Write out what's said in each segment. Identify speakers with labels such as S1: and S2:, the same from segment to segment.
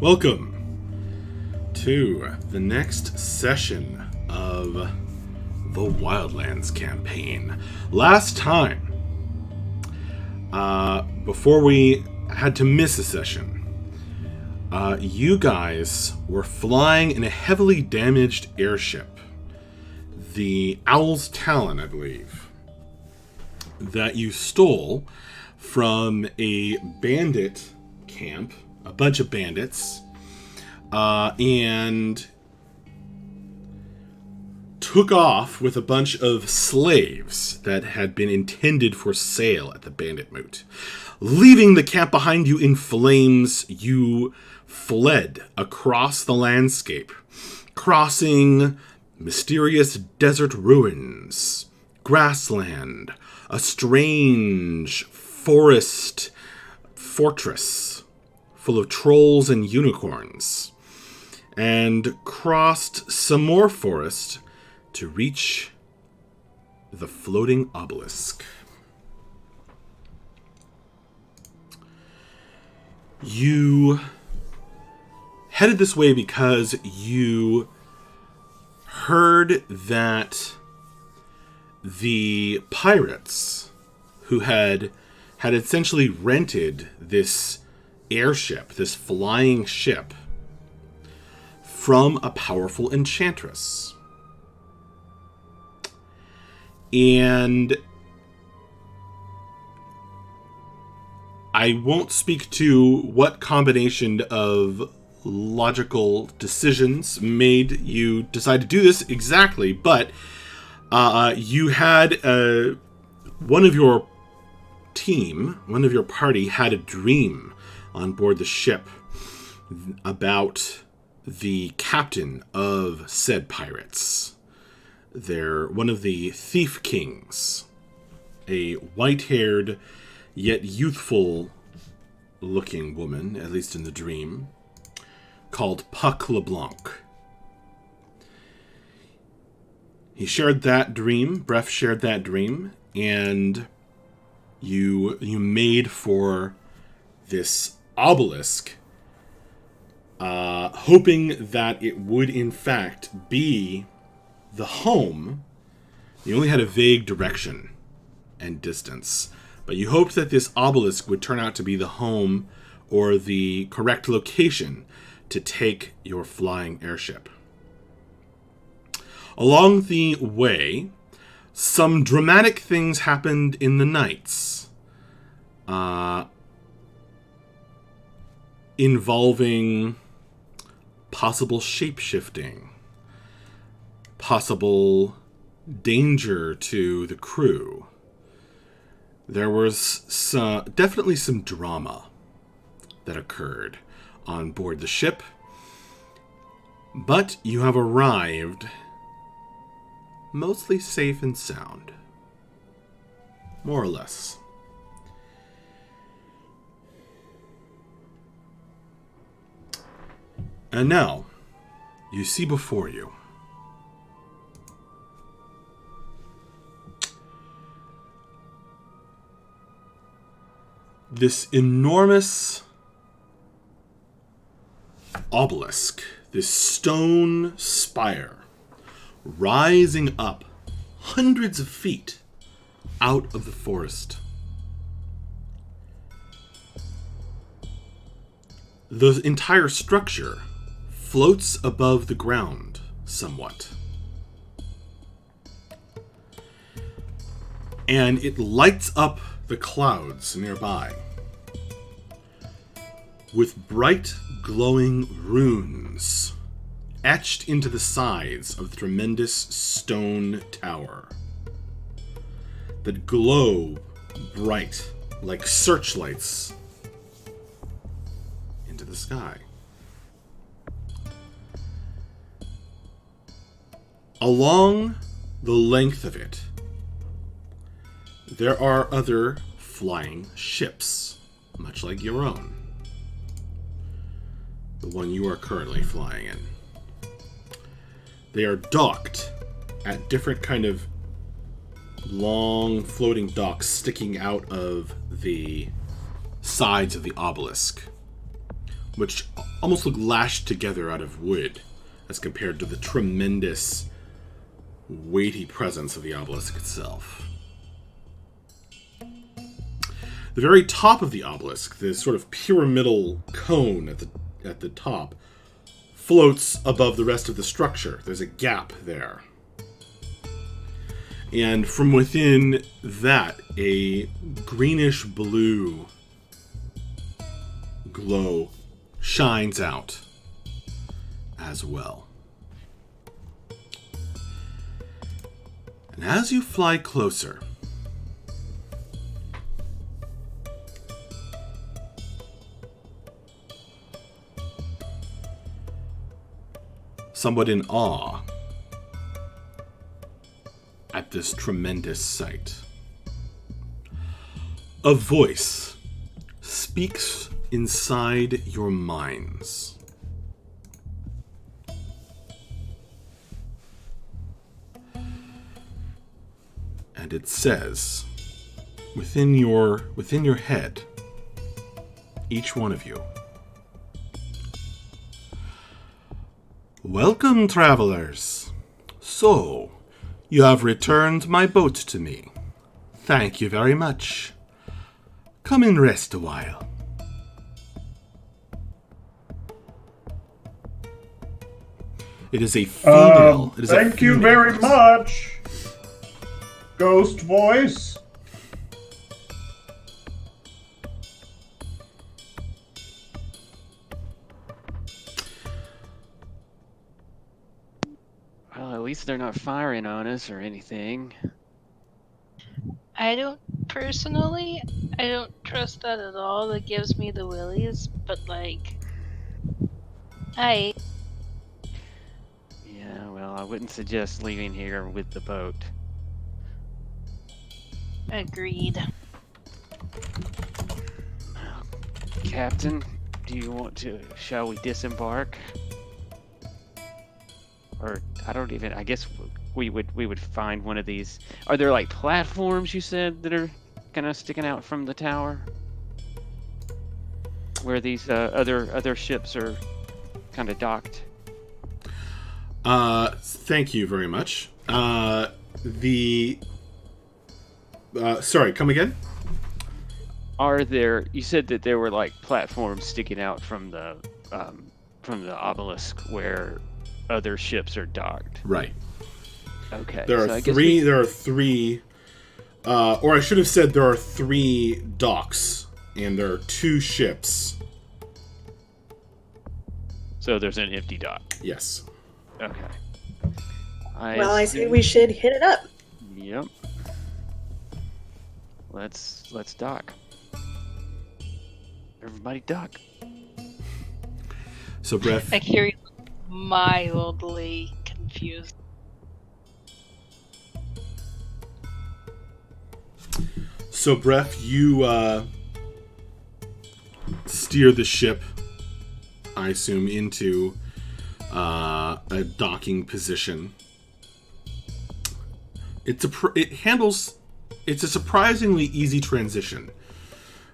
S1: Welcome to the next session of the Wildlands Campaign. Last time, before we had to miss a session, you guys were flying in a heavily damaged airship, the Owl's Talon, I believe, that you stole from a bandit camp, a bunch of bandits, and took off with a bunch of slaves that had been intended for sale at the bandit moot. Leaving the camp behind you in flames, you fled across the landscape, crossing mysterious desert ruins, grassland, a strange forest fortress full of trolls and unicorns, and crossed some more forest to reach the floating obelisk. You headed this way because you heard that the pirates who had essentially rented this airship, this flying ship, from a powerful enchantress. And I won't speak to what combination of logical decisions made you decide to do this exactly, but you had one of your team, one of your party had a dream on board the ship about the captain of said pirates. They're one of the thief kings, a white-haired yet youthful looking woman, at least in the dream, called Puck LeBlanc. He shared that dream, Bref shared that dream, and you made for this obelisk, hoping that it would in fact be the home. You only had a vague direction and distance, but you hoped that this obelisk would turn out to be the home or the correct location to take your flying airship. Along the way, some dramatic things happened in the nights, involving possible shape-shifting, possible danger to the crew. There was definitely some drama that occurred on board the ship, but you have arrived mostly safe and sound. More or less. And now, you see before you this enormous obelisk, this stone spire, rising up hundreds of feet out of the forest. The entire structure floats above the ground somewhat. And it lights up the clouds nearby with bright glowing runes etched into the sides of the tremendous stone tower that glow bright like searchlights into the sky. Along the length of it, there are other flying ships, much like your own. The one you are currently flying in. They are docked at different kind of long floating docks sticking out of the sides of the obelisk. which almost look lashed together out of wood as compared to the tremendous, weighty presence of the obelisk itself. The very top of the obelisk, this sort of pyramidal cone at the top, floats above the rest of the structure. There's a gap there. And from within that, a greenish-blue glow shines out as well. And as you fly closer, somewhat in awe at this tremendous sight, a voice speaks inside your minds. And it says, within your head, each one of you, "Welcome, travelers. So, you have returned my boat to me. Thank you very much. Come and rest a while." It is a female.
S2: Thank you very much, ghost voice.
S3: Well, at least they're not firing on us or anything.
S4: I don't trust that at all. That gives me the willies, but like,
S3: Yeah, well, I wouldn't suggest leaving here with the boat.
S4: agreed.
S3: Captain, do you want to, shall we disembark? Or, I guess we would find one of these. Are there like platforms, you said, that are kind of sticking out from the tower? Where these other ships are kind of docked?
S1: Thank you very much. Sorry, come again?
S3: You said that there were like platforms sticking out from the obelisk where other ships are docked.
S1: Right.
S3: Okay.
S1: There are three, or I should have said there are 3 docks, and there are 2 ships.
S3: So there's an empty dock.
S1: Yes.
S3: Okay.
S5: I say we should hit it up.
S3: Yep. Let's dock. Everybody dock.
S1: So, Bref.
S4: I hear you mildly confused.
S1: So, Bref, you steer the ship, I assume, into a docking position. It's a surprisingly easy transition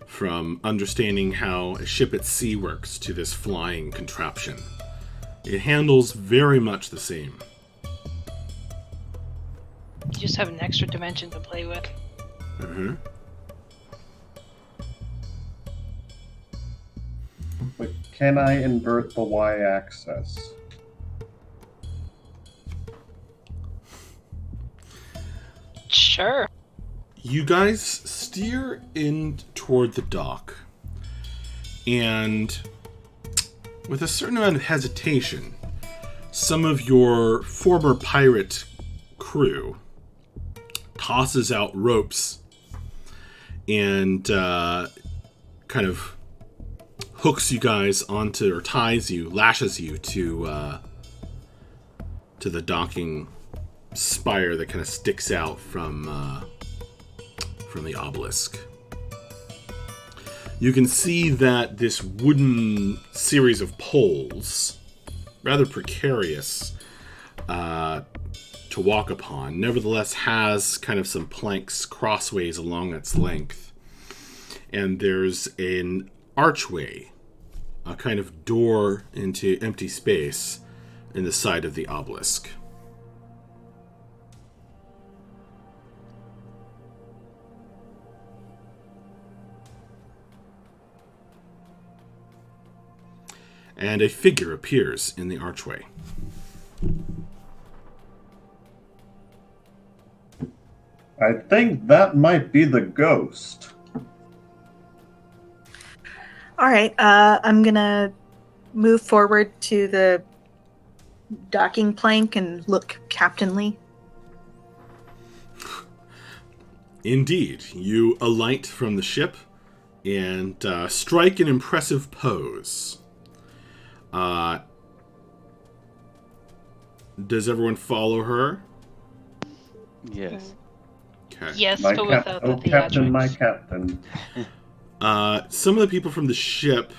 S1: from understanding how a ship at sea works to this flying contraption. It handles very much the same.
S4: You just have an extra dimension to play with.
S1: Mm-hmm.
S2: But can I invert the y-axis?
S4: Sure.
S1: You guys steer in toward the dock, and with a certain amount of hesitation, some of your former pirate crew tosses out ropes and kind of hooks you guys onto, or lashes you to the docking spire that kind of sticks out from the obelisk. You can see that this wooden series of poles, rather precarious to walk upon, nevertheless has kind of some planks crossways along its length. And there's an archway a kind of door into empty space in the side of the obelisk. And a figure appears in the archway.
S2: I think that might be the ghost.
S5: All right, I'm gonna move forward to the docking plank and look captainly.
S1: Indeed, you alight from the ship and strike an impressive pose. Does everyone follow her?
S3: Yes.
S1: Okay.
S4: Yes,
S2: My
S4: but without the
S2: captain, my
S4: theatrics.
S2: captain.
S1: Some of the people from the ship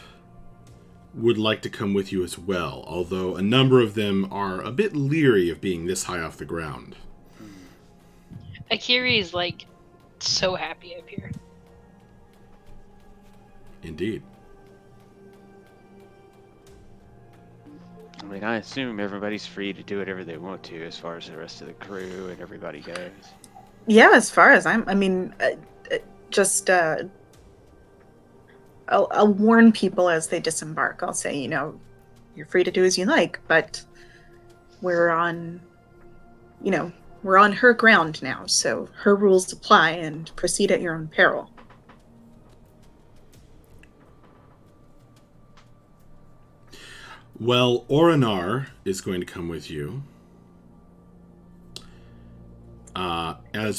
S1: would like to come with you as well, although a number of them are a bit leery of being this high off the ground.
S4: Akiri is like so happy up here.
S1: Indeed.
S3: I mean, I assume everybody's free to do whatever they want to as far as the rest of the crew and everybody goes.
S5: Yeah, as far as I'll warn people as they disembark. I'll say, you're free to do as you like, but we're on her ground now, so her rules apply and proceed at your own peril.
S1: Well, Orinar is going to come with you.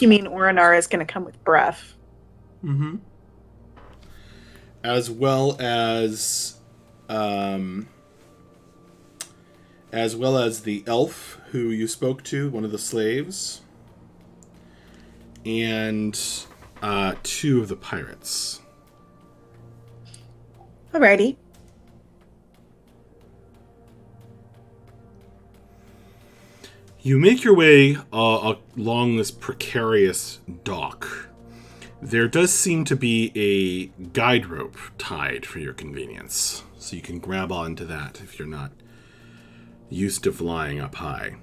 S5: You mean Orinar is going to come with breath?
S1: Mm-hmm. As well as the elf who you spoke to, one of the slaves, and 2 of the pirates.
S5: Alrighty.
S1: You make your way along this precarious dock. There does seem to be a guide rope tied for your convenience, so you can grab onto that if you're not used to flying up high.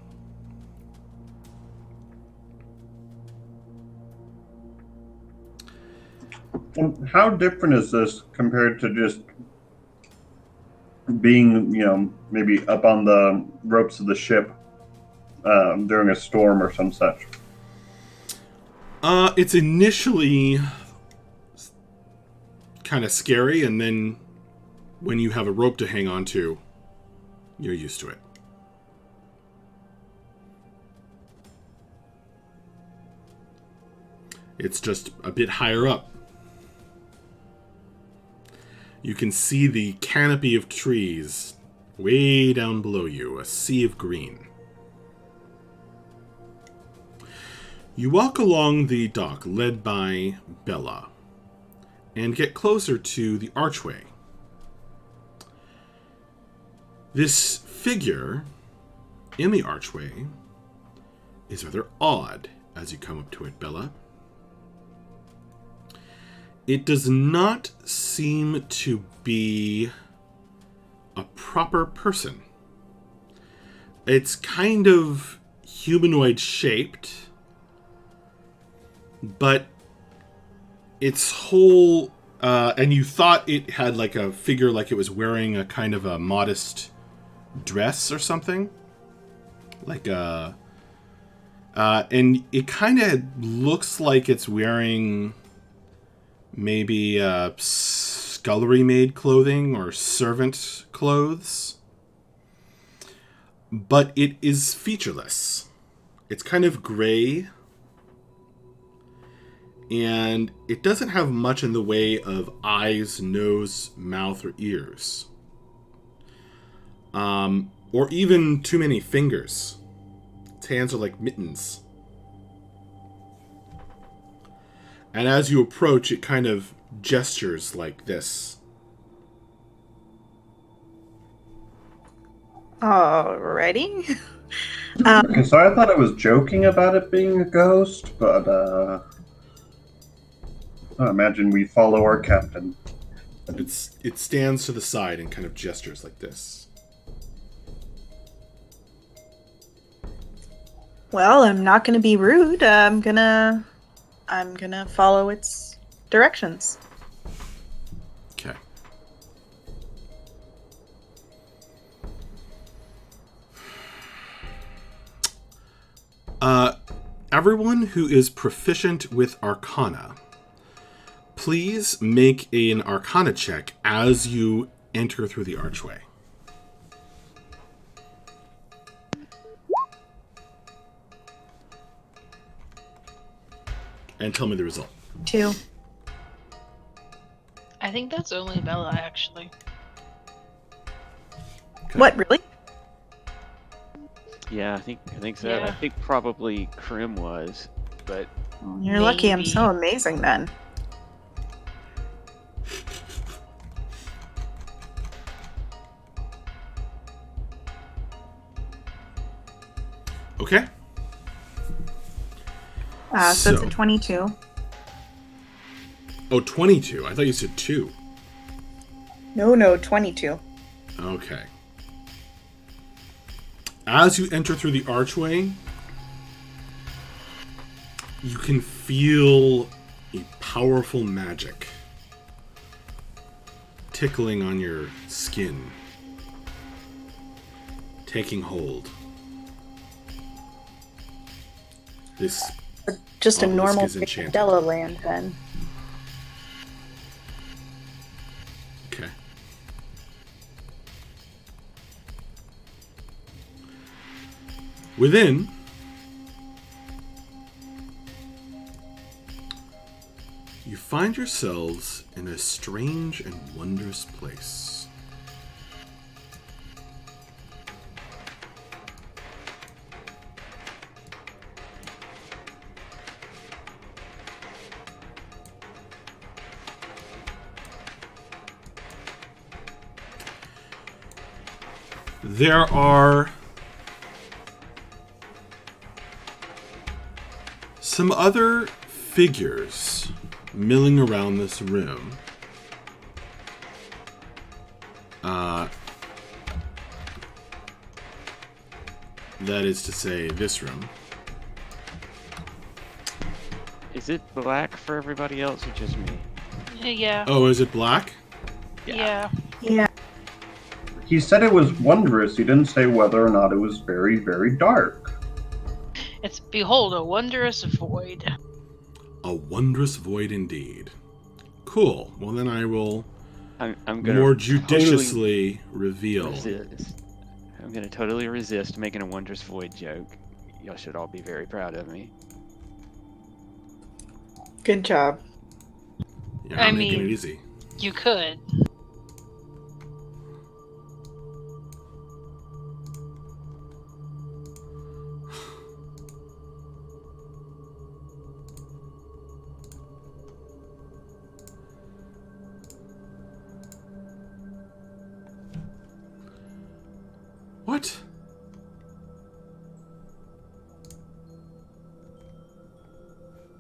S2: How different is this compared to just being, maybe up on the ropes of the ship during a storm or some such?
S1: It's initially kind of scary, and then when you have a rope to hang on to, you're used to it. It's just a bit higher up. You can see the canopy of trees way down below you, a sea of green. You walk along the dock, led by Bella, and get closer to the archway. This figure in the archway is rather odd as you come up to it, Bella. It does not seem to be a proper person. It's kind of humanoid shaped, but its whole and you thought it had like a figure, like it was wearing a kind of a modest dress or something, like a and it kind of looks like it's wearing maybe scullery maid clothing or servant clothes, but it is featureless. It's kind of gray, and it doesn't have much in the way of eyes, nose, mouth, or ears. Or even too many fingers. Its hands are like mittens. And as you approach, it kind of gestures like this.
S5: Alrighty.
S2: Okay, so I thought I was joking about it being a ghost, but I imagine we follow our captain.
S1: It stands to the side and kind of gestures like this.
S5: Well, I'm not going to be rude. I'm gonna follow its directions.
S1: Okay. Everyone who is proficient with Arcana, please make an Arcana check as you enter through the archway. And tell me the result.
S5: 2.
S4: I think that's only Bella, actually.
S1: Okay.
S5: What, really?
S3: Yeah, I think so.
S4: Yeah.
S3: I think probably Krim was, but
S5: You're lucky I'm
S4: Maybe.
S5: so amazing then.
S1: Okay.
S5: So it's
S1: So-
S5: a 22.
S1: Oh, 22. I thought you said 2.
S5: No, 22.
S1: Okay. As you enter through the archway, you can feel a powerful magic tickling on your skin, taking hold. This
S5: Just a
S1: Obelisk
S5: normal
S1: is enchanted.
S5: Mandela land then.
S1: Okay. Within, you find yourselves in a strange and wondrous place. There are some other figures milling around this room. That is to say, this room.
S3: is it black for everybody else or just me?
S4: Yeah.
S1: Oh, is it black?
S4: Yeah.
S5: Yeah.
S2: He said it was wondrous. He didn't say whether or not it was very, very dark.
S4: It's behold a wondrous void.
S1: A wondrous void indeed. Cool. Well, then I will
S3: I'm gonna
S1: more
S3: totally
S1: judiciously reveal.
S3: resist. I'm gonna totally resist making a wondrous void joke. Y'all should all be very proud of me.
S5: Good job.
S1: Yeah,
S4: I
S1: I'm making
S4: mean-
S1: it easy.
S4: You could.
S1: What?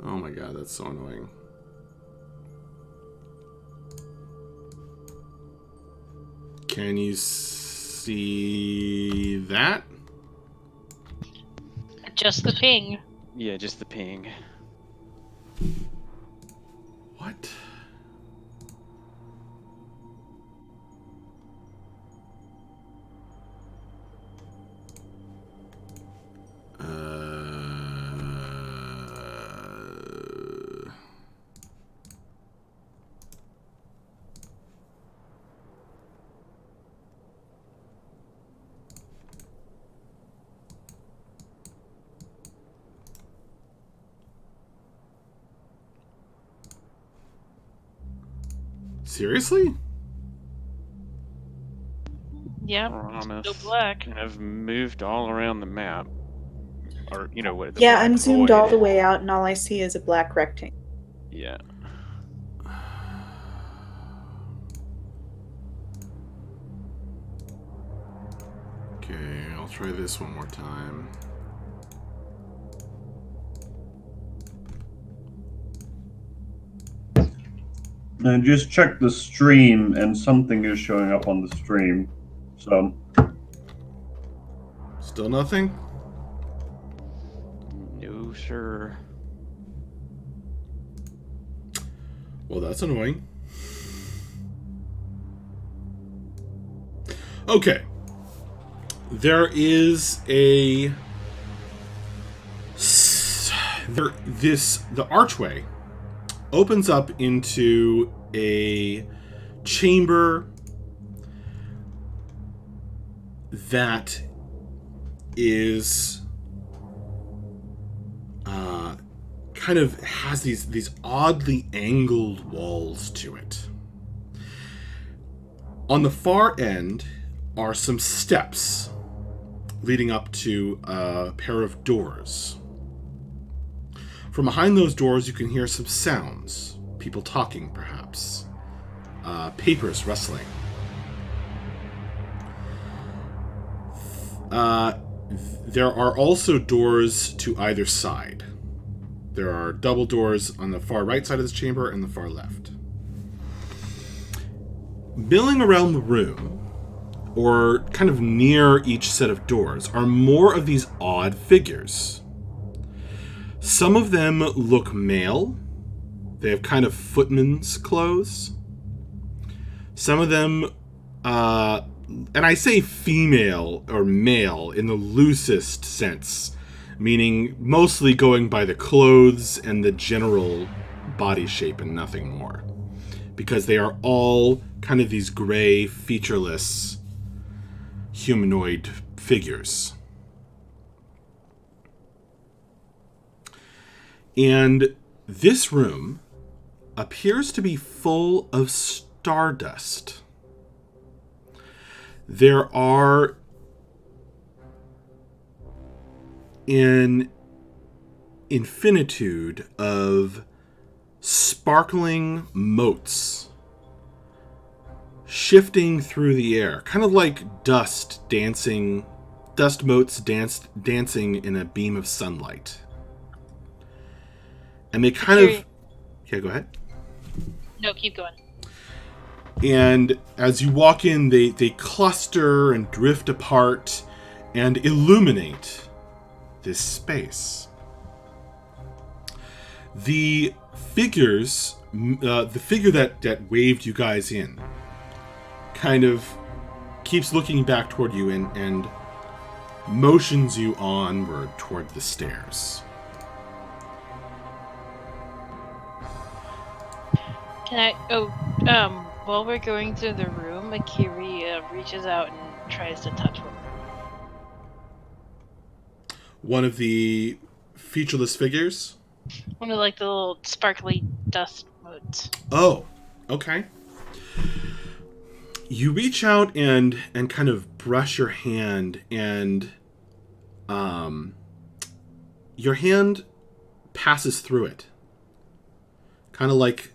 S1: Oh my god, that's so annoying. Can you see that?
S4: Just the ping.
S3: Yeah, just the ping.
S1: What? Seriously?
S4: Yep.
S3: Promise.
S4: Still black.
S3: And I've moved all around the map. Or, you know what?
S5: Yeah,
S3: black
S5: I'm zoomed
S3: void.
S5: all the way out and all I see is a black rectangle.
S3: Yeah.
S1: Okay, I'll try this one more time.
S2: And just check the stream, and something is showing up on the stream. So,
S1: Still nothing?
S3: No, sir.
S1: Well, that's annoying. Okay. There is the archway opens up into a chamber that is kind of has these oddly angled walls to it. On the far end are some steps leading up to a pair of doors. From behind those doors, you can hear some sounds. People talking, perhaps. Papers rustling. There are also doors to either side. There are double doors on the far right side of this chamber and the far left. Milling around the room, or kind of near each set of doors, are more of these odd figures. Some of them look male. They have kind of footman's clothes. Some of them, and I say female or male in the loosest sense, meaning mostly going by the clothes and the general body shape and nothing more. Because they are all kind of these gray, featureless, humanoid figures. And this room appears to be full of stardust. There are an infinitude of sparkling motes shifting through the air, kind of like dust motes dancing in a beam of sunlight. And they kind of... Yeah, go ahead.
S4: No, keep going.
S1: And as you walk in, they cluster and drift apart and illuminate this space. The figures, the figure that waved you guys in, kind of keeps looking back toward you and motions you onward toward the stairs.
S4: Can I? While we're going through the room, Akiri reaches out and tries to touch one.
S1: One of the featureless figures?
S4: One of like the little sparkly dust motes.
S1: Oh, okay. You reach out and kind of brush your hand, and your hand passes through it. Kind of like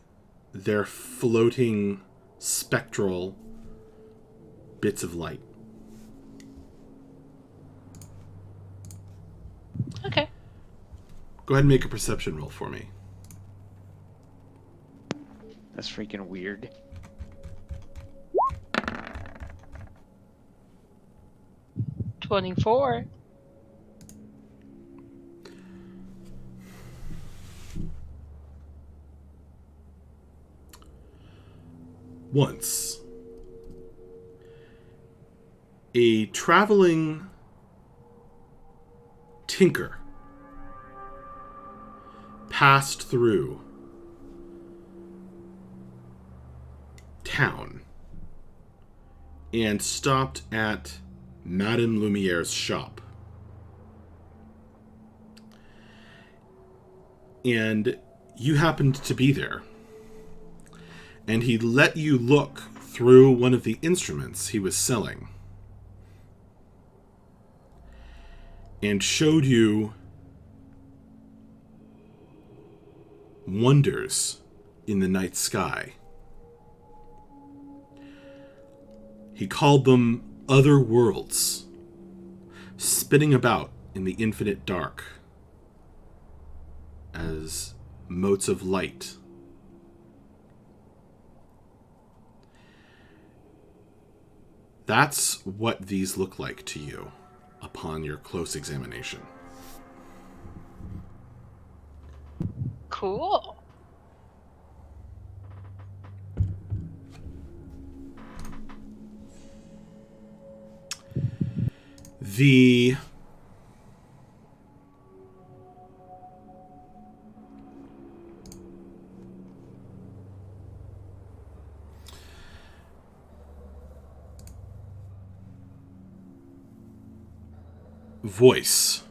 S1: they're floating spectral bits of light.
S4: Okay.
S1: Go ahead and make a perception roll for me.
S3: That's freaking weird.
S4: $24.
S1: Once, a traveling tinker passed through town and stopped at Madame Lumiere's shop. And you happened to be there. And he let you look through one of the instruments he was selling. And showed you wonders in the night sky. He called them other worlds, spinning about in the infinite dark as motes of light. That's what these look like to you upon your close examination.
S4: Cool.
S1: The voice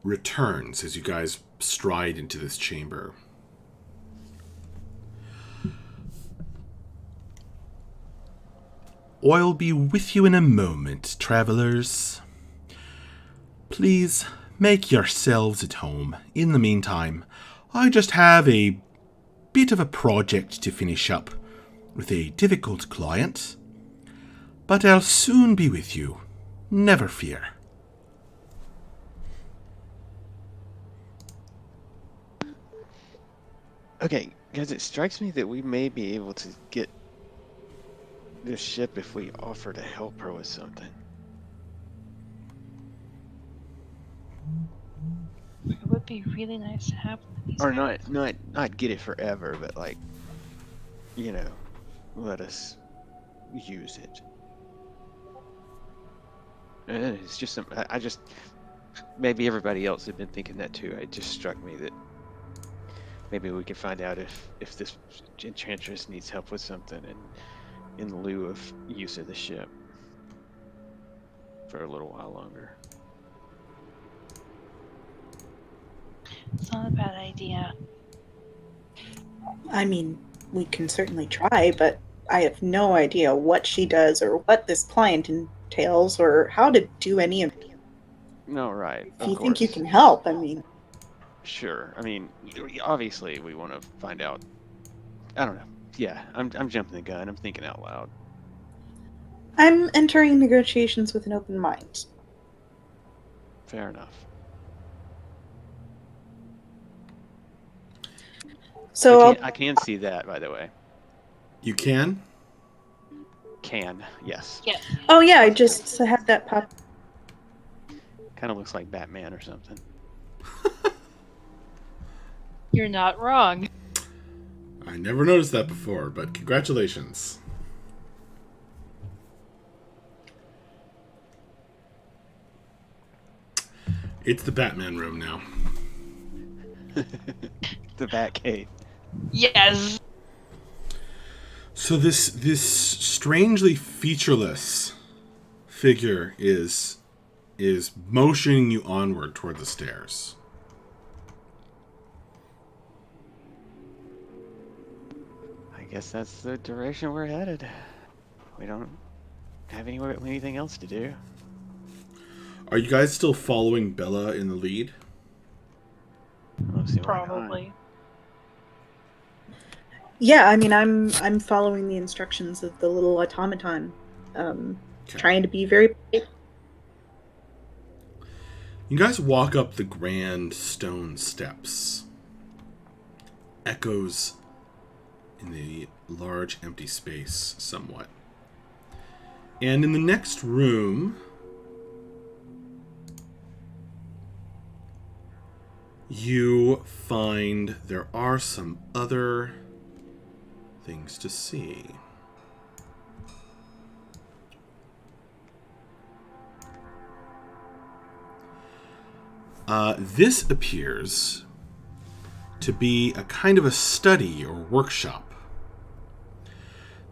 S1: returns as you guys stride into this chamber. I'll be with you in a moment, travelers. Please make yourselves at home. In the meantime, I just have a bit of a project to finish up with a difficult client. But I'll soon be with you. Never fear.
S3: Okay, guys, it strikes me that we may be able to get this ship if we offer to help her with something.
S4: It would be really nice to have one of these.
S3: Or
S4: guys.
S3: not get it forever, but like, you know, let us use it. It's just some. I just maybe everybody else had been thinking that too. It just struck me that maybe we can find out if this enchantress needs help with something, and in lieu of use of the ship for a little while longer.
S4: It's not a bad idea.
S5: I mean, we can certainly try, but I have no idea what she does or what this client entails or how to do any of it.
S3: No, right.
S5: If you think you can help, I mean...
S3: Sure. I mean, obviously we want to find out. I don't know. Yeah, I'm jumping the gun. I'm thinking out loud.
S5: I'm entering negotiations with an open mind.
S3: Fair enough.
S5: So
S3: I can see that, by the way.
S1: You can?
S3: Can, yes.
S4: Yeah.
S5: Oh yeah, I just had that pop.
S3: Kind of looks like Batman or something.
S4: You're not wrong.
S1: I never noticed that before, but congratulations. It's the Batman room now.
S3: The Batcave.
S4: Yes.
S1: So this strangely featureless figure is motioning you onward toward the stairs.
S3: I guess that's the direction we're headed. We don't have anything else to do.
S1: Are you guys still following Bella in the lead?
S3: I don't see why not.
S4: Probably.
S5: Yeah, I mean, I'm following the instructions of the little automaton, trying to be very.
S1: You guys walk up the grand stone steps. Echoes in the large empty space somewhat. And in the next room, you find there are some other things to see. This appears to be a kind of a study or workshop.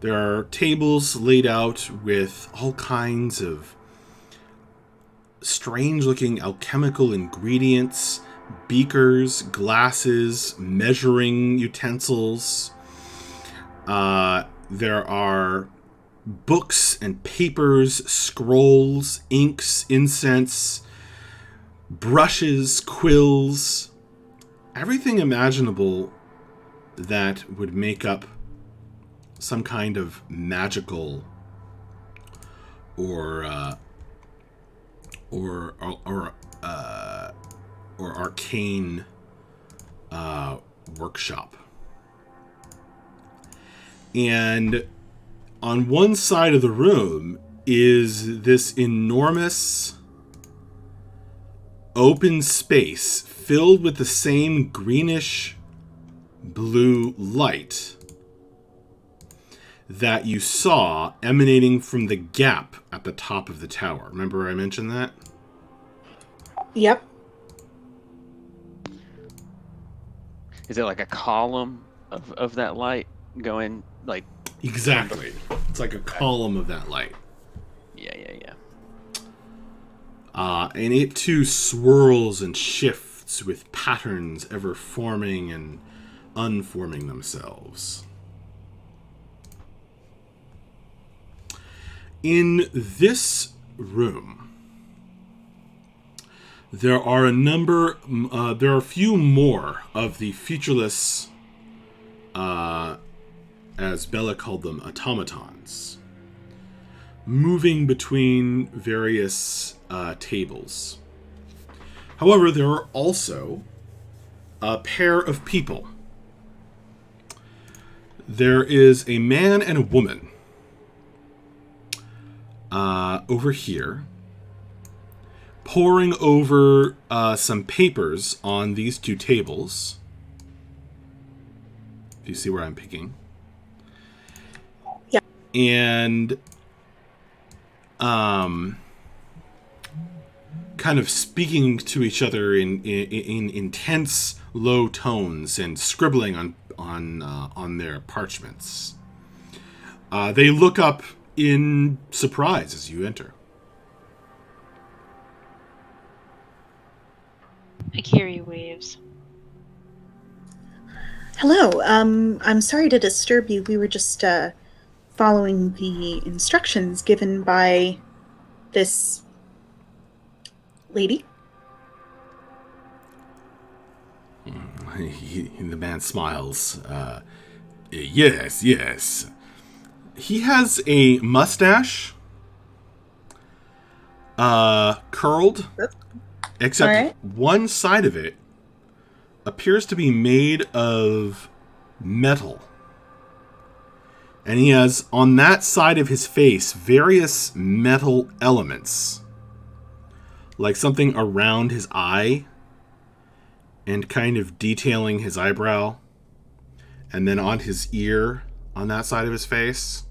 S1: There are tables laid out with all kinds of strange-looking alchemical ingredients, beakers, glasses, measuring utensils. There are books and papers, scrolls, inks, incense, brushes, quills, everything imaginable that would make up some kind of magical or arcane workshop. And on one side of the room is this enormous open space filled with the same greenish blue light that you saw emanating from the gap at the top of the tower. Remember I mentioned that?
S5: Yep.
S3: Is it like a column of that light going like?
S1: Exactly. It's like a column of that light.
S3: Yeah.
S1: And it too swirls and shifts with patterns ever forming and unforming themselves. In this room, there are a few more of the featureless, as Bella called them, automatons, moving between various tables. However, there are also a pair of people. There is a man and a woman over here, poring over some papers on these two tables. Do you see where I'm picking?
S5: Yeah.
S1: And kind of speaking to each other in intense low tones and scribbling on their parchments. They look up in surprise as you enter.
S4: Akiri waves.
S5: Hello. I'm sorry to disturb you. We were just following the instructions given by this lady.
S1: The man smiles. Yes. He has a mustache, curled, except
S5: right.
S1: One side of it appears to be made of metal. And he has, on that side of his face, various metal elements. Like something around his eye, and kind of detailing his eyebrow. And then on his ear, on that side of his face.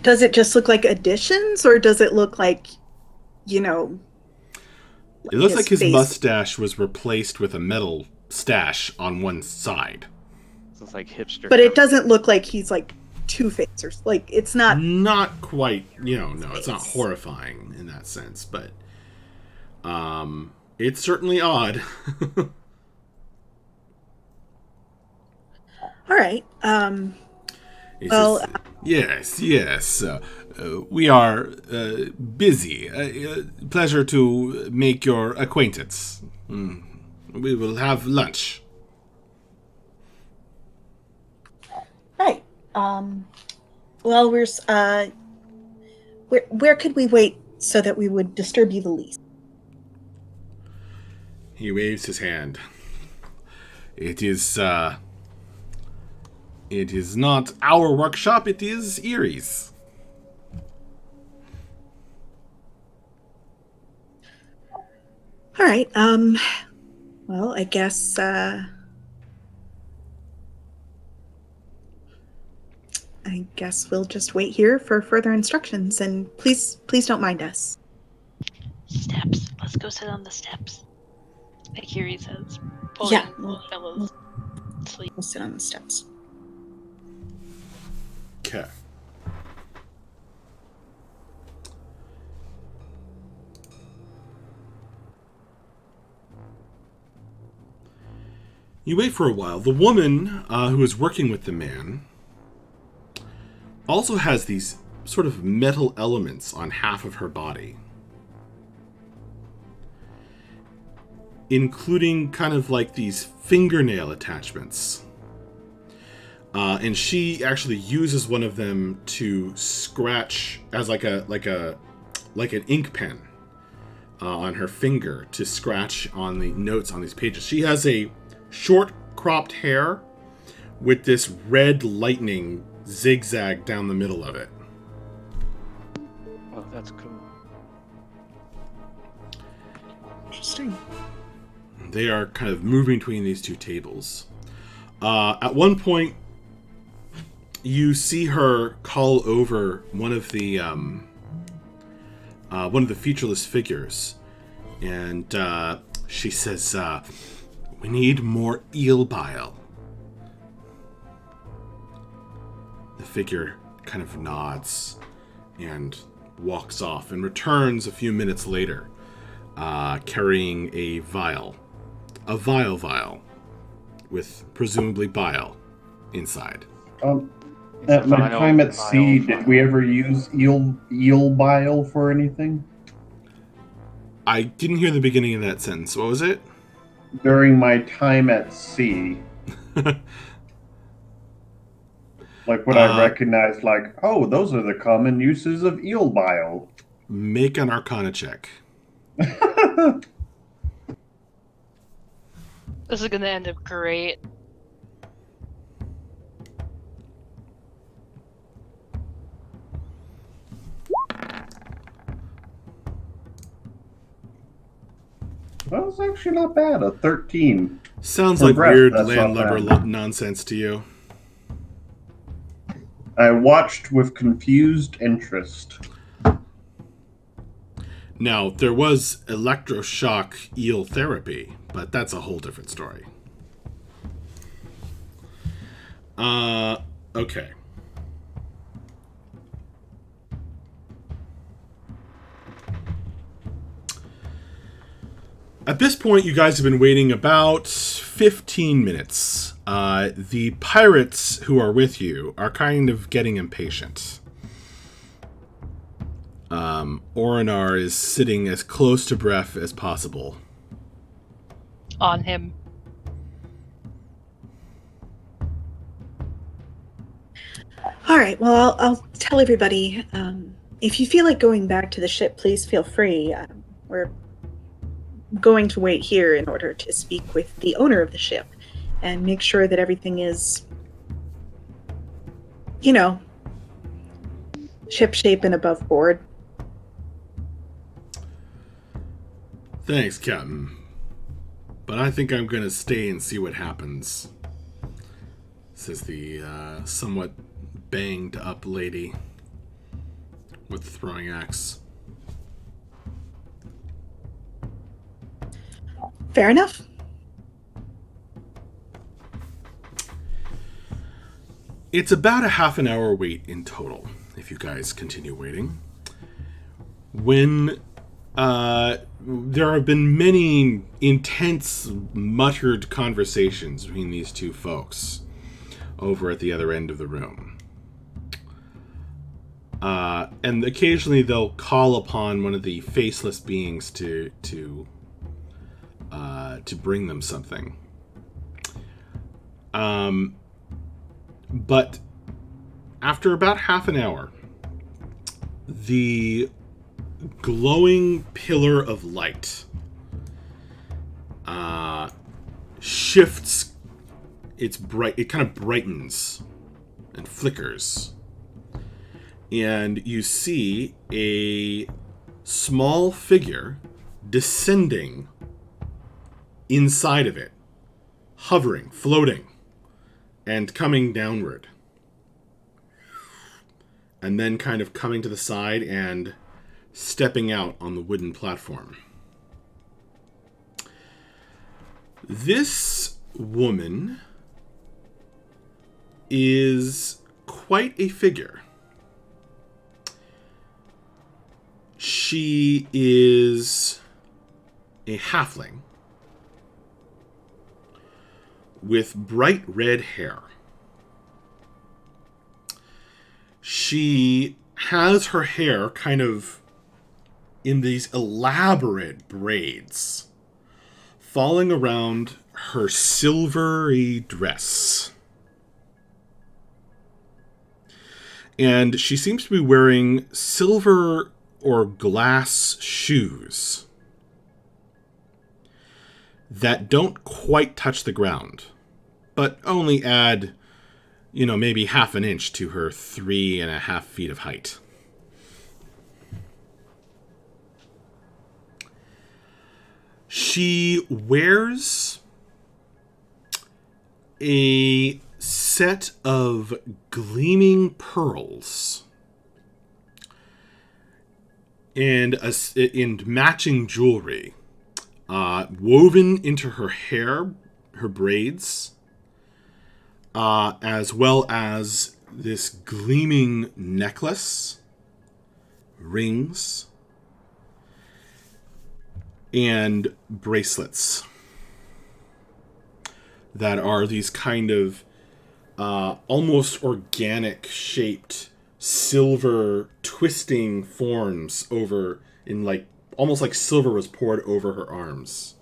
S5: Does it just look like additions, or does it look like,
S1: It looks like his
S5: face?
S1: mustache was replaced with a metal stash on one side.
S3: So it's like hipster.
S5: But it doesn't look like he's like Two-Face, or like it's not.
S1: Not quite, no, it's not horrifying in that sense, but it's certainly odd.
S5: All right.
S1: Yes. We are busy. Pleasure to make your acquaintance. We will have lunch.
S5: Right. Well, where could we wait so that we would disturb you the least?
S1: He waves his hand. It is not our workshop, it is Erie's.
S5: All right. Well, I guess we'll just wait here for further instructions, and please don't mind us.
S4: Steps. Let's go sit on the steps. Akiri says.
S5: Yeah.
S4: Fellows sleep.
S5: We'll sit on the steps.
S1: Okay. You wait for a while. The woman who is working with the man also has these sort of metal elements on half of her body, including kind of like these fingernail attachments. And she actually uses one of them to scratch as like an ink pen on her finger to scratch on the notes on these pages. She has a short cropped hair with this red lightning zigzag down the middle of it.
S3: Oh, that's cool.
S5: Interesting.
S1: They are kind of moving between these two tables. At one point, you see her call over one of the featureless figures, and she says, "We need more eel bile." The figure kind of nods and walks off, and returns a few minutes later, carrying a vial with presumably bile inside.
S2: At my time at sea, did we ever use eel bile for anything?
S1: I didn't hear the beginning of that sentence. What was it?
S2: During my time at sea, like what I recognized, like, oh, those are the common uses of eel bile.
S1: Make an Arcana check.
S4: This is gonna end up great.
S2: That was actually not bad. A 13.
S1: Sounds
S2: For
S1: like
S2: breath,
S1: weird
S2: that's not
S1: landlubber
S2: bad.
S1: nonsense to you.
S2: I watched with confused interest.
S1: Now, there was electroshock eel therapy, but that's a whole different story. Okay. At this point, you guys have been waiting about 15 minutes. The pirates who are with you are kind of getting impatient. Orinar is sitting as close to Bref as possible.
S4: On him.
S5: All right. Well, I'll tell everybody. If you feel like going back to the ship, please feel free. We're going to wait here in order to speak with the owner of the ship and make sure that everything is, ship shape and above board.
S1: Thanks, Captain. But I think I'm going to stay and see what happens, says the somewhat banged up lady with the throwing axe.
S5: Fair enough.
S1: It's about a half an hour wait in total, if you guys continue waiting. When there have been many intense, muttered conversations between these two folks over at the other end of the room. And occasionally they'll call upon one of the faceless beings to bring them something. But after about half an hour, the glowing pillar of light shifts. It kind of brightens and flickers, and you see a small figure descending inside of it, hovering, floating, and coming downward, and then kind of coming to the side and stepping out on the wooden platform. This woman is quite a figure. She is a halfling with bright red hair. She has her hair kind of in these elaborate braids falling around her silvery dress. And she seems to be wearing silver or glass shoes that don't quite touch the ground, but only add maybe half an inch to her 3.5 feet of height. She wears a set of gleaming pearls and matching jewelry woven into her hair, her braids, as well as this gleaming necklace, rings, and bracelets that are these kind of almost organic shaped silver twisting forms over in like almost like silver was poured over her arms.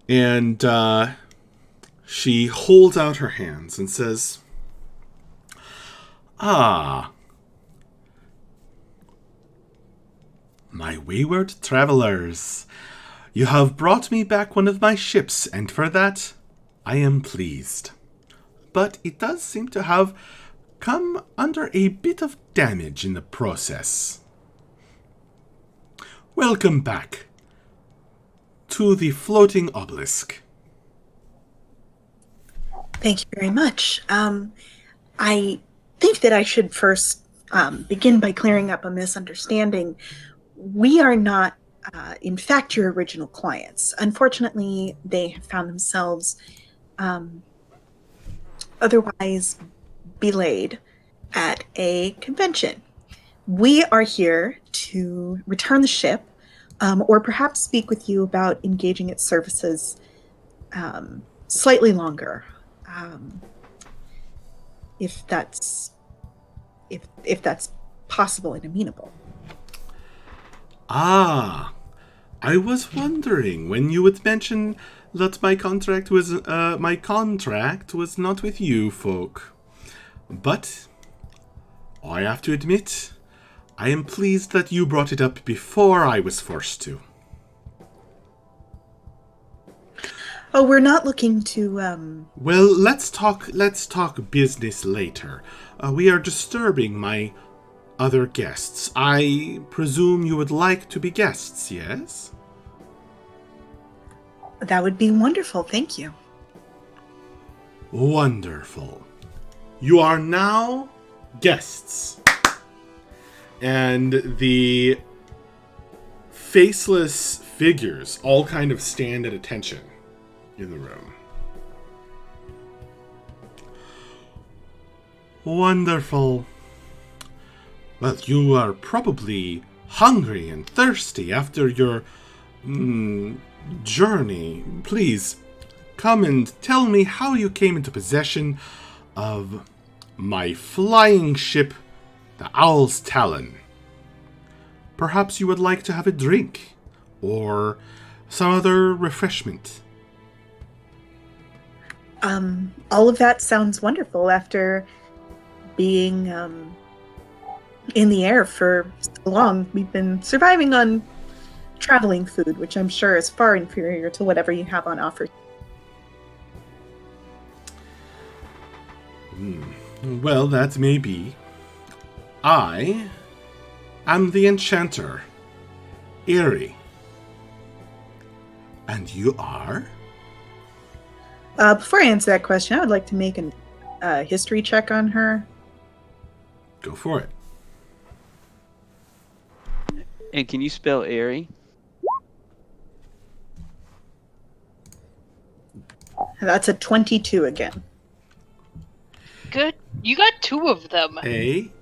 S1: And she holds out her hands and says, "Ah, my wayward travelers, you have brought me back one of my ships, and for that I am pleased. But it does seem to have come under a bit of damage in the process. Welcome back to the floating obelisk."
S5: Thank you very much. I think that I should first begin by clearing up a misunderstanding. We are not, in fact, your original clients. Unfortunately, they have found themselves otherwise belayed at a convention. We are here to return the ship, or perhaps speak with you about engaging its services slightly longer, if that's possible and amenable.
S1: Ah, I was wondering when you would mention that my contract was not with you folk. But I have to admit, I am pleased that you brought it up before I was forced to.
S5: Oh, we're not looking to
S1: Well, let's talk business later. We are disturbing my other guests. I presume you would like to be guests, yes?
S5: That would be wonderful, thank you.
S1: Wonderful. You are now guests. And the faceless figures all kind of stand at attention in the room. Wonderful. Well, you are probably hungry and thirsty after your journey. Please, come and tell me how you came into possession of my flying ship, the Owl's Talon. Perhaps you would like to have a drink, or some other refreshment.
S5: All of that sounds wonderful after being in the air for so long. We've been surviving on traveling food, which I'm sure is far inferior to whatever you have on offer.
S1: Well, that may be. I am the Enchanter, Eerie. And you are?
S5: Before I answer that question, I would like to make a history check on her.
S1: Go for it.
S3: And can you spell airy?
S5: That's a 22 again.
S4: Good. You got 2 of them.
S1: Aerie.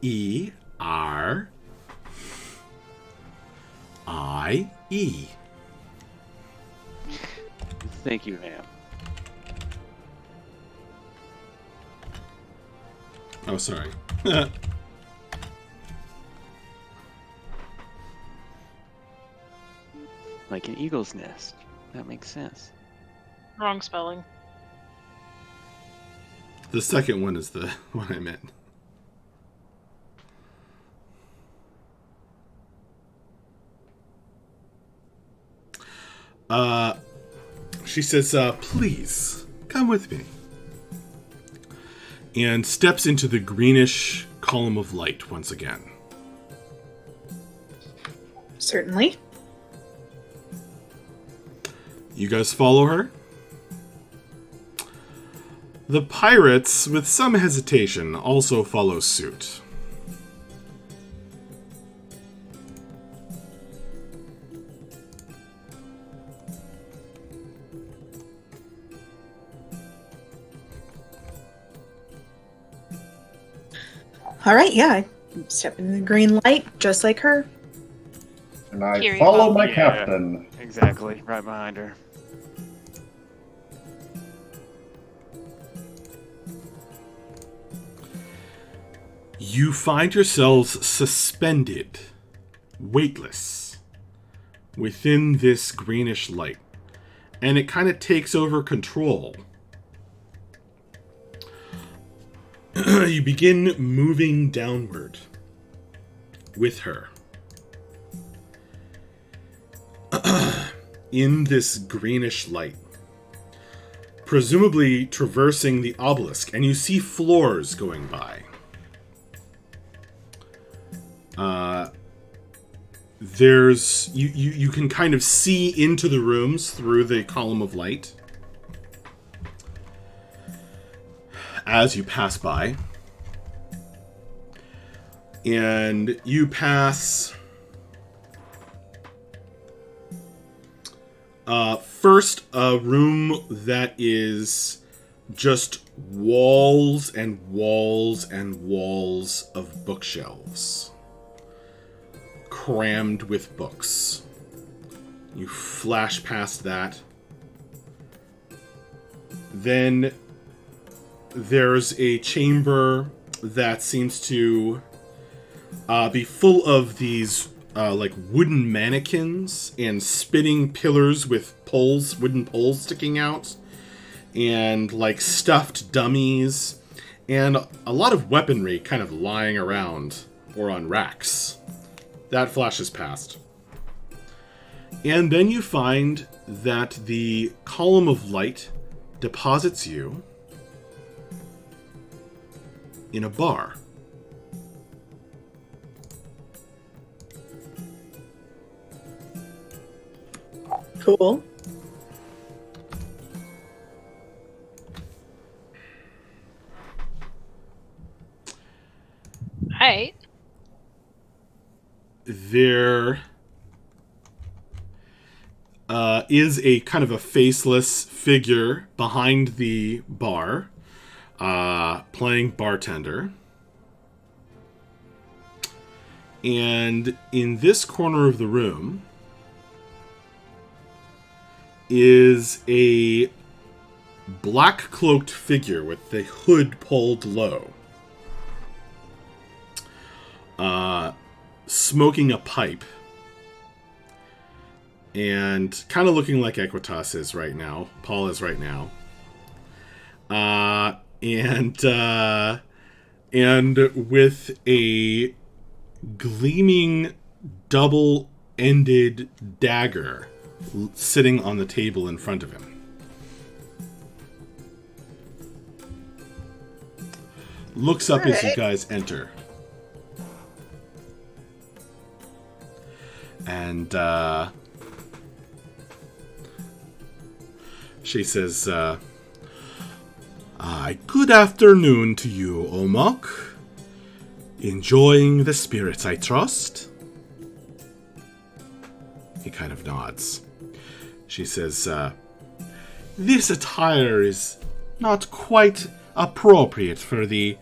S3: Thank you, ma'am.
S1: Oh, sorry.
S3: Like an eagle's nest. That makes sense.
S4: Wrong spelling.
S1: The second one is the one I meant. She says, please, come with me. And steps into the greenish column of light once again.
S5: Certainly.
S1: You guys follow her? The pirates, with some hesitation, also follow suit.
S5: All right, yeah. I step into the green light, just like her.
S2: And I
S4: Kiri
S2: follow
S4: follows.
S2: my
S3: Yeah.
S2: captain.
S3: Exactly, right behind her.
S1: You find yourselves suspended, weightless, within this greenish light. And it kind of takes over control. You begin moving downward with her. In this greenish light. Presumably traversing the obelisk. And you see floors going by. There's you can kind of see into the rooms through the column of light as you pass by, and you pass first a room that is just walls and walls and walls of bookshelves. Crammed with books. You flash past that. Then there's a chamber that seems to be full of these like wooden mannequins and spinning pillars with poles, wooden poles sticking out, and like stuffed dummies, and a lot of weaponry kind of lying around or on racks. That flashes past. And then you find that the column of light deposits you in a bar.
S5: Cool.
S4: Right.
S1: There is a kind of a faceless figure behind the bar, playing bartender. And in this corner of the room is a black-cloaked figure with the hood pulled low. Smoking a pipe. And kind of looking like Equitas is right now. Paul is right now. And with a gleaming double-ended dagger sitting on the table in front of him. Looks up as you guys enter. And she says, good afternoon to you, Omok. Enjoying the spirits, I trust? He kind of nods. She says, this attire is not quite appropriate for the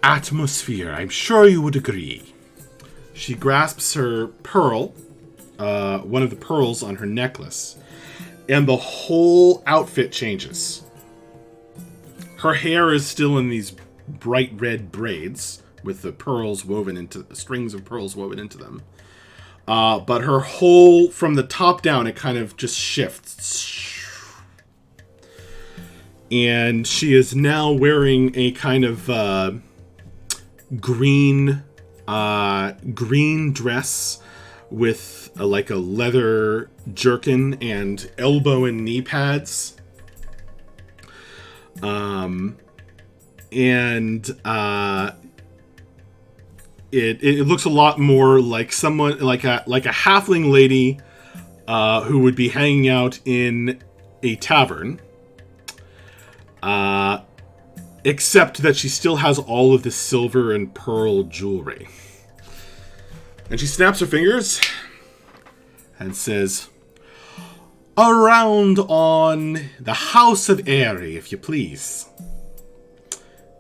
S1: atmosphere. I'm sure you would agree. She grasps her pearl, one of the pearls on her necklace, and the whole outfit changes. Her hair is still in these bright red braids with the pearls woven into the strings of pearls woven into them. But her whole, from the top down, it kind of just shifts. And she is now wearing a kind of green dress with like a leather jerkin and elbow and knee pads. It looks a lot more like someone like a halfling lady who would be hanging out in a tavern. Except that she still has all of the silver and pearl jewelry. And she snaps her fingers and says, "Around on the House of Airy, if you please."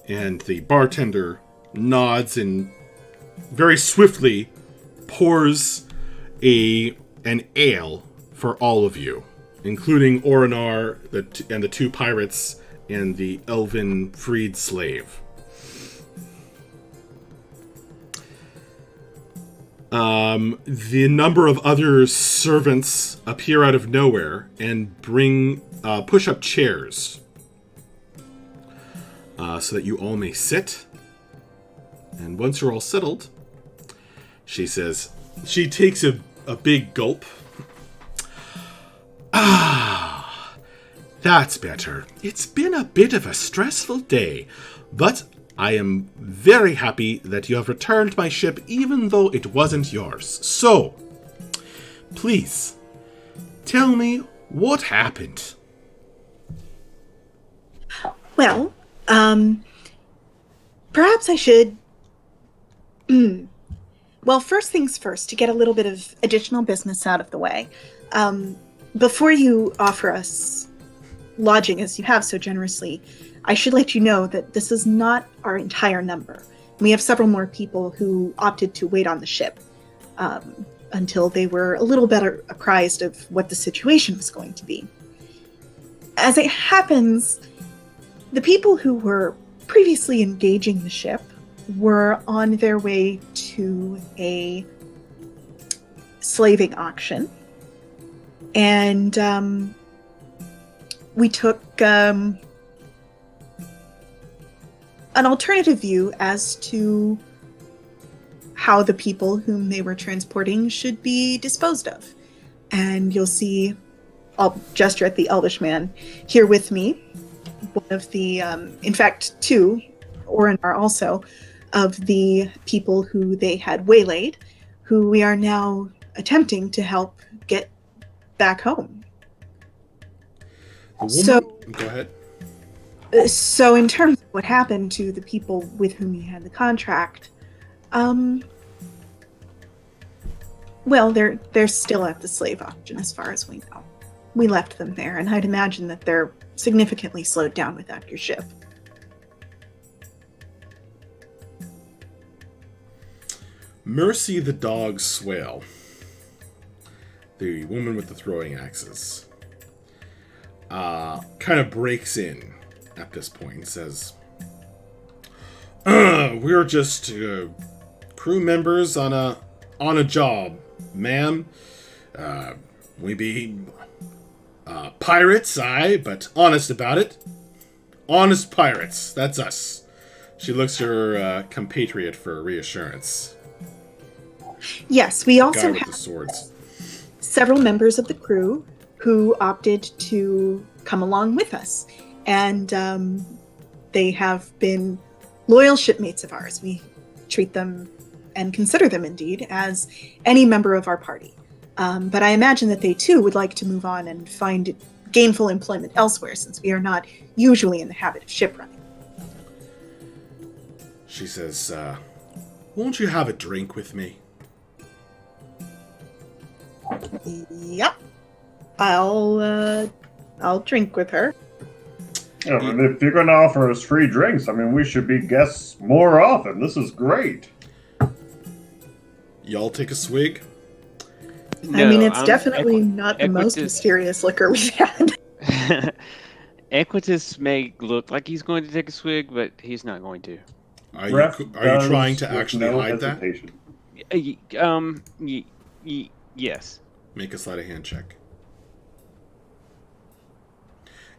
S1: And the bartender nods and very swiftly pours an ale for all of you, including Orinar and the two pirates and the elven freed slave. The number of other servants appear out of nowhere and push up chairs so that you all may sit. And once you're all settled, she says, she takes a big gulp. "Ah, that's better. It's been a bit of a stressful day, but I am very happy that you have returned my ship even though it wasn't yours. So, please, tell me what happened."
S5: Well, perhaps I should... Well, first things first, to get a little bit of additional business out of the way. Before you offer us lodging, as you have so generously, I should let you know that this is not our entire number. We have several more people who opted to wait on the ship until they were a little better apprised of what the situation was going to be. As it happens, the people who were previously engaging the ship were on their way to a slaving auction. And we took an alternative view as to how the people whom they were transporting should be disposed of. And you'll see, I'll gesture at the Elvish man here with me, one of the, in fact, two, Orinar also, of the people who they had waylaid, who we are now attempting to help get back home.
S1: Go ahead.
S5: So in terms of what happened to the people with whom you had the contract, well, they're still at the slave auction as far as we know. We left them there, and I'd imagine that they're significantly slowed down without your ship.
S1: Mercy the dog Swale, the woman with the throwing axes, kind of breaks in at this point and says, "We're just crew members on a job, ma'am. We be pirates, aye, but honest about it. Honest pirates, that's us." She looks at her compatriot for reassurance.
S5: Yes, we also have
S1: the swords.
S5: Several members of the crew who opted to come along with us. And they have been loyal shipmates of ours. We treat them and consider them indeed as any member of our party. But I imagine that they too would like to move on and find gainful employment elsewhere, since we are not usually in the habit of ship-running.
S1: She says, "Won't you have a drink with me?"
S5: Yep. I'll drink with her.
S2: Yeah, but if you're going to offer us free drinks, I mean, we should be guests more often. This is great.
S1: Y'all take a swig?
S5: I mean, it's definitely not the most mysterious liquor we've had.
S3: Equitus may look like he's going to take a swig, but he's not going to.
S1: Are you trying to actually hide
S2: hesitation.
S3: that? Yes.
S1: Make a sleight of hand check.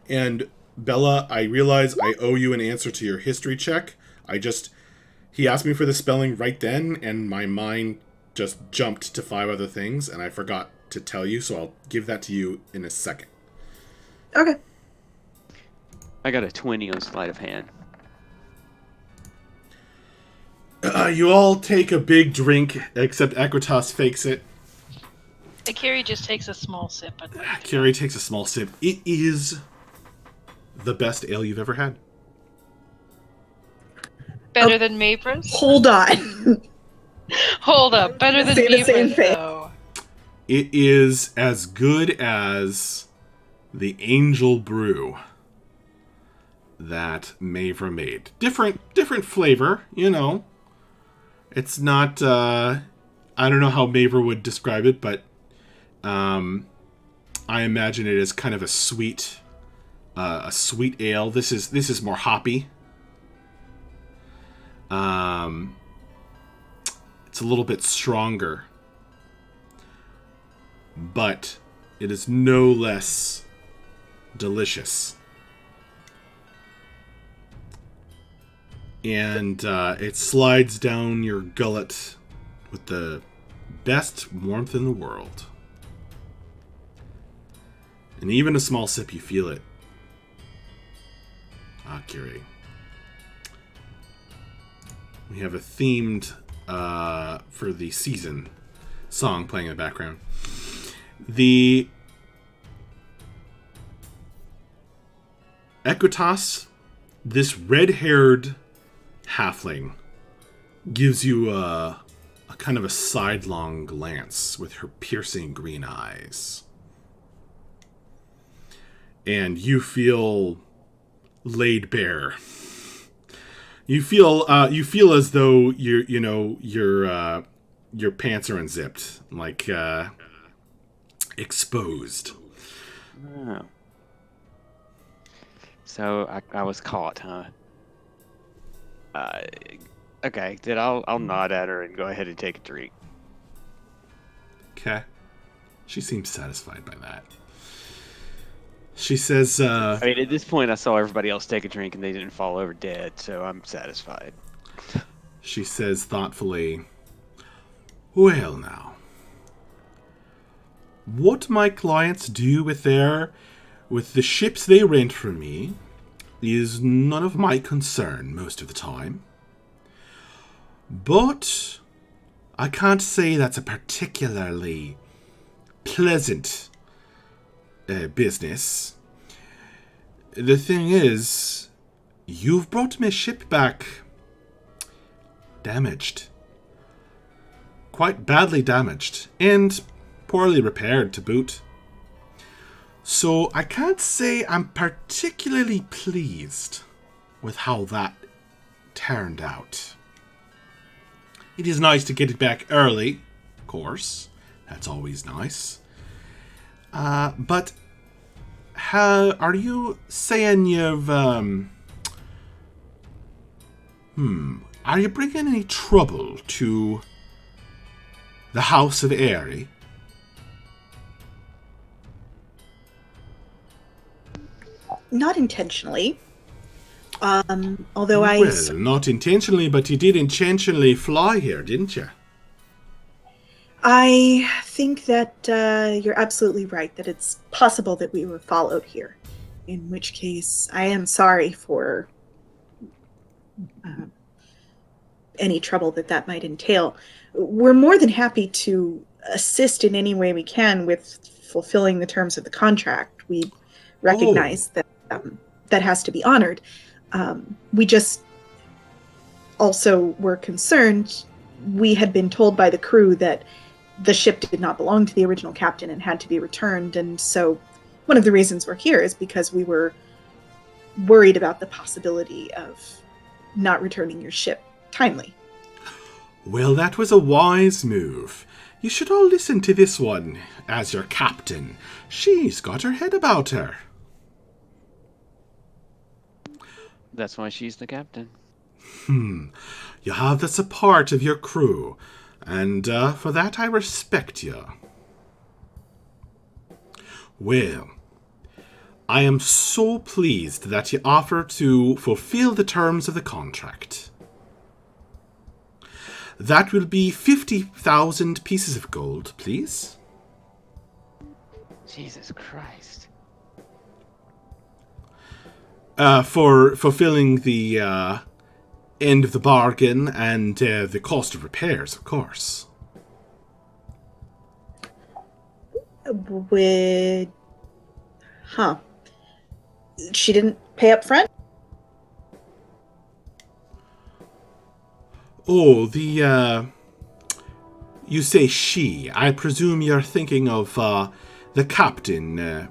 S1: And Bella, I realize I owe you an answer to your history check. He asked me for the spelling right then, and my mind just jumped to 5 other things, and I forgot to tell you, so I'll give that to you in a second.
S5: Okay.
S3: I got a 20 on sleight of hand.
S1: You all take a big drink, except Equitas fakes it.
S4: Akiri just takes a small sip.
S1: Carrie takes a small sip. It is the best ale you've ever had.
S4: Better than Mapra's?
S5: Hold on.
S4: Hold up. Better than
S5: Say the same
S4: Mapra's,
S5: thing.
S4: though.
S1: It is as good as the Angel Brew that Mavra made. Different flavor, you know. It's not, I don't know how Mavra would describe it, but I imagine it is kind of a sweet ale. This is more hoppy. It's a little bit stronger, but it is no less delicious. And it slides down your gullet with the best warmth in the world. And even a small sip, you feel it. Akiri. We have a themed, for the season, song playing in the background. The Equitas, this red-haired halfling, gives you a kind of a sidelong glance with her piercing green eyes. And you feel laid bare. You feel as though your pants are unzipped, like exposed.
S3: Oh. So I was caught, huh? Okay. Then I'll nod at her and go ahead and take a drink.
S1: Okay. She seems satisfied by that. She says,
S3: I mean, at this point, I saw everybody else take a drink and they didn't fall over dead, so I'm satisfied.
S1: She says thoughtfully, well now, what my clients do with the ships they rent from me is none of my concern most of the time. But I can't say that's a particularly pleasant business. The thing is, you've brought my ship back damaged. Quite badly damaged, and poorly repaired to boot. So I can't say I'm particularly pleased with how that turned out. It is nice to get it back early, of course. That's always nice. But how are you saying you've are you bringing any trouble to the House of Airy?
S5: Not intentionally. Although
S1: Well, not intentionally, but you did intentionally fly here, didn't you?
S5: I think that you're absolutely right, that it's possible that we were followed here. In which case, I am sorry for any trouble that might entail. We're more than happy to assist in any way we can with fulfilling the terms of the contract. We recognize that that has to be honored. We just also were concerned. We had been told by the crew that the ship did not belong to the original captain and had to be returned, and so one of the reasons we're here is because we were worried about the possibility of not returning your ship timely.
S1: Well, that was a wise move. You should all listen to this one as your captain. She's got her head about her.
S3: That's why she's the captain.
S1: You have the support of your crew, and for that I respect you. Well, I am so pleased that you offer to fulfill the terms of the contract. That will be 50,000 pieces of gold, please.
S3: Jesus Christ.
S1: For fulfilling the end of the bargain and the cost of repairs, of course.
S5: She didn't pay up front?
S1: Oh, you say she. I presume you're thinking of, the captain.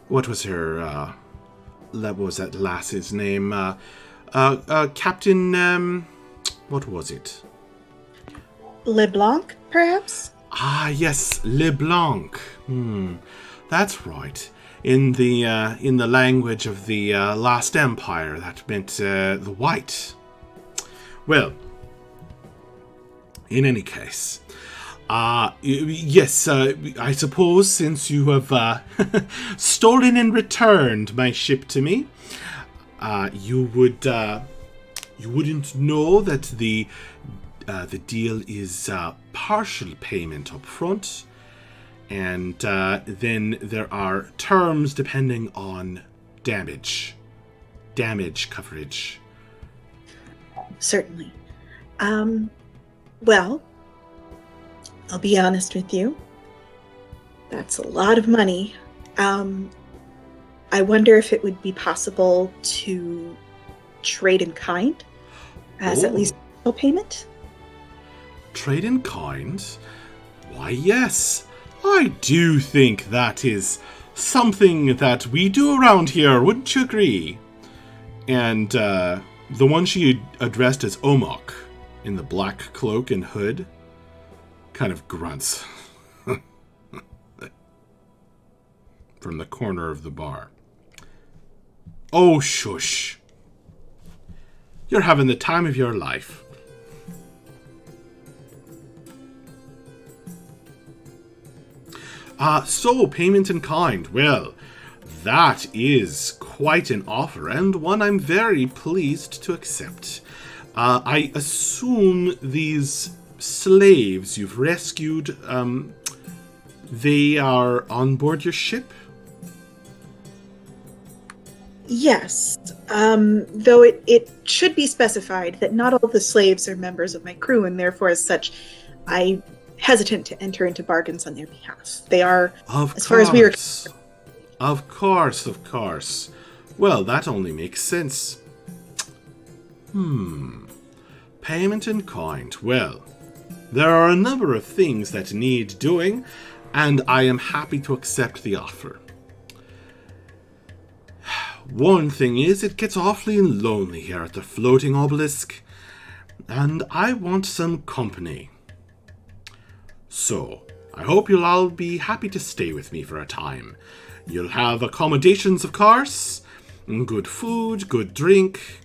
S1: What was her, what was that lass's name? Captain, what was it?
S5: LeBlanc, perhaps?
S1: Ah, yes, LeBlanc. That's right. In the language of the last empire, that meant the white. Well, in any case, yes, I suppose since you have stolen and returned my ship to me, you wouldn't know that the deal is partial payment up front, and then there are terms depending on damage coverage.
S5: Certainly. Well, I'll be honest with you. That's a lot of money. I wonder if it would be possible to trade in kind as at least a payment?
S1: Trade in kind? Why, yes. I do think that is something that we do around here, wouldn't you agree? And the one she addressed as Omok, in the black cloak and hood, kind of grunts from the corner of the bar. Oh, shush. You're having the time of your life. So, payment in kind. Well, that is quite an offer, and one I'm very pleased to accept. I assume these slaves you've rescued, they are on board your ship?
S5: Yes, though it should be specified that not all the slaves are members of my crew, and therefore as such, I'm hesitant to enter into bargains on their behalf. They are, far as we are...
S1: Of course. Well, that only makes sense. Payment in kind. Well, there are a number of things that need doing, and I am happy to accept the offer. One thing is, it gets awfully lonely here at the floating obelisk, and I want some company. So, I hope you'll all be happy to stay with me for a time. You'll have accommodations, of course, good food, good drink,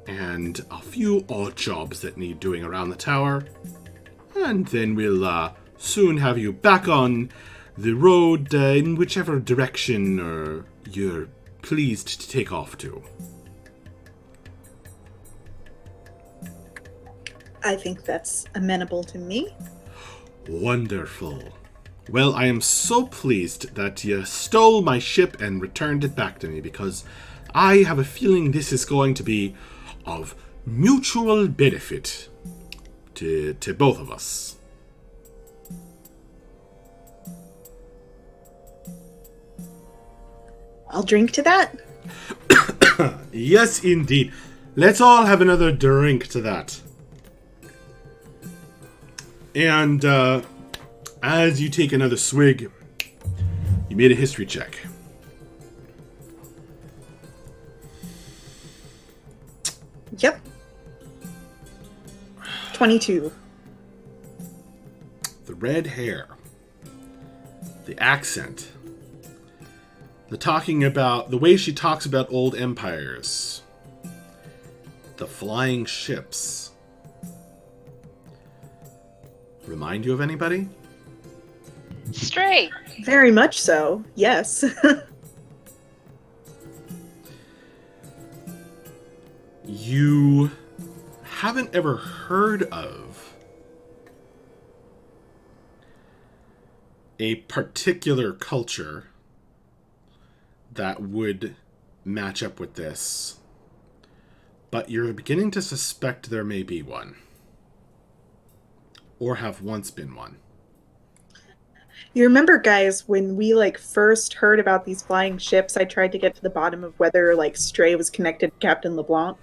S1: and a few odd jobs that need doing around the tower. And then we'll soon have you back on the road in whichever direction you're pleased to take off to.
S5: I think that's amenable to me.
S1: Wonderful. Well, I am so pleased that you stole my ship and returned it back to me, because I have a feeling this is going to be of mutual benefit to both of us.
S5: I'll drink to that.
S1: Yes, indeed. Let's all have another drink to that. And as you take another swig, you made a history check.
S5: Yep. 22.
S1: The red hair, the accent, the way she talks about old empires, the flying ships. Remind you of anybody?
S4: Straight.
S5: Very much so, yes.
S1: You haven't ever heard of a particular culture that would match up with this, but you're beginning to suspect there may be one, or have once been one.
S5: You remember, guys, when we first heard about these flying ships, I tried to get to the bottom of whether Stray was connected to Captain LeBlanc.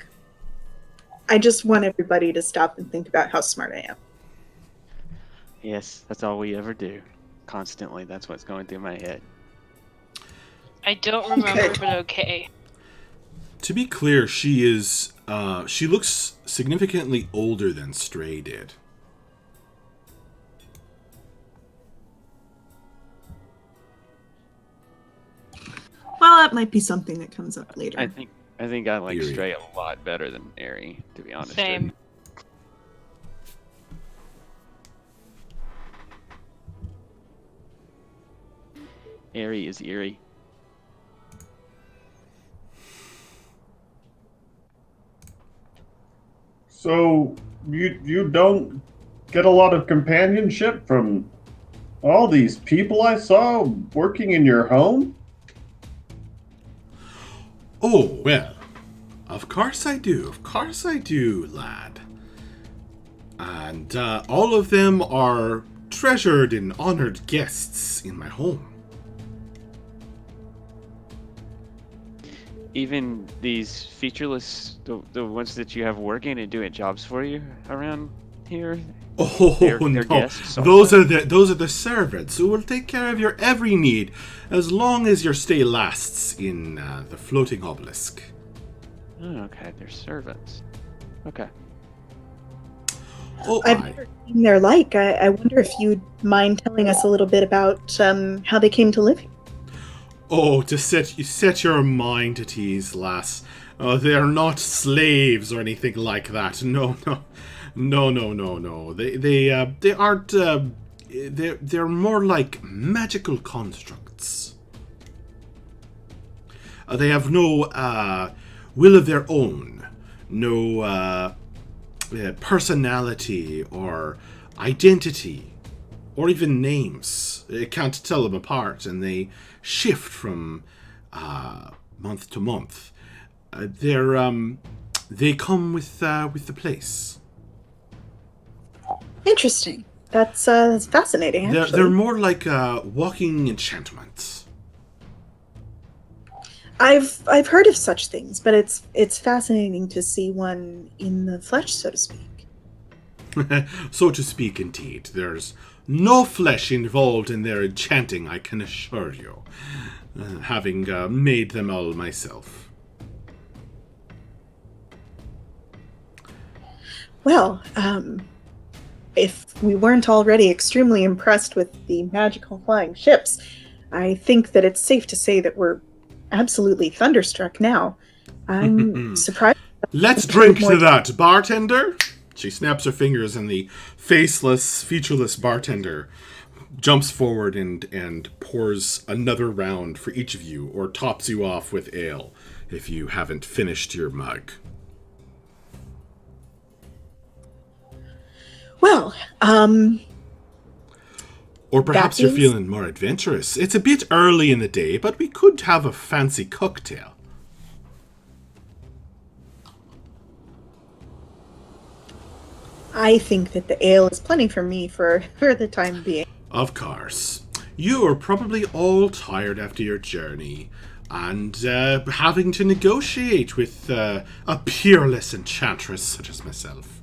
S5: I just want everybody to stop and think about how smart I am.
S3: Yes, that's all we ever do. Constantly, that's what's going through my head.
S4: I don't remember, but okay.
S1: To be clear, she looks significantly older than Stray did.
S5: Well, that might be something that comes up later.
S3: I think I like
S1: Eerie.
S3: Stray a lot better than Airy, to be honest.
S4: Same.
S3: Airy is eerie.
S2: So you don't get a lot of companionship from all these people I saw working in your home?
S1: Oh, well, of course I do. Of course I do, lad. And all of them are treasured and honored guests in my home.
S3: Even these featureless, the ones that you have working and doing jobs for you around here.
S1: Oh
S3: They're
S1: no!
S3: guests
S1: Those
S3: also?
S1: are the servants who will take care of your every need as long as your stay lasts in the floating obelisk.
S3: Oh, okay, they're servants. Okay.
S1: Oh,
S5: I've
S1: aye.
S5: never seen their like. I wonder if you'd mind telling us a little bit about how they came to live here.
S1: Oh, to set your mind at ease, lass. They are not slaves or anything like that. No. They aren't. They're more like magical constructs. They have no will of their own, no personality or identity, or even names. You can't tell them apart, and they shift from month to month. They come with the place.
S5: Interesting. That's fascinating. Actually,
S1: They're more like walking enchantments.
S5: I've heard of such things, but it's fascinating to see one in the flesh, so to speak.
S1: So to speak, indeed. There's no flesh involved in their enchanting, I can assure you, having made them all myself.
S5: Well, if we weren't already extremely impressed with the magical flying ships, I think that it's safe to say that we're absolutely thunderstruck now. I'm surprised.
S1: Let's drink to that, bartender! She snaps her fingers, and the faceless, featureless bartender jumps forward and pours another round for each of you, or tops you off with ale if you haven't finished your mug.
S5: Well,
S1: Or perhaps you're
S5: is-
S1: feeling more adventurous. It's a bit early in the day, but we could have a fancy cocktail.
S5: I think that the ale is plenty for me for the time being.
S1: Of course. You are probably all tired after your journey, and having to negotiate with a peerless enchantress such as myself.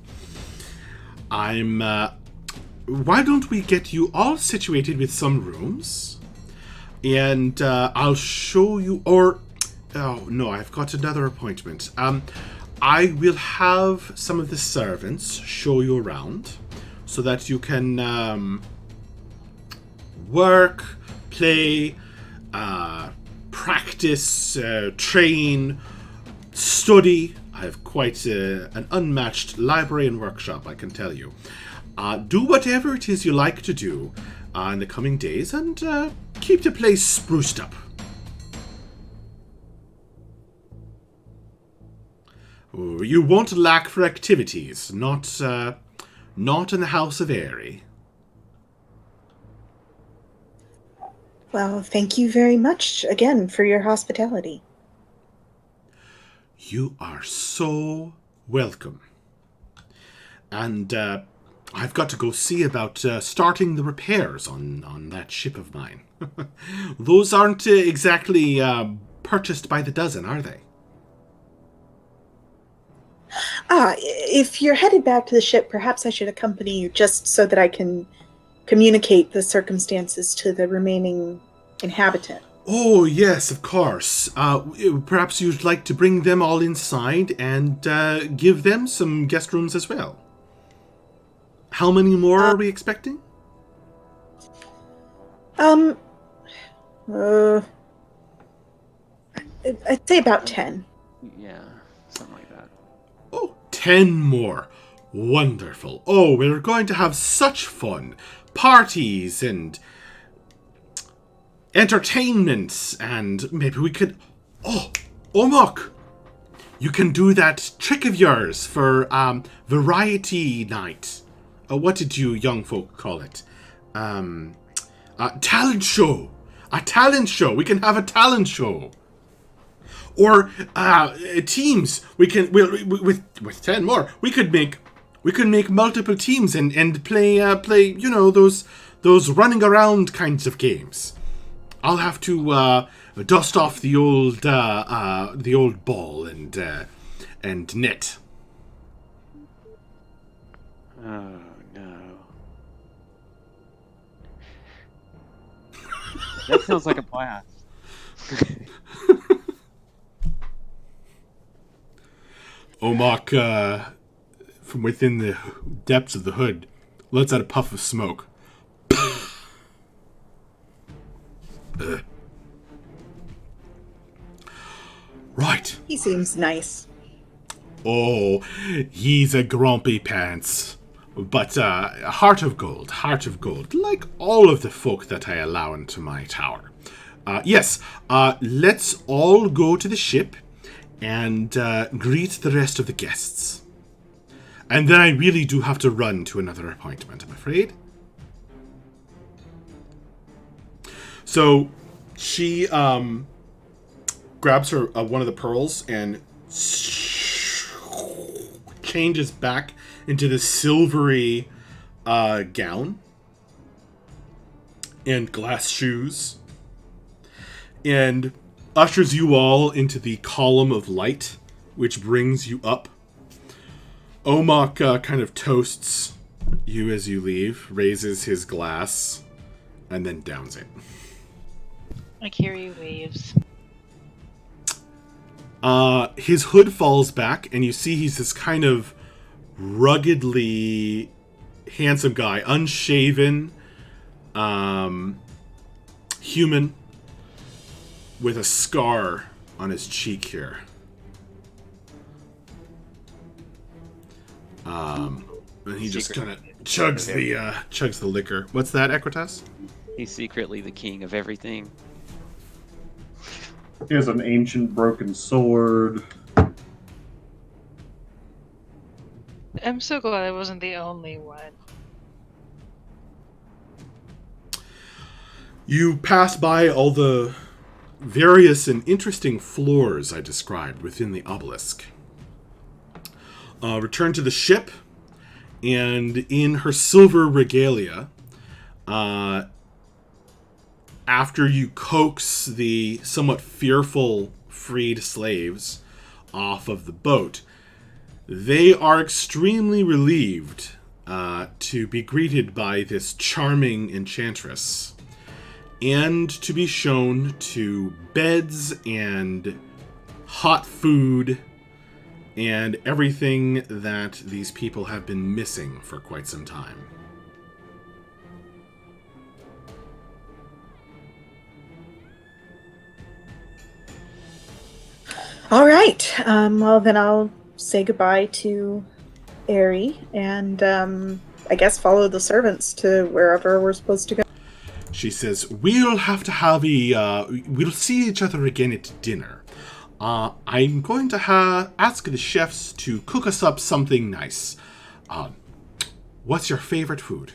S1: Why don't we get you all situated with some rooms? And I'll show you, oh no, I've got another appointment. I will have some of the servants show you around so that you can work, play, practice, train, study. I have quite an unmatched library and workshop, I can tell you. Do whatever it is you like to do in the coming days, and keep the place spruced up. You won't lack for activities, not in the House of Airy.
S5: Well, thank you very much again for your hospitality.
S1: You are so welcome. And I've got to go see about starting the repairs on that ship of mine. Those aren't exactly purchased by the dozen, are they?
S5: If you're headed back to the ship, perhaps I should accompany you just so that I can communicate the circumstances to the remaining inhabitant.
S1: Oh, yes, of course. Perhaps you'd like to bring them all inside and give them some guest rooms as well. How many more are we expecting?
S5: I'd say about 10.
S3: Yeah, something like that.
S1: Oh, 10 more. Wonderful. Oh, we're going to have such fun. Parties and entertainments, and maybe we could... Oh, Omok! You can do that trick of yours for variety night. What did you young folk call it? Talent show. A talent show. We can have a talent show. Or teams. We can with 10 more. We could make multiple teams and play those running around kinds of games. I'll have to dust off the old ball and net.
S3: Oh no. That sounds like a blast.
S1: Omok, from within the depths of the hood, lets out a puff of smoke. Right.
S5: He seems nice.
S1: Oh, he's a grumpy pants. But heart of gold, like all of the folk that I allow into my tower. Yes, let's all go to the ship and greet the rest of the guests. And then I really do have to run to another appointment, I'm afraid. So she grabs her one of the pearls and changes back into this silvery gown and glass shoes, and ushers you all into the column of light, which brings you up. Omok kind of toasts you as you leave, raises his glass, and then downs it.
S4: Akiri waves.
S1: His hood falls back, and you see he's this kind of ruggedly handsome guy, unshaven, human, with a scar on his cheek here. And he just kind of chugs the liquor. What's that, Equitas?
S3: He's secretly the king of everything.
S2: He has an ancient broken sword.
S4: I'm so glad I wasn't the only one.
S1: You pass by all the various and interesting floors I described within the obelisk. Return to the ship, and in her silver regalia, after you coax the somewhat fearful freed slaves off of the boat, they are extremely relieved to be greeted by this charming enchantress and to be shown to beds and hot food and everything that these people have been missing for quite some time.
S5: All right. Well, then I'll say goodbye to Aerie and I guess follow the servants to wherever we're supposed to go.
S1: She says, we'll have to have we'll see each other again at dinner. I'm going to ask the chefs to cook us up something nice. What's your favorite food?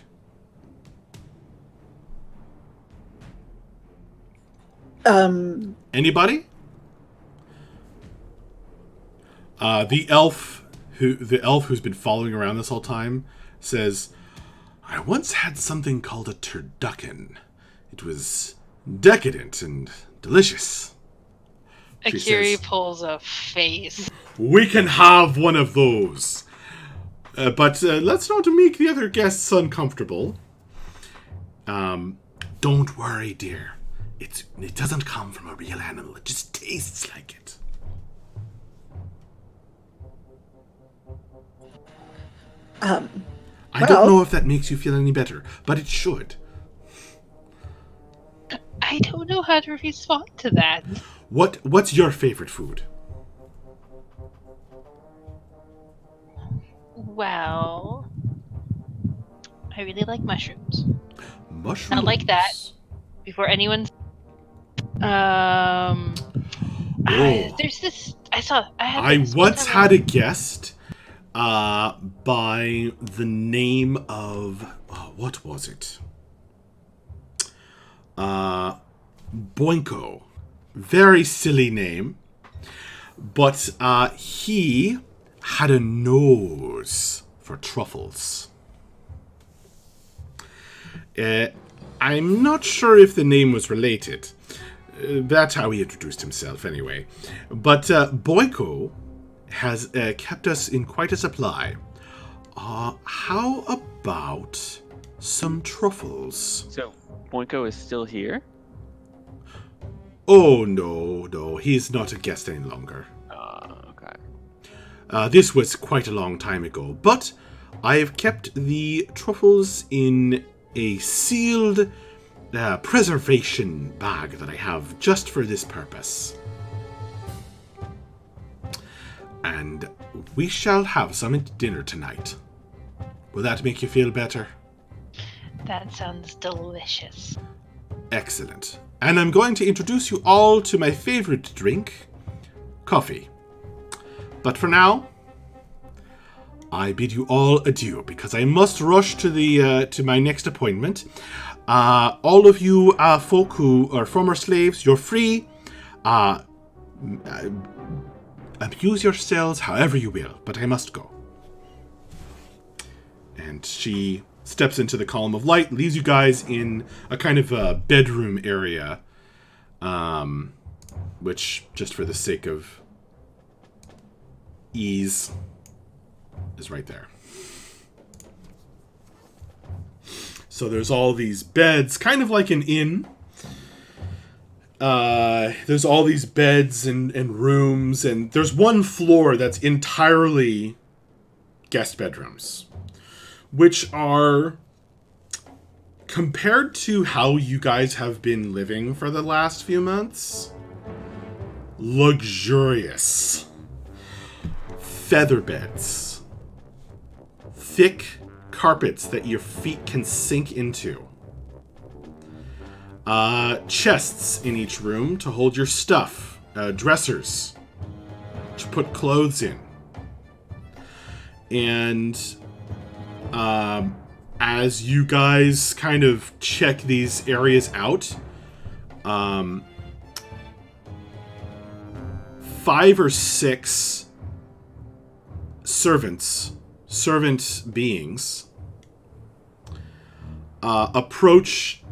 S1: Anybody? The elf who's been following around this whole time says, I once had something called a turducken. It was decadent and delicious.
S4: Akiri pulls a face.
S1: We can have one of those. But let's not make the other guests uncomfortable. Don't worry, dear. It doesn't come from a real animal. It just tastes like it. I don't know if that makes you feel any better, but it should.
S4: I don't know how to respond to that.
S1: What's your favorite food?
S4: Well, I really like mushrooms.
S1: Mushrooms?
S4: Not like that. Before anyone... there's this...
S1: I once had a guest by the name of... what was it? Boinko. Very silly name. But he had a nose for truffles. I'm not sure if the name was related. That's how he introduced himself, anyway. But Boinko has kept us in quite a supply. How about some truffles?
S3: So, Boinko is still here?
S1: Oh, no. He's not a guest any longer.
S3: Okay.
S1: This was quite a long time ago, but I have kept the truffles in a sealed preservation bag that I have just for this purpose. And we shall have some at dinner tonight. Will that make you feel better?
S4: That sounds delicious.
S1: Excellent. And I'm going to introduce you all to my favorite drink, coffee. But for now, I bid you all adieu, because I must rush to my next appointment. All of you folk who are former slaves, you're free. Amuse yourselves however you will, but I must go. And she steps into the column of light, leaves you guys in a kind of a bedroom area, which, just for the sake of ease, is right there. So there's all these beds, kind of like an inn. There's all these beds and rooms, and there's one floor that's entirely guest bedrooms, which are, compared to how you guys have been living for the last few months, luxurious. Feather beds. Thick carpets that your feet can sink into. Chests in each room to hold your stuff. Dressers to put clothes in. And as you guys kind of check these areas out, 5 or 6 servant beings approach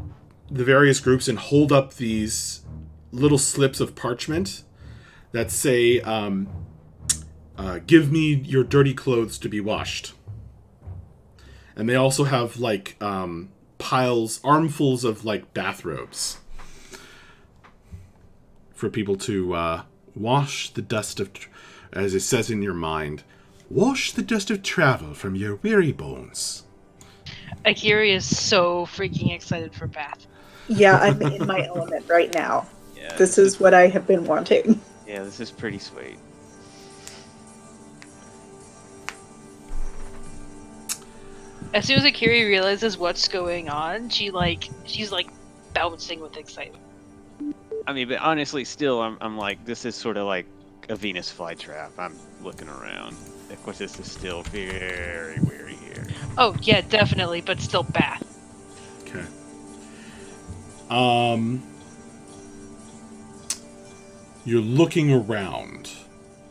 S1: the various groups and hold up these little slips of parchment that say, give me your dirty clothes to be washed. And they also have, like, armfuls of, like, bathrobes for people to wash the dust of, as it says in your mind, wash the dust of travel from your weary bones.
S4: Akiri is so freaking excited for bath.
S5: Yeah, I'm in my element right now.
S3: Yeah,
S5: This is what I have been wanting.
S3: Yeah, this is pretty sweet.
S4: As soon as Akiri realizes what's going on, she's bouncing with excitement.
S3: I mean, but honestly, still, I'm like, this is sort of like a Venus flytrap. I'm looking around. Equitas is still very weary here.
S4: Oh yeah, definitely, but still Bath.
S1: Okay. You're looking around.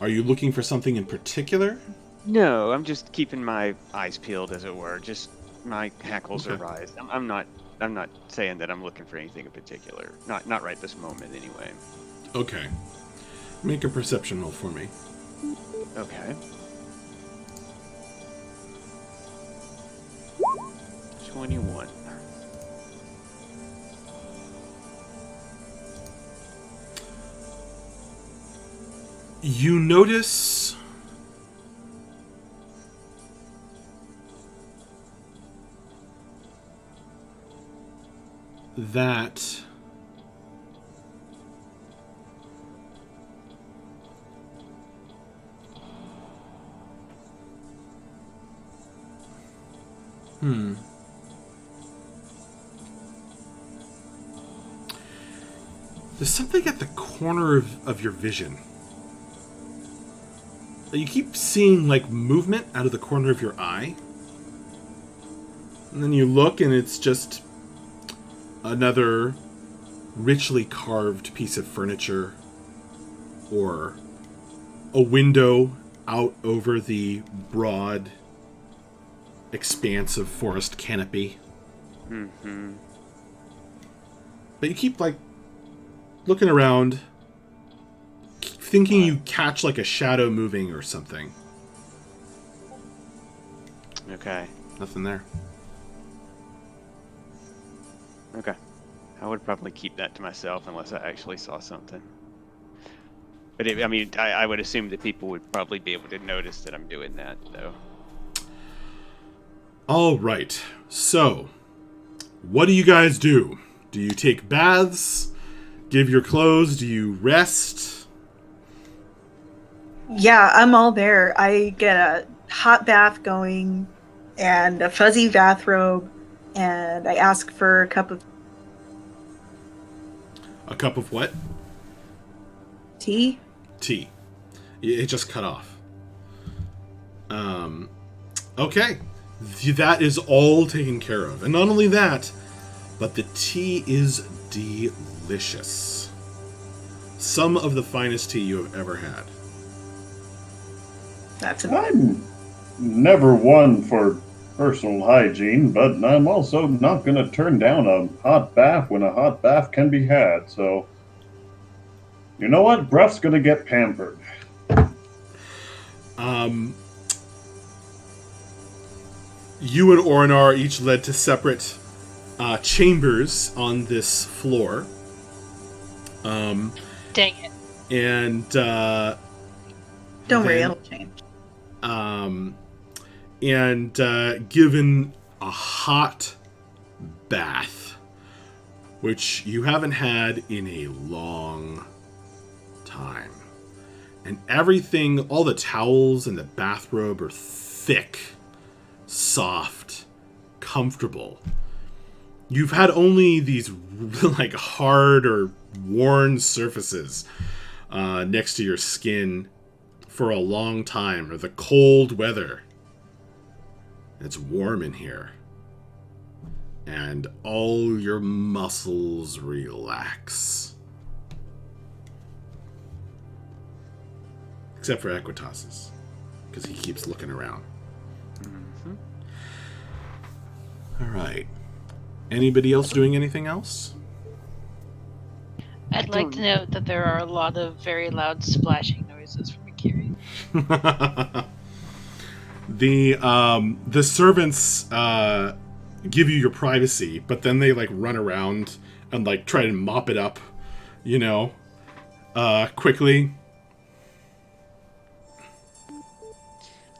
S1: Are you looking for something in particular?
S3: No, I'm just keeping my eyes peeled, as it were. Just my hackles are
S1: Okay.
S3: raised. I'm not saying that I'm looking for anything in particular. Not right this moment, anyway.
S1: Okay. Make a perception roll for me.
S3: Okay. 21.
S1: You notice that there's something at the corner of your vision. You keep seeing, like, movement out of the corner of your eye. And then you look, and it's just another richly carved piece of furniture. Or a window out over the broad expanse of forest canopy.
S3: Mm-hmm.
S1: But you keep, like, looking around, thinking you catch, like, a shadow moving or something.
S3: Okay.
S1: Nothing there.
S3: Okay. I would probably keep that to myself unless I actually saw something. But I would assume that people would probably be able to notice that I'm doing that, though.
S1: All right. So, what do you guys do? Do you take baths? Give your clothes? Do you rest?
S5: Yeah, I'm all there. I get a hot bath going and a fuzzy bathrobe, and I ask for a cup of
S1: A cup of what?
S5: tea.
S1: Tea. It just cut off. Okay. That is all taken care of. And not only that, but the tea is delicious. Some of the finest tea you have ever had.
S5: That's
S2: I'm never one for personal hygiene, but I'm also not going to turn down a hot bath when a hot bath can be had. So, you know what? Bruff's going to get pampered.
S1: You and Orinar each led to separate chambers on this floor.
S4: Dang it.
S1: And
S5: don't worry,
S1: then,
S5: it'll change.
S1: and given a hot bath, which you haven't had in a long time. And everything, all the towels and the bathrobe are thick, soft, comfortable. You've had only these like hard or worn surfaces next to your skin for a long time, or the cold weather. It's warm in here. And all your muscles relax. Except for Equitas's, because he keeps looking around.
S3: Mm-hmm.
S1: Alright. Anybody else doing anything else?
S4: I'd like to note that there are a lot of very loud splashing noises from Akiri.
S1: The servants give you your privacy, but then they like run around and like try to mop it up, you know, quickly.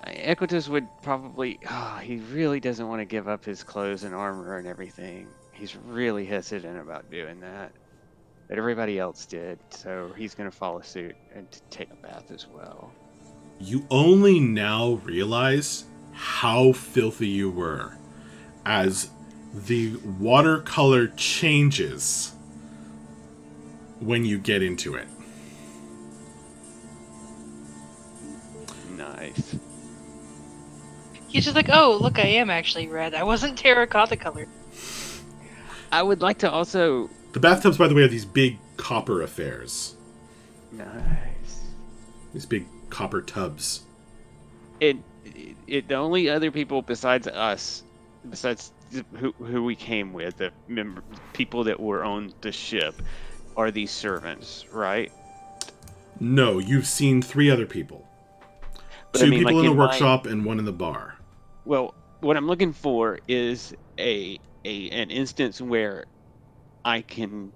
S3: Equitas would probably... he really doesn't want to give up his clothes and armor and everything. He's really hesitant about doing that. But everybody else did, so he's going to follow suit and take a bath as well.
S1: You only now realize how filthy you were as the watercolor changes when you get into it.
S3: Nice.
S4: He's just like, oh, look, I am actually red. I wasn't terracotta colored.
S3: I would like to also.
S1: The bathtubs, by the way, are these big copper affairs.
S3: Nice.
S1: These big copper tubs.
S3: The only other people besides us, besides who we came with, the people that were on the ship, are these servants, right?
S1: No, you've seen 3 other people.
S3: But
S1: 2
S3: I mean,
S1: people
S3: like
S1: in the workshop and 1 in the bar.
S3: Well, what I'm looking for is an instance where I can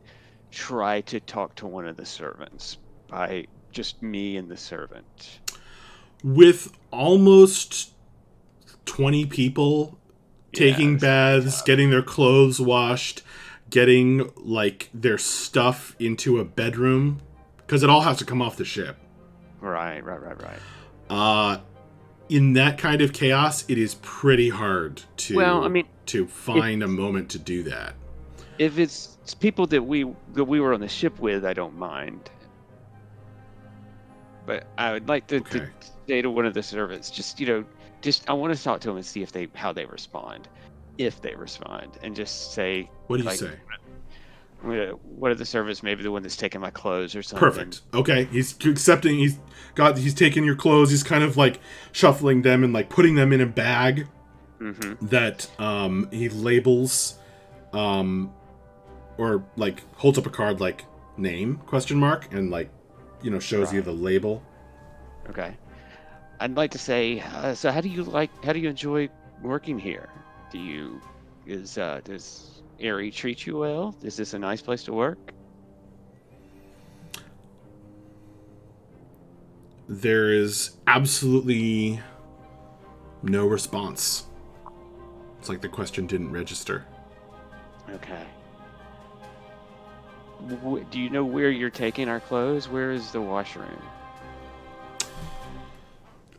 S3: try to talk to one of the servants by just me and the servant.
S1: With almost 20 people taking
S3: this is gonna be
S1: baths,
S3: tough.
S1: getting their clothes washed, getting like their stuff into a bedroom, because it all has to come off the ship.
S3: Right.
S1: In that kind of chaos, it is pretty hard to to find a moment to do that.
S3: If it's people that we were on the ship with, I don't mind. But I would like to say to one of the servants, just I want to talk to them and see how they respond, if they respond, and just say.
S1: What do you say?
S3: What are the servants? Maybe the one that's taking my clothes or something.
S1: Perfect. Okay, he's accepting. He's taking your clothes. He's kind of like shuffling them and like putting them in a bag that he labels, or like holds up a card like name ? And like shows you the label.
S3: Okay. I'd like to say, so how do you enjoy working here? Does Aerie treat you well? Is this a nice place to work?
S1: There is absolutely no response. It's like the question didn't register.
S3: Okay. Do you know where you're taking our clothes? Where is the washroom?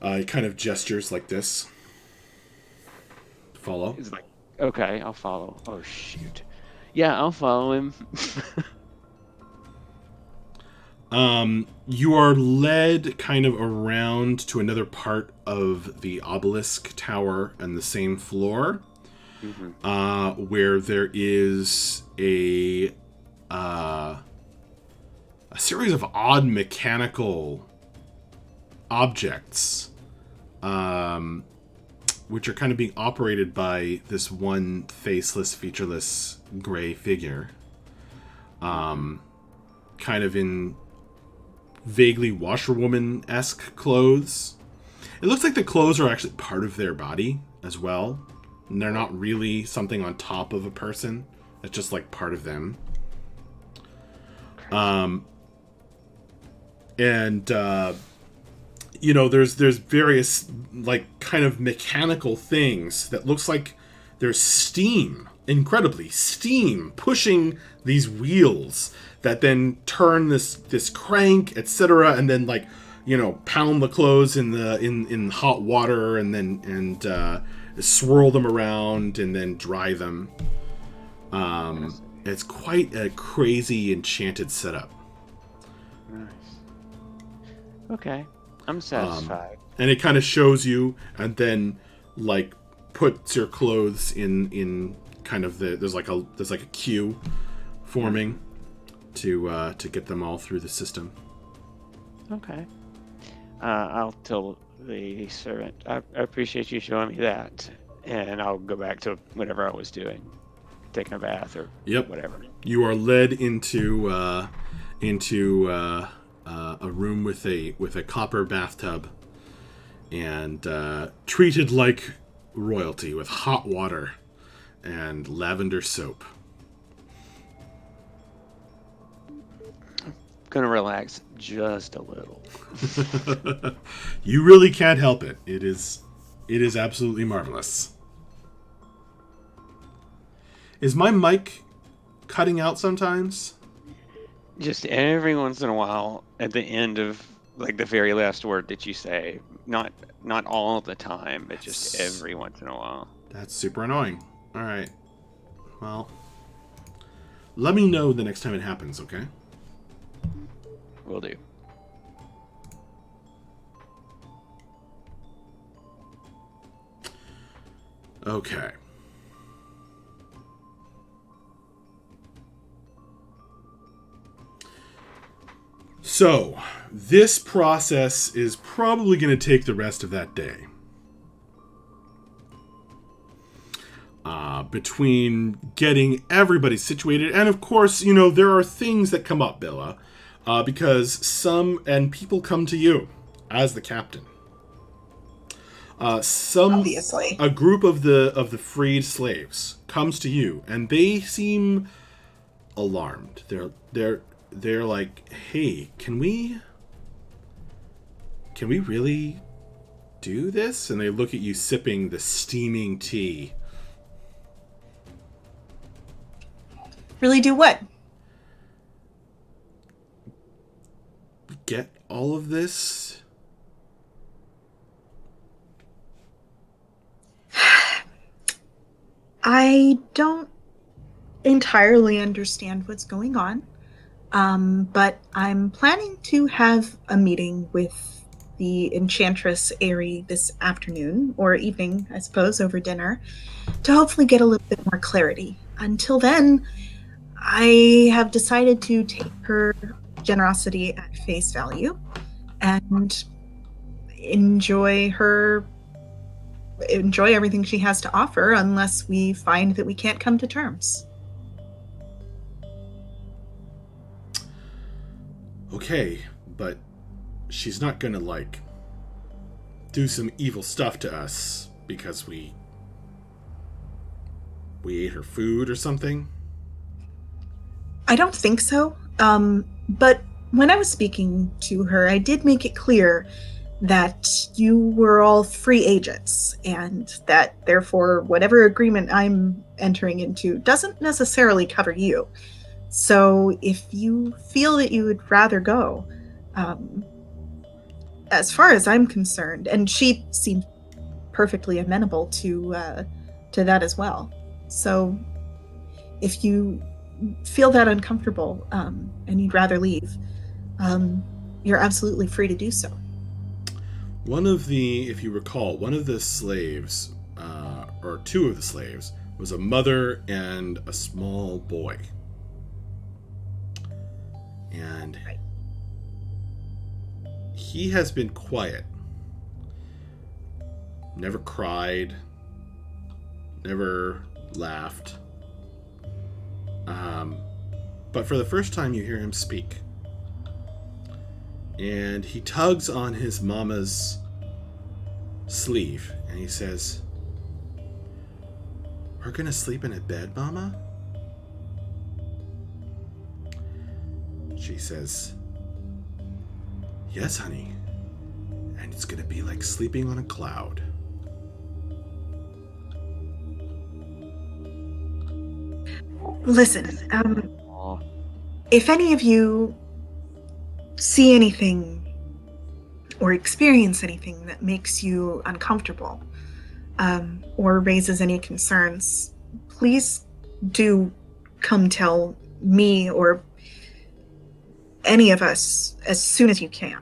S1: He kind of gestures like this. Follow.
S3: It's like, okay, I'll follow. Oh, shoot. Yeah, I'll follow him.
S1: You are led kind of around to another part of the Obelisk Tower and the same floor, where there is a series of odd mechanical objects, which are kind of being operated by this one faceless, featureless gray figure, kind of in vaguely washerwoman-esque clothes. It looks like the clothes are actually part of their body as well, and they're not really something on top of a person. It's just like part of them. There's various like kind of mechanical things that looks like there's steam, incredibly steam pushing these wheels that then turn this crank, etc., and then like pound the clothes in hot water and then swirl them around and then dry them. It's quite a crazy enchanted setup.
S3: Nice. Okay, I'm satisfied.
S1: And it kind of shows you, and then like puts your clothes in kind of there's like a queue forming to get them all through the system.
S3: Okay. I'll tell the servant. I appreciate you showing me that, and I'll go back to whatever I was doing, taking a bath or whatever.
S1: You are led into a room with a copper bathtub, and treated like royalty with hot water and lavender soap.
S3: Gonna relax just a little.
S1: You really can't help it. It is absolutely marvelous. Is my mic cutting out sometimes?
S3: Just every once in a while, at the end of like the very last word that you say, not all the time, but just every once in a while.
S1: That's super annoying. All right. Well, let me know the next time it happens, okay?
S3: Will do.
S1: Okay. So, this process is probably going to take the rest of that day. Between getting everybody situated, and of course, there are things that come up, Billa, because people come to you as the captain.
S5: Obviously.
S1: A group of the freed slaves comes to you, and they seem alarmed. They're like, "Hey, can we really do this?" And they look at you sipping the steaming tea.
S5: Really do what?
S1: Get all of this?
S5: I don't entirely understand what's going on, but I'm planning to have a meeting with the Enchantress Aerie this afternoon, or evening, I suppose, over dinner, to hopefully get a little bit more clarity. Until then, I have decided to take her generosity at face value and enjoy everything she has to offer, unless we find that we can't come to terms.
S1: Okay, but she's not gonna, do some evil stuff to us because we ate her food or something?
S5: I don't think so. But when I was speaking to her, I did make it clear that you were all free agents, and that therefore whatever agreement I'm entering into doesn't necessarily cover you. So if you feel that you would rather go, as far as I'm concerned, and she seemed perfectly amenable to that as well. So if you feel that uncomfortable, and you'd rather leave, you're absolutely free to do so.
S1: If you recall, one of the slaves, or two of the slaves, was a mother and a small boy. And he has been quiet. Never cried. Never laughed. But for the first time you hear him speak. And he tugs on his mama's sleeve and he says, "We're gonna sleep in a bed, Mama?" She says, "Yes, honey. And it's gonna be like sleeping on a cloud."
S5: Listen, if any of you see anything or experience anything that makes you uncomfortable, or raises any concerns, please do come tell me or any of us as soon as you can,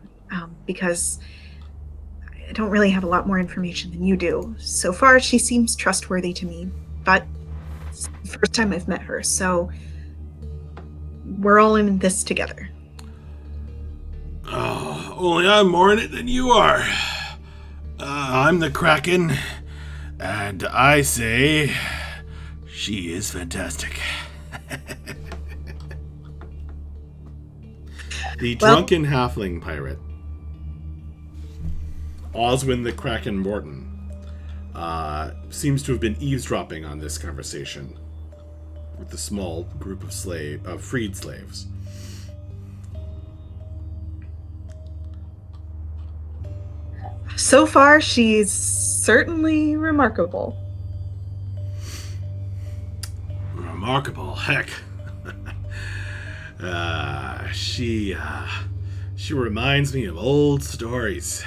S5: because I don't really have a lot more information than you do. So far, she seems trustworthy to me, but it's the first time I've met her, so we're all in this together.
S1: Oh, only I'm more in it than you are. I'm the Kraken, and I say she is fantastic. The drunken halfling pirate, Oswin the Kraken Morton, seems to have been eavesdropping on this conversation with the small group of freed slaves.
S5: So far, she's certainly remarkable.
S1: Remarkable, heck. She reminds me of old stories.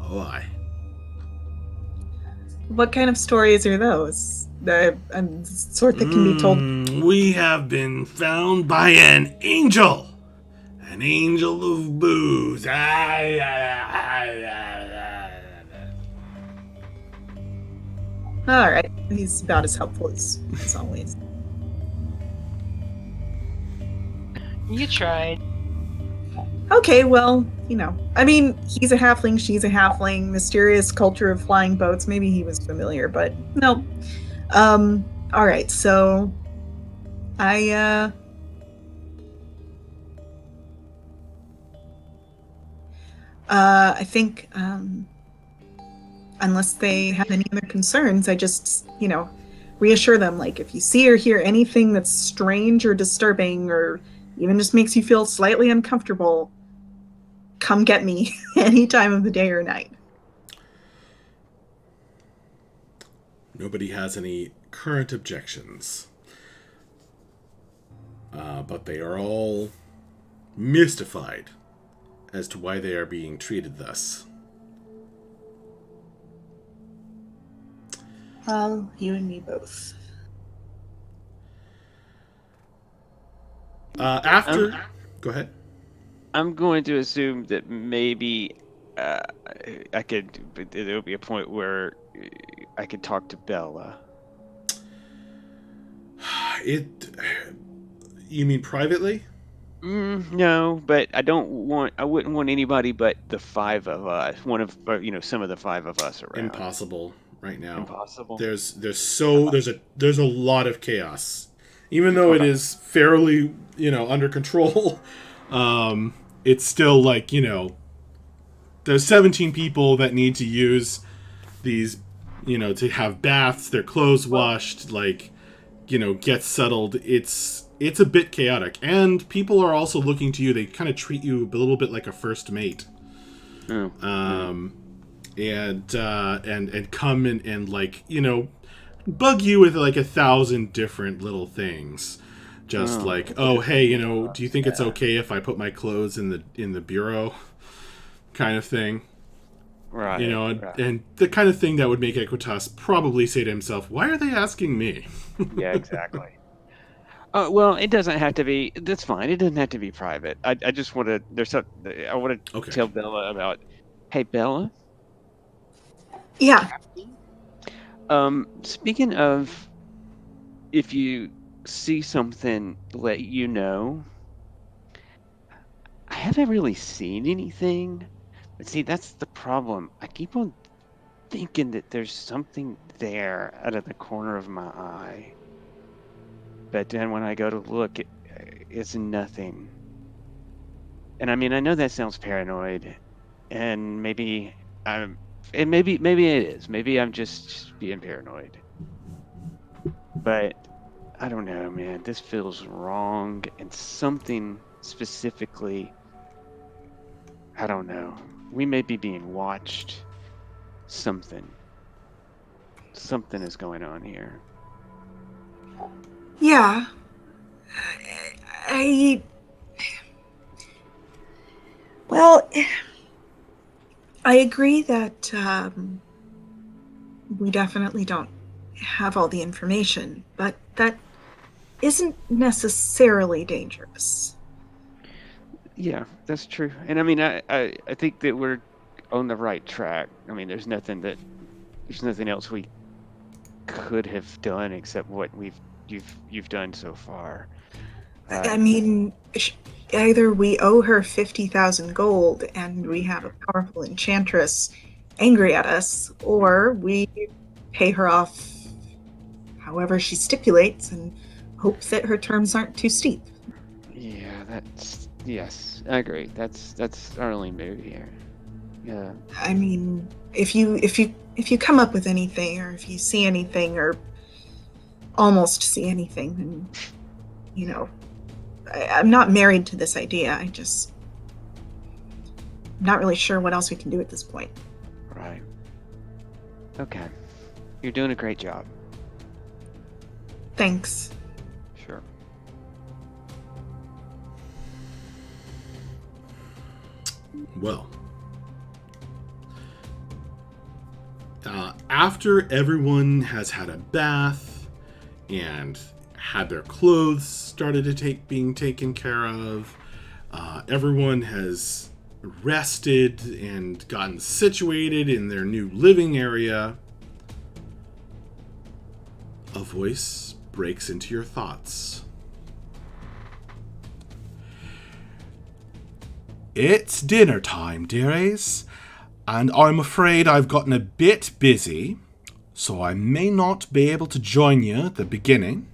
S1: Oh, aye.
S5: What kind of stories are those? The sort that can be told.
S1: We have been found by an angel of booze.
S5: All right. He's about as helpful as always.
S4: You tried.
S5: Okay, well, I mean, he's a halfling, she's a halfling, mysterious culture of flying boats. Maybe he was familiar, but no. All right, so I I think unless they have any other concerns, I just, reassure them, like, if you see or hear anything that's strange or disturbing or even just makes you feel slightly uncomfortable, come get me any time of the day or night.
S1: Nobody has any current objections. But they are all mystified as to why they are being treated thus.
S5: Well, you and me both.
S1: Go ahead.
S3: I'm going to assume that maybe uh, I could. There'll be a point where I could talk to Bella.
S1: You mean privately?
S3: No, but I wouldn't want anybody but the five of us. Some of the five of us around.
S1: Impossible right now.
S3: Impossible.
S1: There's a lot of chaos. Even though it is fairly, under control, it's still like, there's 17 people that need to use these, to have baths, their clothes washed, like, get settled. It's a bit chaotic, and people are also looking to you. They kind of treat you a little bit like a first mate. And come and like, bug you with like 1,000 different little things. Just hey, do you think it's okay if I put my clothes in the bureau? Kind of thing.
S3: Right.
S1: And the kind of thing that would make Equitas probably say to himself, why are they asking me?
S3: Yeah, exactly. Well, it doesn't have to be. That's fine. It doesn't have to be private. I just want to. I want to tell Bella about. Hey, Bella.
S5: Yeah.
S3: Speaking of, if you see something, let you know. I haven't really seen anything, but see, that's the problem. I keep on thinking that there's something there out of the corner of my eye, but then when I go to look, it's nothing. And I mean, I know that sounds paranoid, and maybe maybe it is. Maybe I'm just being paranoid. But I don't know, man. This feels wrong, and something specifically, I don't know. We may be being watched. Something is going on here.
S5: Yeah. I Well, I agree that we definitely don't have all the information, but that isn't necessarily dangerous.
S3: Yeah, that's true. And I mean, I think that we're on the right track. I mean, there's nothing else we could have done except what you've done so far.
S5: I mean, either we owe her 50,000 gold and we have a powerful enchantress angry at us, or we pay her off however she stipulates and hope that her terms aren't too steep.
S3: Yeah, yes, I agree. That's our only move here. Yeah.
S5: I mean, if you come up with anything, or if you see anything, or almost see anything, then I'm not married to this idea. I'm not really sure what else we can do at this point.
S3: Right. Okay. You're doing a great job.
S5: Thanks.
S3: Sure.
S1: Well, after everyone has had a bath and had their clothes started to being taken care of, everyone has rested and gotten situated in their new living area, a voice breaks into your thoughts. It's dinner time, dearies, and I'm afraid I've gotten a bit busy, so I may not be able to join you at the beginning.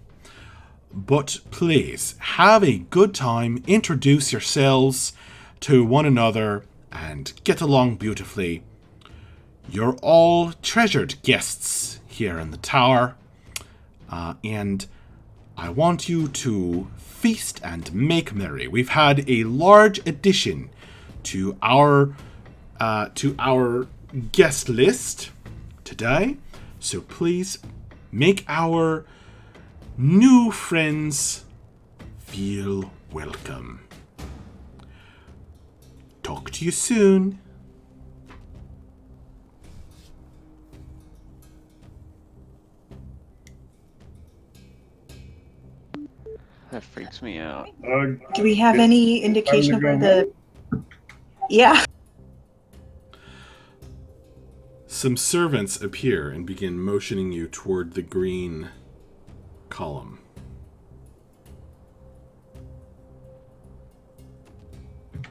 S1: But please, have a good time, introduce yourselves to one another, and get along beautifully. You're all treasured guests here in the tower, and I want you to feast and make merry. We've had a large addition to our guest list today, so please make our new friends feel welcome. Talk to you soon.
S3: That freaks me out.
S5: Do we have any indication of where the... Yeah.
S1: Some servants appear and begin motioning you toward the green column.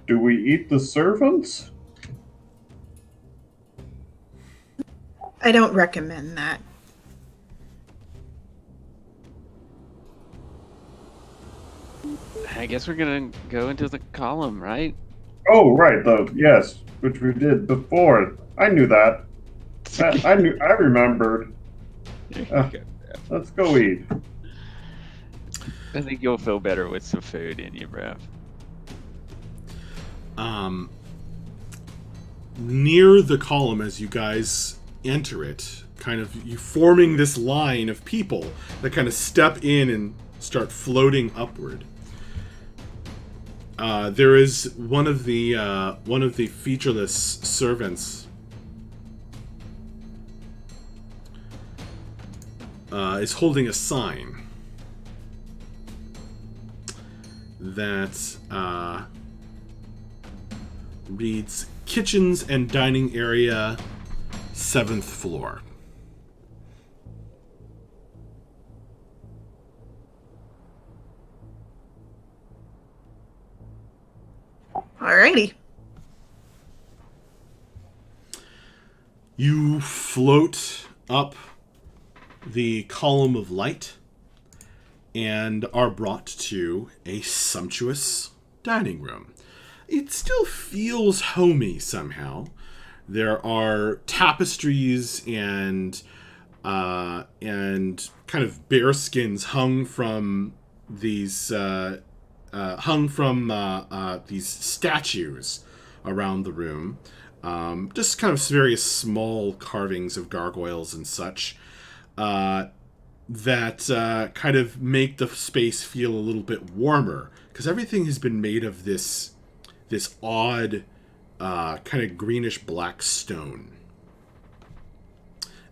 S2: Do we eat the servants?
S5: I don't recommend that.
S3: I guess we're gonna go into the column, right?
S2: Oh, right, yes, which we did before. I knew that. I remembered. Let's go eat.
S3: I think you'll feel better with some food in you, bro.
S1: Near the column, as you guys enter it, kind of you forming this line of people that kind of step in and start floating upward. There is one of the featureless servants is holding a sign that reads "Kitchens and Dining Area, 7th floor."
S5: Alrighty.
S1: You float up the column of light and are brought to a sumptuous dining room. It still feels homey somehow. There are tapestries and kind of bear skins hung from these statues around the room. Just kind of various small carvings of gargoyles and such that kind of make the space feel a little bit warmer, because everything has been made of this odd kind of greenish black stone,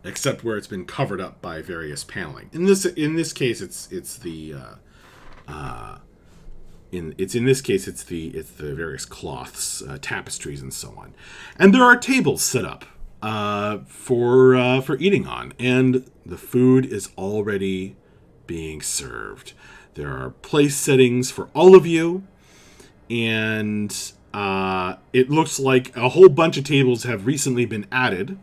S1: except where it's been covered up by various paneling. In this case, it's the various cloths, tapestries, and so on. And there are tables set up for eating on, and the food is already being served. There are place settings for all of you, and it looks like a whole bunch of tables have recently been added.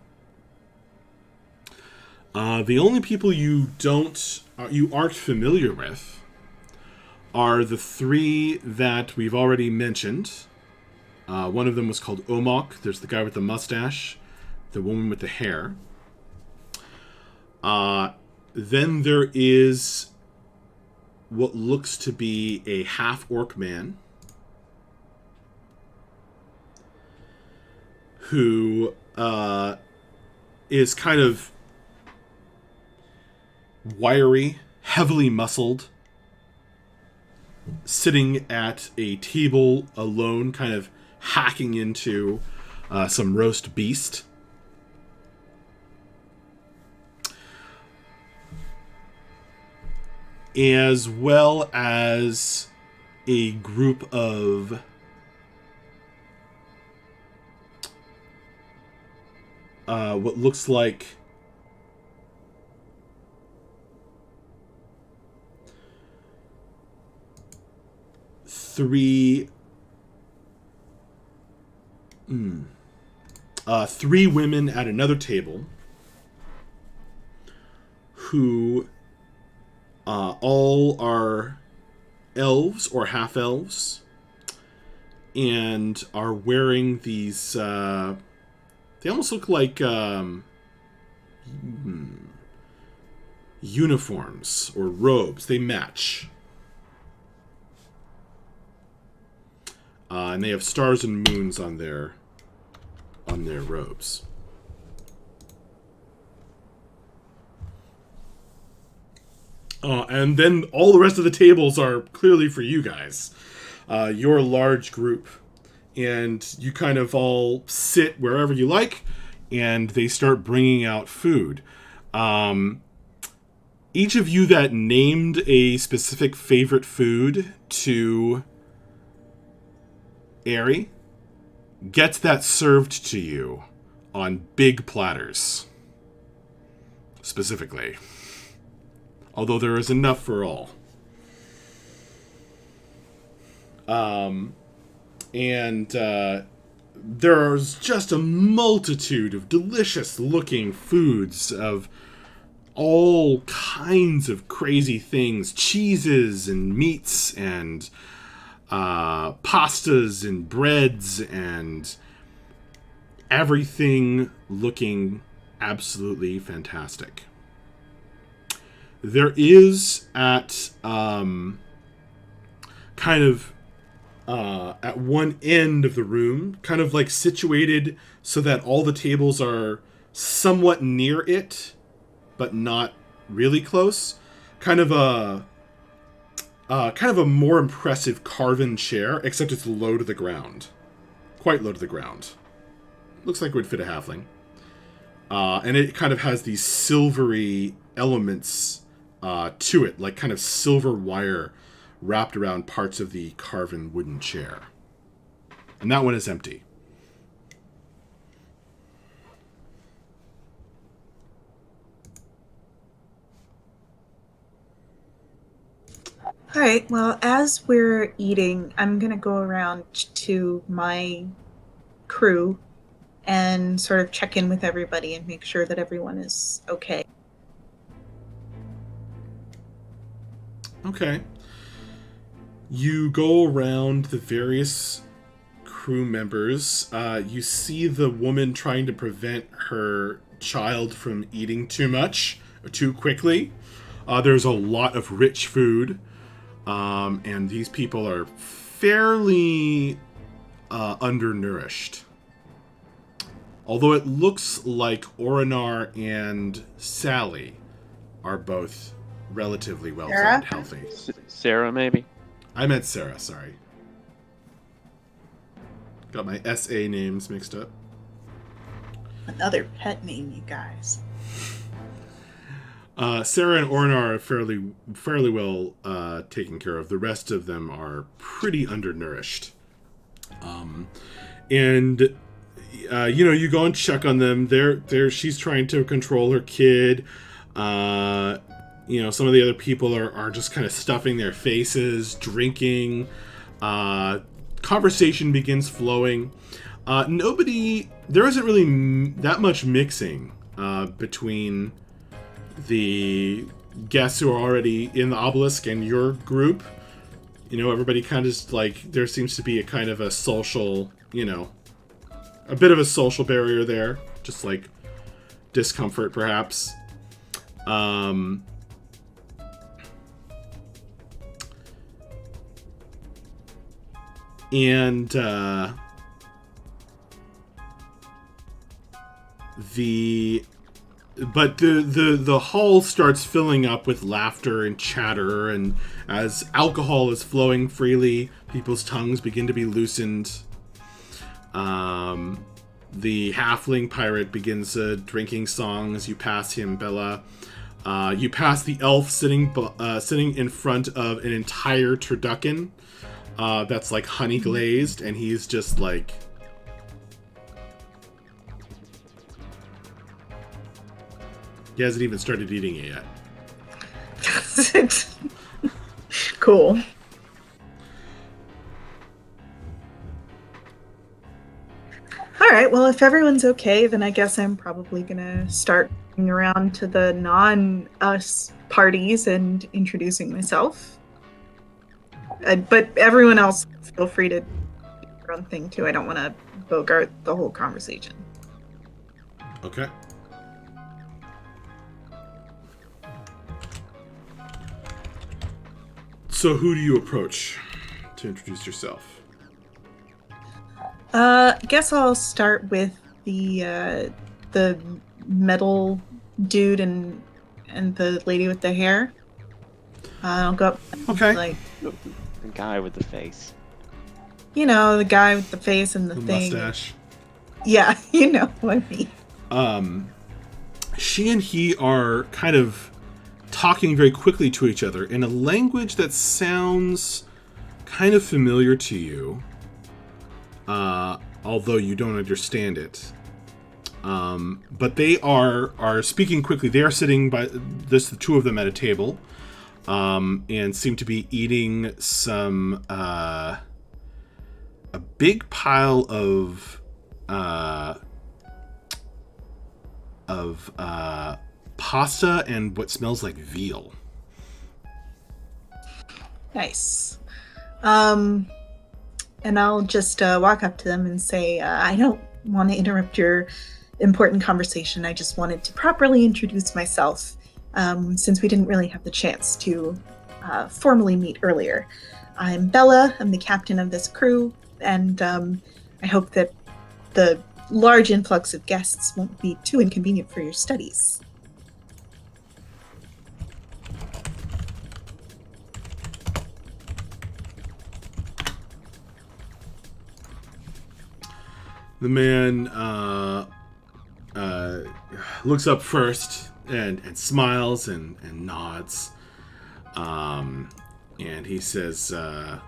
S1: The only people you aren't familiar with are the three that we've already mentioned. One of them was called Omok. There's the guy with the mustache, the woman with the hair. Then there is what looks to be a half-orc man who is kind of wiry, heavily muscled, sitting at a table alone, kind of hacking into some roast beast. As well as a group of what looks like three women at another table who all are elves or half-elves and are wearing these they almost look like uniforms or robes. They match. And they have stars and moons on their robes. And then all the rest of the tables are clearly for you guys. Your large group. And you kind of all sit wherever you like, and they start bringing out food. Each of you that named a specific favorite food to Aerie gets that served to you on big platters. Specifically. Although there is enough for all. There's just a multitude of delicious looking foods of all kinds of crazy things. Cheeses and meats and pastas and breads and everything looking absolutely fantastic. There is at at one end of the room, kind of like situated so that all the tables are somewhat near it, but not really close. Kind of a more impressive carven chair, except it's low to the ground. Quite low to the ground. Looks like it would fit a halfling. And it kind of has these silvery elements to it, like kind of silver wire wrapped around parts of the carven wooden chair. And that one is empty.
S5: All right, well, as we're eating, I'm going to go around to my crew and sort of check in with everybody and make sure that everyone is okay.
S1: Okay. You go around the various crew members. You see the woman trying to prevent her child from eating too much or too quickly. There's a lot of rich food. And these people are fairly undernourished. Although it looks like Orinar and Sally are both relatively well-fed and healthy.
S3: Sarah, maybe?
S1: I meant Sarah, sorry. Got my SA names mixed up.
S5: Another pet name, you guys.
S1: Sarah and Ornar are fairly well taken care of. The rest of them are pretty undernourished. You go and check on them. She's trying to control her kid. Some of the other people are just kind of stuffing their faces, drinking. Conversation begins flowing. There isn't really that much mixing between the guests who are already in the Obelisk and your group. Everybody kind of just like, there seems to be a kind of a social, a bit of a social barrier there. Just like discomfort, perhaps. But the hall starts filling up with laughter and chatter, and as alcohol is flowing freely, people's tongues begin to be loosened. The halfling pirate begins a drinking song as you pass him, Bella. You pass the elf sitting in front of an entire turducken that's like honey glazed, and he's just like... He hasn't even started eating it yet.
S5: Cool. All right, well, if everyone's okay, then I guess I'm probably gonna start going around to the non-us parties and introducing myself. But everyone else, feel free to do your own thing too. I don't want to bogart the whole conversation.
S1: Okay. So who do you approach to introduce yourself?
S5: Guess I'll start with the metal dude and the lady with the hair. I'll go up.
S1: Okay.
S5: Like,
S3: The guy with the face.
S5: you know, the guy with the face and the thing.
S1: Mustache.
S5: Yeah, you know what I mean.
S1: She and he are kind of talking very quickly to each other in a language that sounds kind of familiar to you, although you don't understand it. But they are speaking quickly. They are sitting by the two of them at a table, and seem to be eating some a big pile of pasta and what smells like veal.
S5: Nice. And I'll just walk up to them and say, I don't want to interrupt your important conversation. I just wanted to properly introduce myself, since we didn't really have the chance to formally meet earlier. I'm Bella. I'm the captain of this crew, and I hope that the large influx of guests won't be too inconvenient for your studies.
S1: The man looks up first and smiles and nods. And he says, hang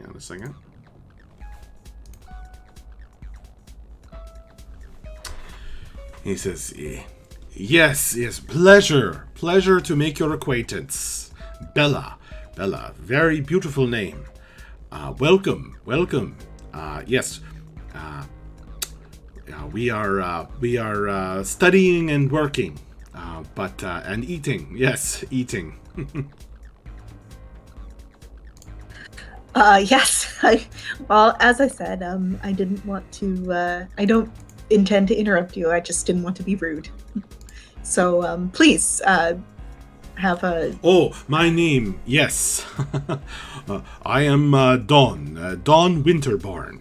S1: on a second. He says, yes, pleasure to make your acquaintance. Bella, very beautiful name. Welcome. Yes, we are studying and working, and eating. Yes, eating.
S5: Yes. Well, as I said, I didn't want to. I don't intend to interrupt you. I just didn't want to be rude. So, please, have a.
S1: Oh, my name. Yes, I am Dawn Winterborn.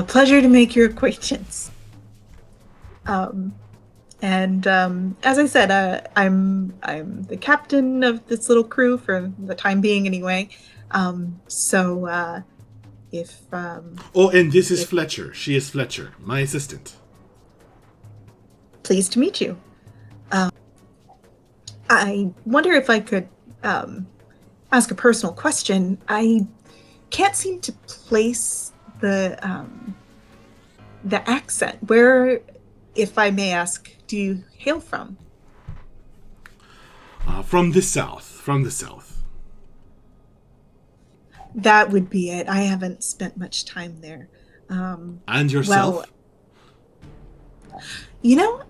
S5: Pleasure to make your acquaintance. And as I said, I'm the captain of this little crew for the time being, anyway. So if
S1: oh, and this is Fletcher. She is Fletcher, my assistant.
S5: Pleased to meet you. I wonder if I could ask a personal question. I can't seem to place the accent. Where, if I may ask, do you hail from?
S1: From the south.
S5: That would be it. I haven't spent much time there.
S1: And yourself?
S5: Well, you know,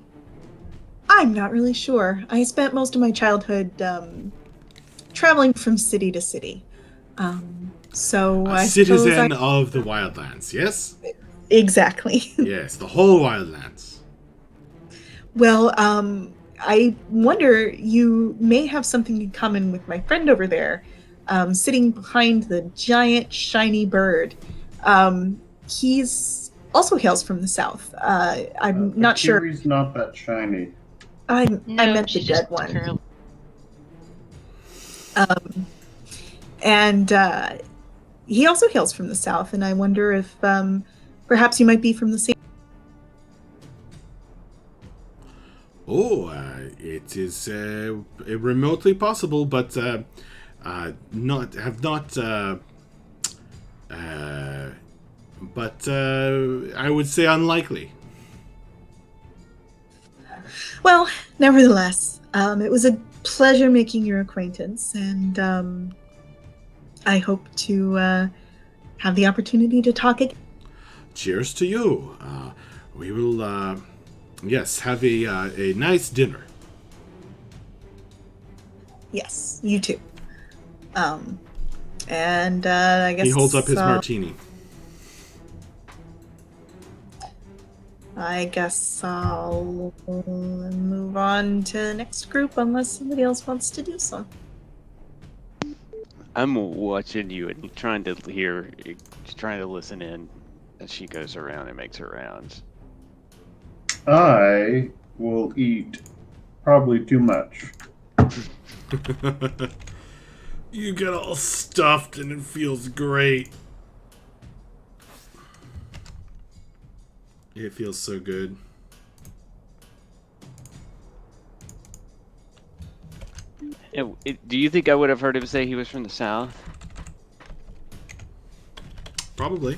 S5: I'm not really sure. I spent most of my childhood traveling from city to city. So
S1: A
S5: I
S1: citizen of the Wildlands, yes?
S5: Exactly.
S1: Yes, the whole Wildlands.
S5: Well, I wonder, you may have something in common with my friend over there, sitting behind the giant shiny bird. He's also hails from the south. I'm not sure.
S2: Akiri's not that shiny.
S5: I
S4: No,
S5: meant the
S4: she's
S5: dead
S4: just
S5: one.
S4: curly.
S5: And he also hails from the south, and I wonder if perhaps you might be from the same.
S1: Oh, it is remotely possible, but I would say unlikely.
S5: Well, nevertheless, it was a pleasure making your acquaintance, and I hope to have the opportunity to talk again.
S1: Cheers to you. We will, yes, have a nice dinner.
S5: Yes, you too. And I guess
S1: He holds up his martini.
S5: I guess I'll move on to the next group unless somebody else wants to do so.
S3: I'm watching you and trying to listen in as she goes around and makes her rounds.
S2: I will eat probably too much.
S1: You get all stuffed and it feels great. It feels so good.
S3: Do you think I would have heard him say he was from the South?
S1: Probably.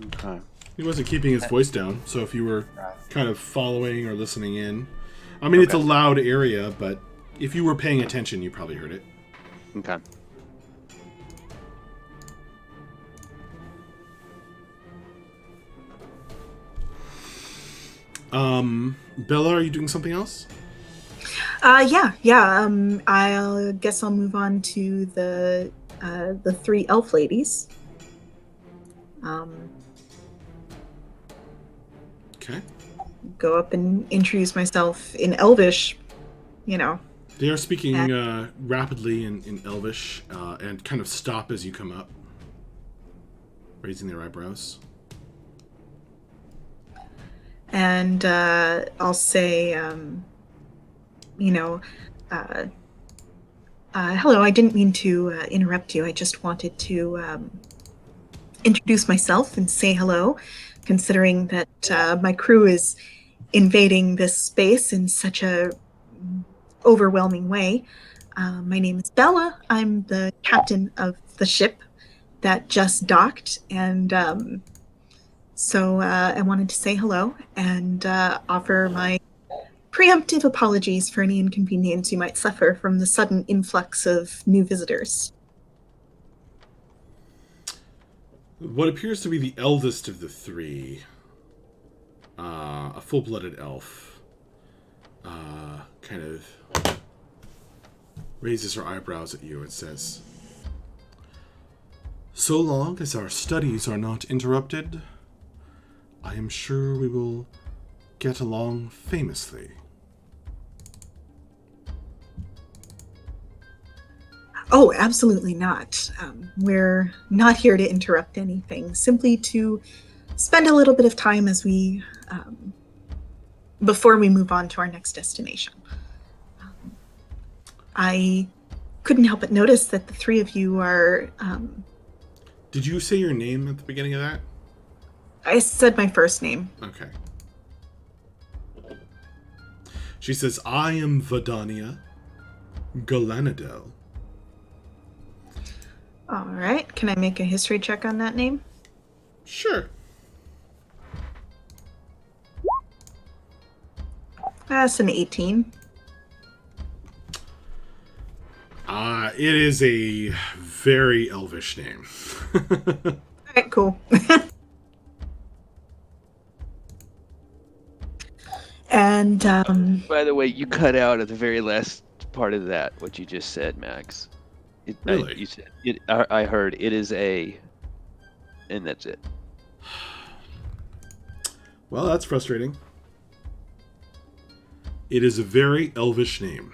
S3: Okay.
S1: He wasn't keeping his voice down, so if you were kind of following or listening in... I mean, it's a loud area, but if you were paying attention, you probably heard it.
S3: Okay.
S1: Bella, are you doing something else?
S5: Yeah. I guess I'll move on to the three elf ladies.
S1: Okay.
S5: Go up and introduce myself in Elvish,
S1: They are speaking rapidly in Elvish and kind of stop as you come up, raising their eyebrows.
S5: And I'll say, hello, I didn't mean to interrupt you. I just wanted to introduce myself and say hello, considering that my crew is invading this space in such a overwhelming way. My name is Bella. I'm the captain of the ship that just docked, and so I wanted to say hello and offer my preemptive apologies for any inconvenience you might suffer from the sudden influx of new visitors.
S1: What appears to be the eldest of the three, a full-blooded elf, kind of raises her eyebrows at you and says, "So long as our studies are not interrupted, I am sure we will get along famously."
S5: Oh, absolutely not. We're not here to interrupt anything, simply to spend a little bit of time as we, before we move on to our next destination. I couldn't help but notice that the three of you are...
S1: Did you say your name at the beginning of that?
S5: I said my first name.
S1: Okay. She says, "I am Vadania Galanadel."
S5: All right. Can I make a history check on that name?
S1: Sure.
S5: That's an 18.
S1: It is a very elvish name.
S5: All right, cool. And
S3: By the way, you cut out at the very last part of that, what you just said, Max.
S1: Really?
S3: You said it. I heard it is a, and that's it.
S1: Well, that's frustrating. It is a very elvish name.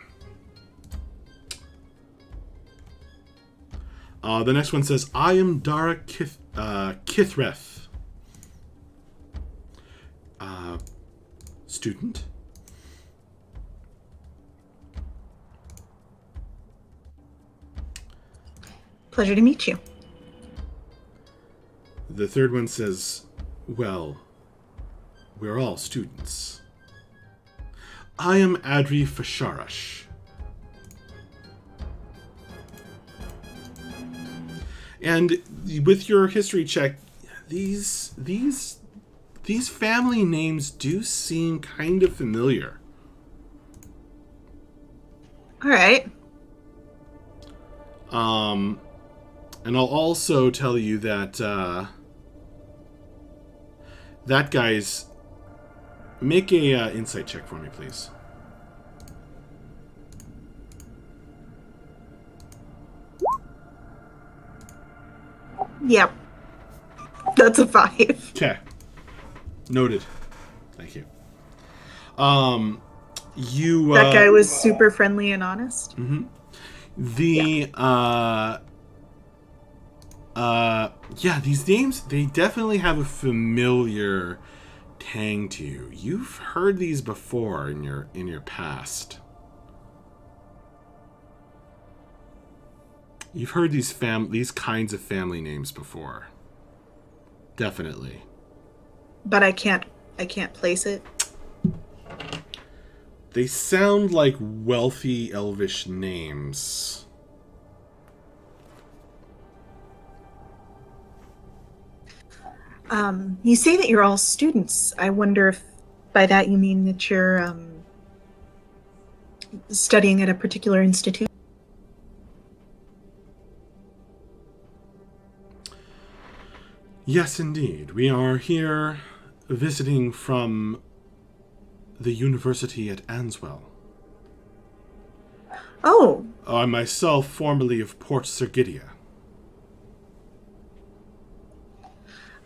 S1: The next one says, "I am Dara Kithreth. Student."
S5: pleasure to meet you.
S1: The third one says, "Well, we're all students. I am Adri Fasharash. And with your history check, these family names do seem kind of familiar."
S5: All right.
S1: And I'll also tell you that that guy's... Make a insight check for me, please.
S5: Yep. That's a 5.
S1: Okay. Noted. Thank you. You...
S5: That guy was super friendly and honest.
S1: Mm-hmm. The... Yeah, these names, they definitely have a familiar tang to you. You've heard these before in your past. You've heard these kinds of family names before. Definitely.
S5: But I can't place it.
S1: They sound like wealthy elvish names.
S5: You say that you're all students. I wonder if by that you mean that you're studying at a particular institute.
S1: Yes, indeed. We are here visiting from the university at Answell.
S5: Oh.
S1: I myself, formerly of Port Sergidia.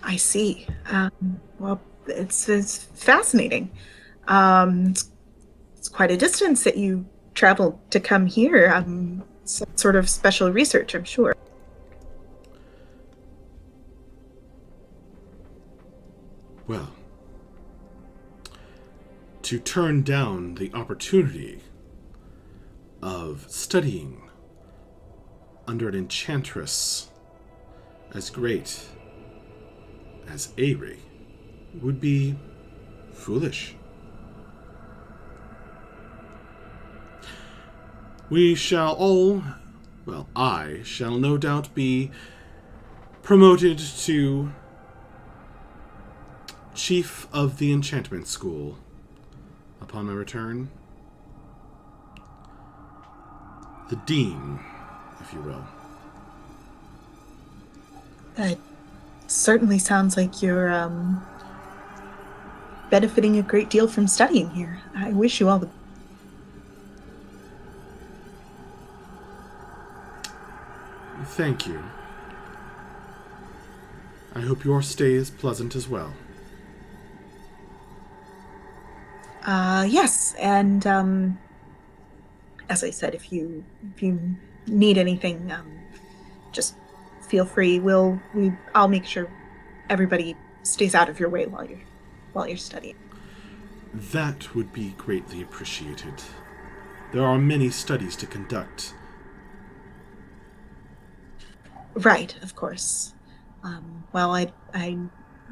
S5: I see. Well, it's fascinating. It's quite a distance that you traveled to come here. Some sort of special research, I'm sure.
S1: Well, to turn down the opportunity of studying under an enchantress as great as Aerie would be foolish. We shall all, well, I shall no doubt be promoted to Chief of the Enchantment School upon my return. The Dean, if you will.
S5: That certainly sounds like you're benefiting a great deal from studying here. I wish you all the...
S1: Thank you. I hope your stay is pleasant as well.
S5: Yes, and as I said, if you need anything, just feel free. I'll make sure everybody stays out of your way while you're studying.
S1: That would be greatly appreciated. There are many studies to conduct.
S5: Right, of course. Well, I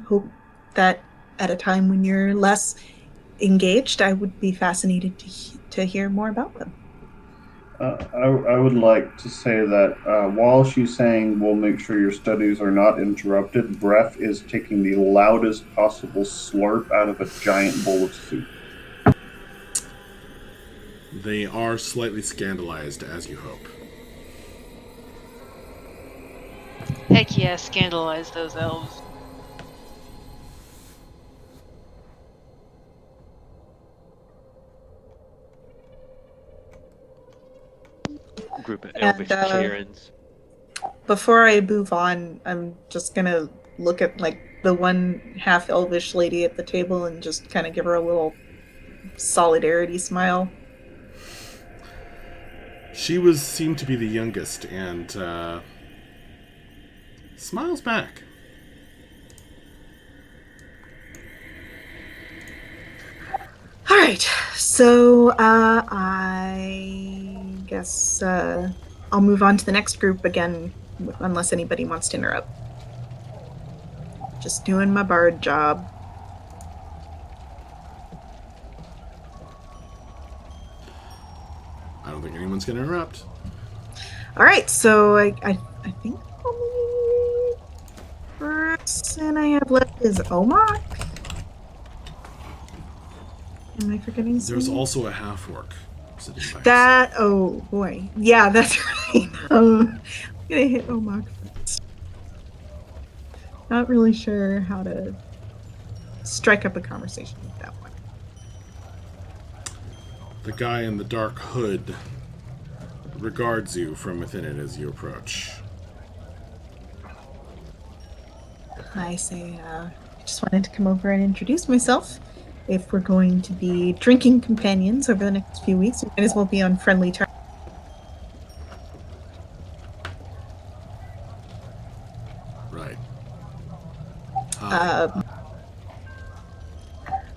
S5: hope that at a time when you're less engaged, I would be fascinated to hear more about them.
S2: I would like to say that while she's saying we'll make sure your studies are not interrupted, Breath is taking the loudest possible slurp out of a giant bowl of soup.
S1: They are slightly scandalized, as you hope.
S4: Heck yeah, scandalize those elves.
S3: Group of elvish Karens.
S5: Before I move on, I'm just gonna look at like the one half elvish lady at the table and just kind of give her a little solidarity smile.
S1: She seemed to be the youngest and smiles back.
S5: All right, so I guess I'll move on to the next group again, unless anybody wants to interrupt. Just doing my bard job.
S1: I don't think anyone's going to interrupt.
S5: All right, so I think the only person I have left is Omok. Am I forgetting something?
S1: There's also a half-orc sitting by
S5: That, oh boy. Yeah, that's right. I'm gonna hit Omok Not really sure how to strike up a conversation with that one.
S1: The guy in the dark hood regards you from within it as you approach.
S5: I say, I just wanted to come over and introduce myself. If we're going to be drinking companions over the next few weeks, we might as well be on friendly terms.
S1: Right.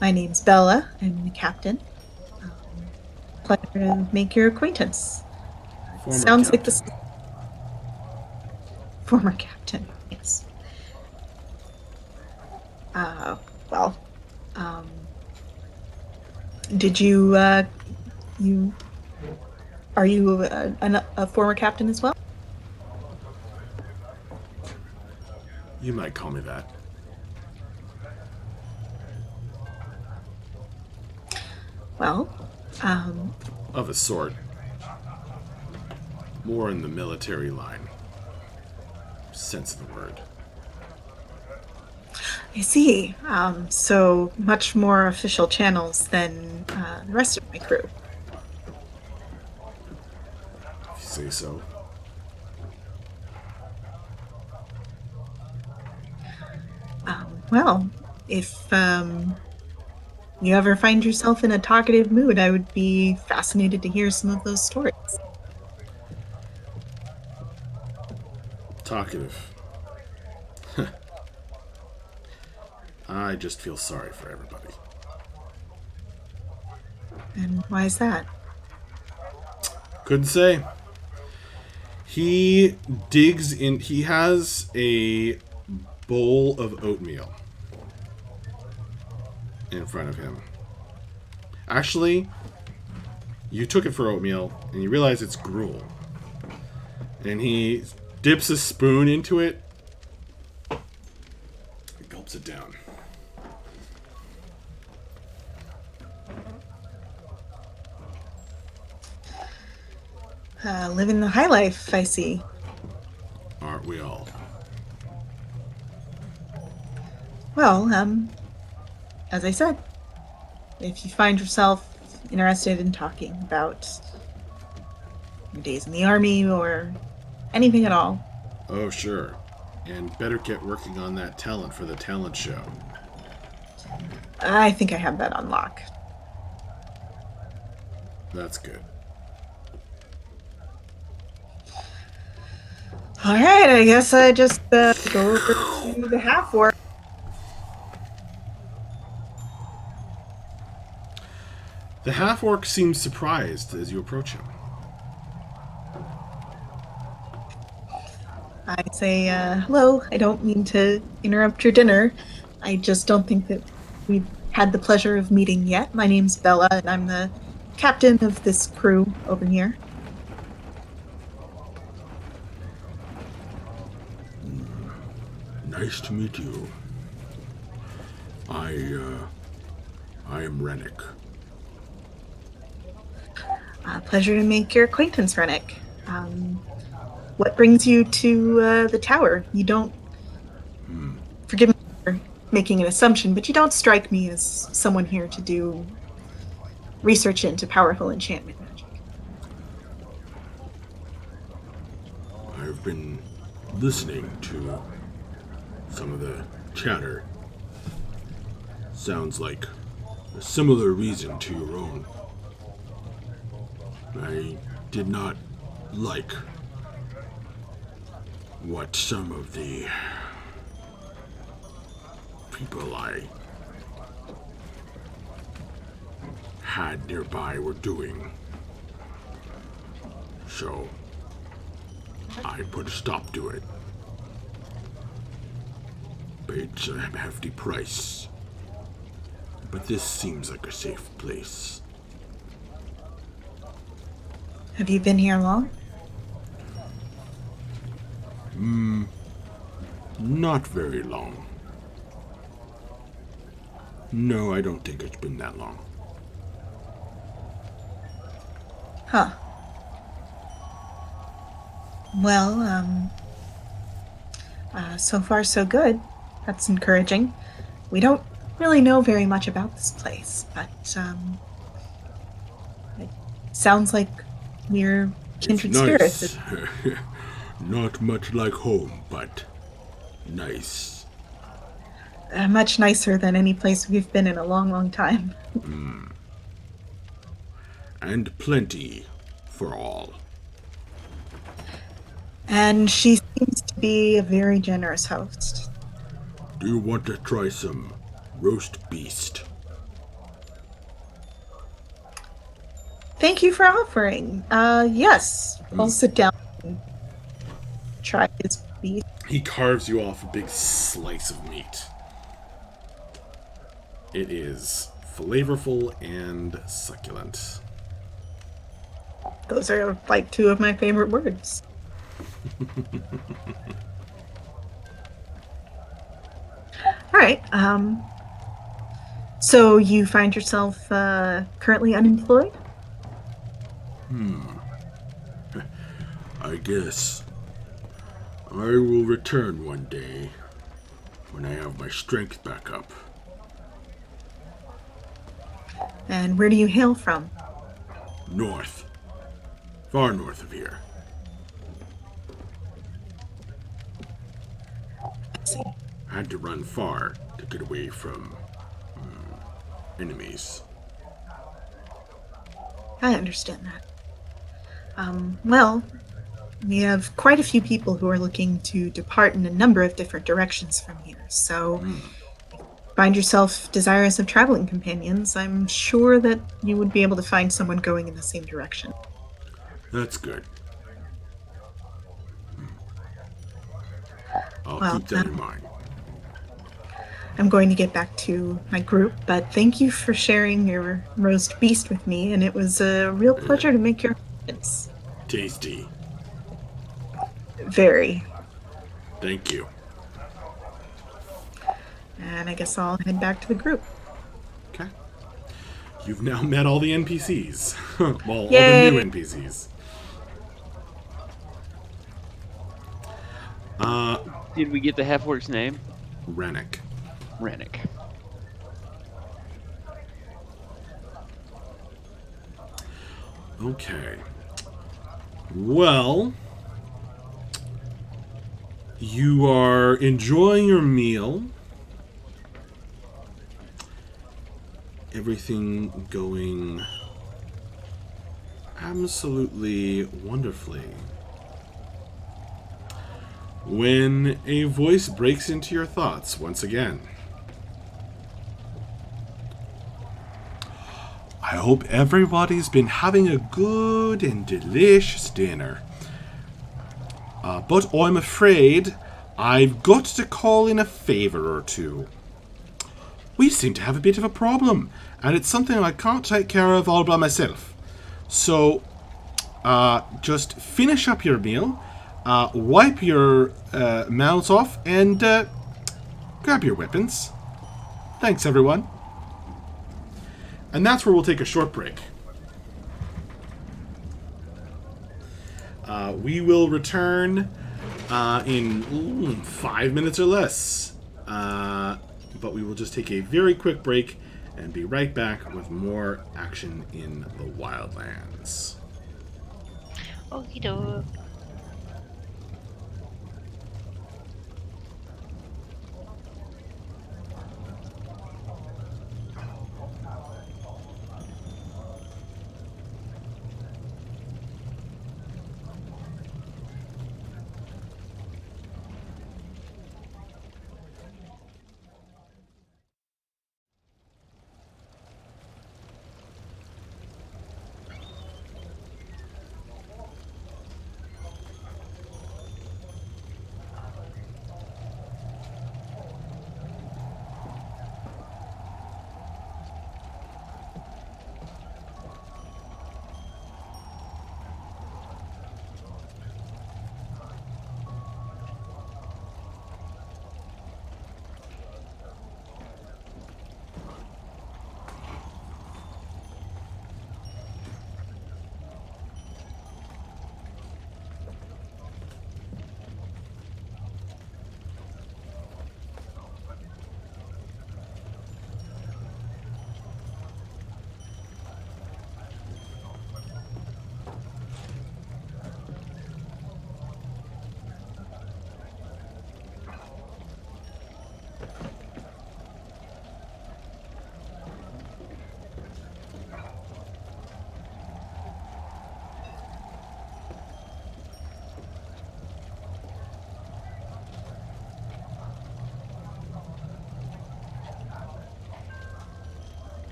S5: My name's Bella. I'm the captain. Pleasure to make your acquaintance.
S1: Former
S5: Sounds
S1: captain.
S5: like this former captain. Yes. Well, did you are you a former captain as well?
S1: You might call me that.
S5: Well,
S1: Of a sort. More in the military line. Sense of the word.
S5: I see. So much more official channels than the rest of my crew.
S1: If you say so.
S5: Well, if you ever find yourself in a talkative mood, I would be fascinated to hear some of those stories.
S1: Talkative. I just feel sorry for everybody.
S5: And why is that?
S1: Couldn't say. He digs in. He has a bowl of oatmeal in front of him. Actually, you took it for oatmeal, and you realize it's gruel. And he dips a spoon into it and gulps it down.
S5: Living the high life, I see.
S1: Aren't we all?
S5: Well, as I said, if you find yourself interested in talking about your days in the army or anything at all.
S1: Oh, sure. And better get working on that talent for the talent show.
S5: I think I have that on lock.
S1: That's good.
S5: All right, I guess I just go over to the half-orc.
S1: The half-orc seems surprised as you approach him.
S5: I say, hello, I don't mean to interrupt your dinner. I just don't think that we've had the pleasure of meeting yet. My name's Bella, and I'm the captain of this crew over here.
S1: Nice to meet you. I am Rennick.
S5: Pleasure to make your acquaintance, Rennick. What brings you to the tower? You don't... Forgive me for making an assumption, but you don't strike me as someone here to do research into powerful enchantment magic.
S1: I've been listening to some of the chatter. Sounds like a similar reason to your own. I did not like what some of the people I had nearby were doing. So I put a stop to it. It's a hefty price. But this seems like a safe place.
S5: Have you been here long?
S1: Not very long. No, I don't think it's been that long.
S5: Huh. Well, so far so good. That's encouraging. We don't really know very much about this place, but it sounds like we're
S1: It's
S5: kindred spirits.
S1: nice. Not much like home, but nice.
S5: Much nicer than any place we've been in a long, long time.
S1: And plenty for all.
S5: And she seems to be a very generous host.
S1: Do you want to try some roast beast?
S5: Thank you for offering. Yes, I'll sit down and try his beef.
S1: He carves you off a big slice of meat. It is flavorful and succulent.
S5: Those are like two of my favorite words. All right. So you find yourself currently unemployed?
S1: I guess I will return one day when I have my strength back up.
S5: And where do you hail from?
S1: North. Far north of here.
S5: Let's see.
S1: I had to run far to get away from enemies.
S5: I understand that. Well, we have quite a few people who are looking to depart in a number of different directions from here. So, if you find yourself desirous of traveling companions, I'm sure that you would be able to find someone going in the same direction.
S1: That's good. I'll
S5: Well,
S1: keep that in mind.
S5: I'm going to get back to my group, but thank you for sharing your roast beast with me, and it was a real pleasure to make your acquaintance.
S1: Tasty.
S5: Very.
S1: Thank you.
S5: And I guess I'll head back to the group.
S1: Okay. You've now met all the NPCs. Well, all
S5: Yay.
S1: the new NPCs.
S6: Did we get the half-orc's name?
S1: Rennick.
S6: Rennick.
S1: Okay. Well, you are enjoying your meal. Everything going absolutely wonderfully. When a voice breaks into your thoughts once again. I hope everybody's been having a good and delicious dinner. But I'm afraid I've got to call in a favor or two. We seem to have a bit of a problem, and it's something I can't take care of all by myself. So, just finish up your meal, wipe your mouths off, and grab your weapons. Thanks, everyone. And that's where we'll take a short break. We will return in 5 minutes or less. But we will just take a very quick break and be right back with more action in the Wildlands.
S4: Okie doke.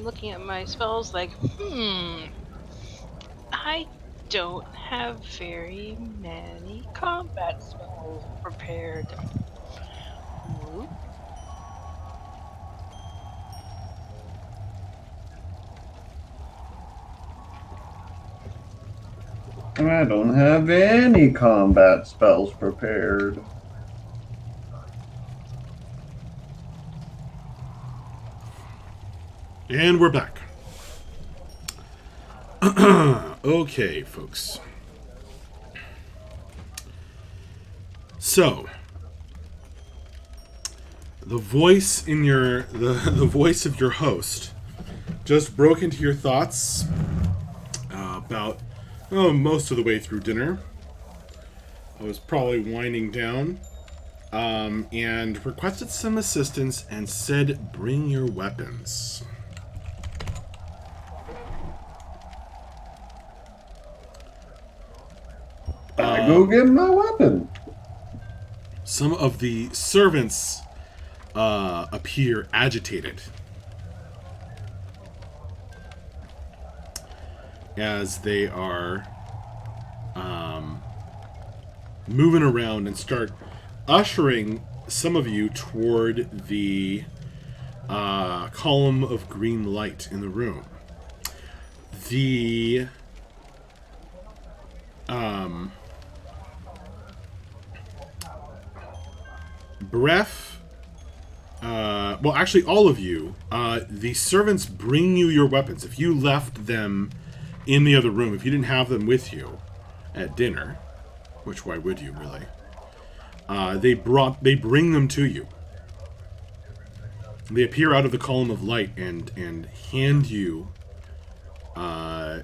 S4: I'm looking at my spells like, I don't have very many combat spells prepared. Whoop.
S2: I don't have any combat spells prepared.
S1: And we're back. Okay, folks. So, the voice in your the voice of your host just broke into your thoughts about most of the way through dinner. I was probably winding down, and requested some assistance and said, "Bring your weapons."
S2: I go get my weapon.
S1: Some of the servants appear agitated as they are moving around and start ushering some of you toward the column of green light in the room. The breath. Well, actually, all of you. The servants bring you your weapons. If you left them in the other room, if you didn't have them with you at dinner, which why would you really? They bring them to you. They appear out of the column of light and hand you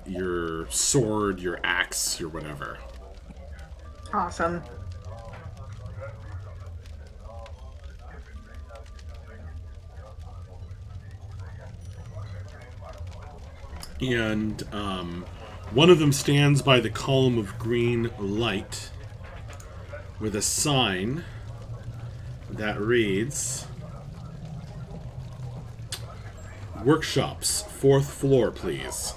S1: your sword, your axe, your whatever.
S5: Awesome.
S1: And one of them stands by the column of green light with a sign that reads, "Workshops, 4th floor, please."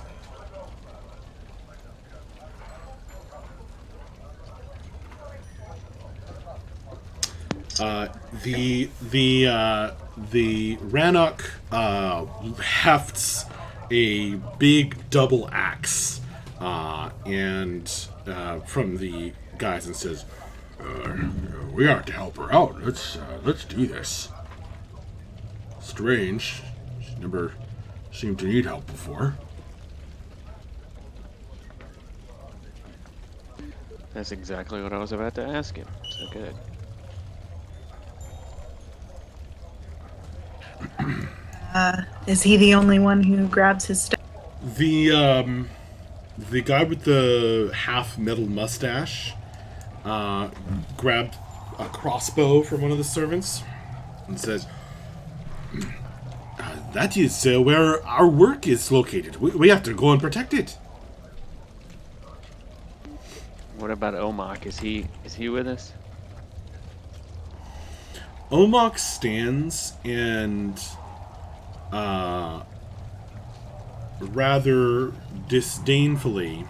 S1: The Rannoch hefts a big double axe and from the guys and says, "We ought to help her out. Let's do this. Strange. She never seemed to need help before."
S3: That's exactly what I was about to ask him. So good.
S5: Is he the only one who grabs his stuff?
S1: The guy with the half metal mustache grabbed a crossbow from one of the servants and says, "That is where our work is located. We have to go and protect it."
S3: What about Omok? Is he with us?
S1: Omok stands and rather disdainfully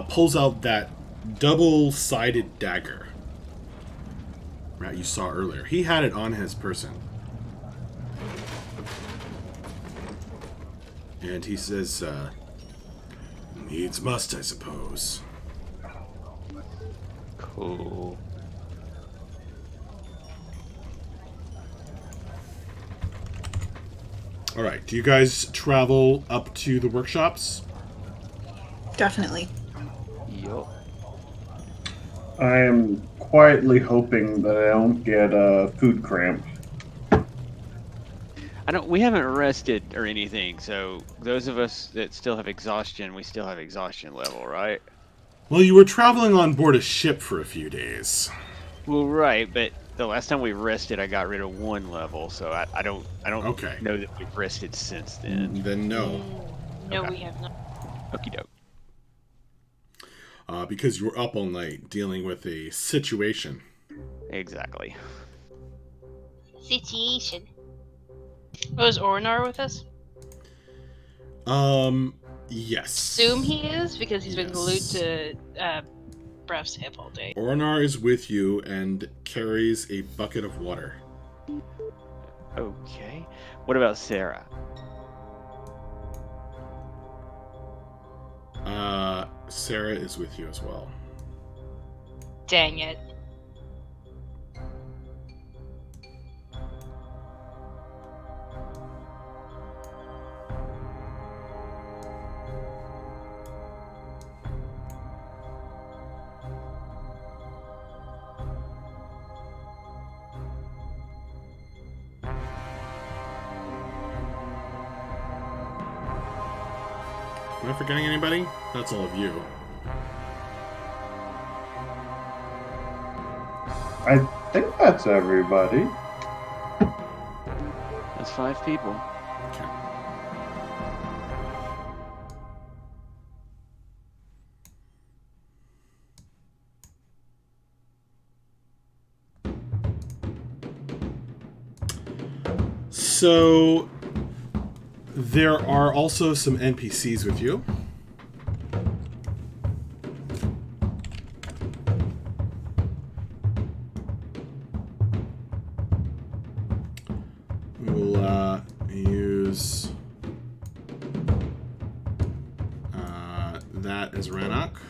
S1: pulls out that double-sided dagger that you saw earlier. He had it on his person. And he says, "Needs must, I suppose."
S3: Cool.
S1: All right, do you guys travel up to the workshops?
S5: Definitely.
S3: Yup.
S2: I am quietly hoping that I don't get food cramp.
S3: We haven't rested or anything, so those of us that still have exhaustion, we still have exhaustion level, right?
S1: Well, you were traveling on board a ship for a few days.
S3: Well, right, but the last time we rested, I got rid of 1 level, so I don't
S1: Okay.
S3: know that we've rested since then.
S1: Then no.
S4: No,
S3: Okay.
S4: we have not.
S3: Okie doke.
S1: Because you were up all night dealing with a situation.
S3: Exactly.
S4: Situation. Oh, is Ornar with us?
S1: Yes.
S4: Assume he is because he's been glued
S1: Yes.
S4: to Bref's hip all day.
S1: Ornar is with you and carries a bucket of water.
S6: Okay. What about Sarah?
S1: Sarah is with you as well.
S4: Dang it.
S1: Am I forgetting anybody? That's all of you.
S2: I think that's everybody.
S6: That's 5 people.
S1: Okay. So there are also some NPCs with you. We'll use that as Rannoch.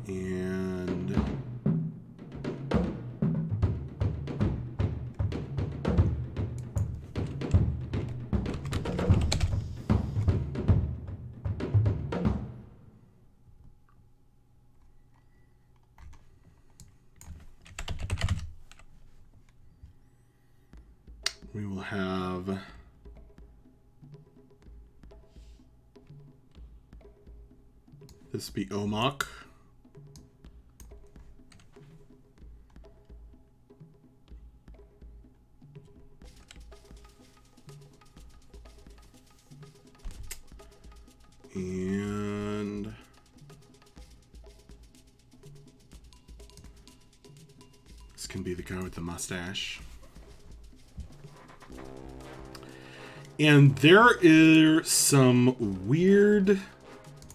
S1: And we will have this be Omok. And this can be the guy with the mustache. And there are some weird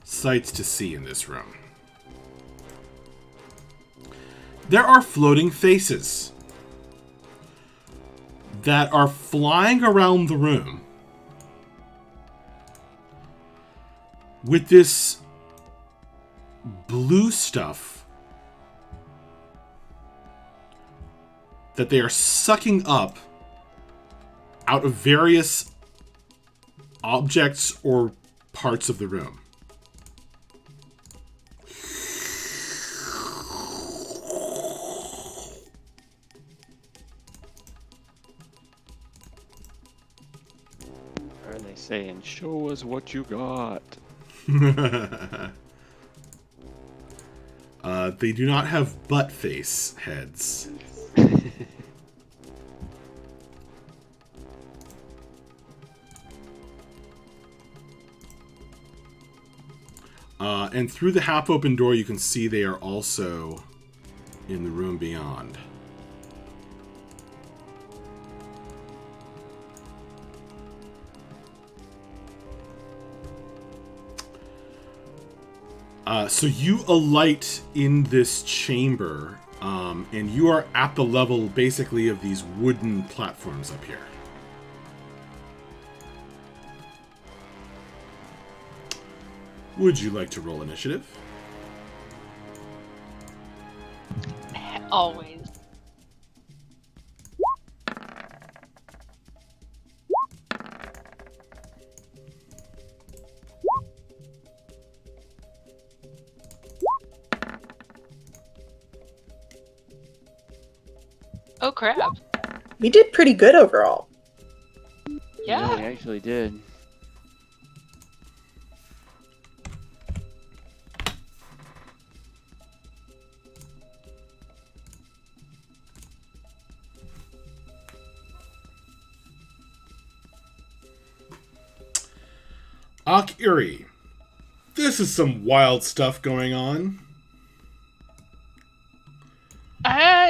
S1: sights to see in this room. There are floating faces that are flying around the room with this blue stuff that they are sucking up out of various objects or parts of the room.
S6: Are they saying, show us what you got?
S1: They do not have butt face heads. And through the half-open door, you can see they are also in the room beyond. So you alight in this chamber, and you are at the level, basically, of these wooden platforms up here. Would you like to roll initiative?
S4: Always. Oh crap.
S5: We did pretty good overall.
S6: Yeah,
S4: Yeah.
S6: we actually did.
S1: Akiri, This is some wild stuff going on.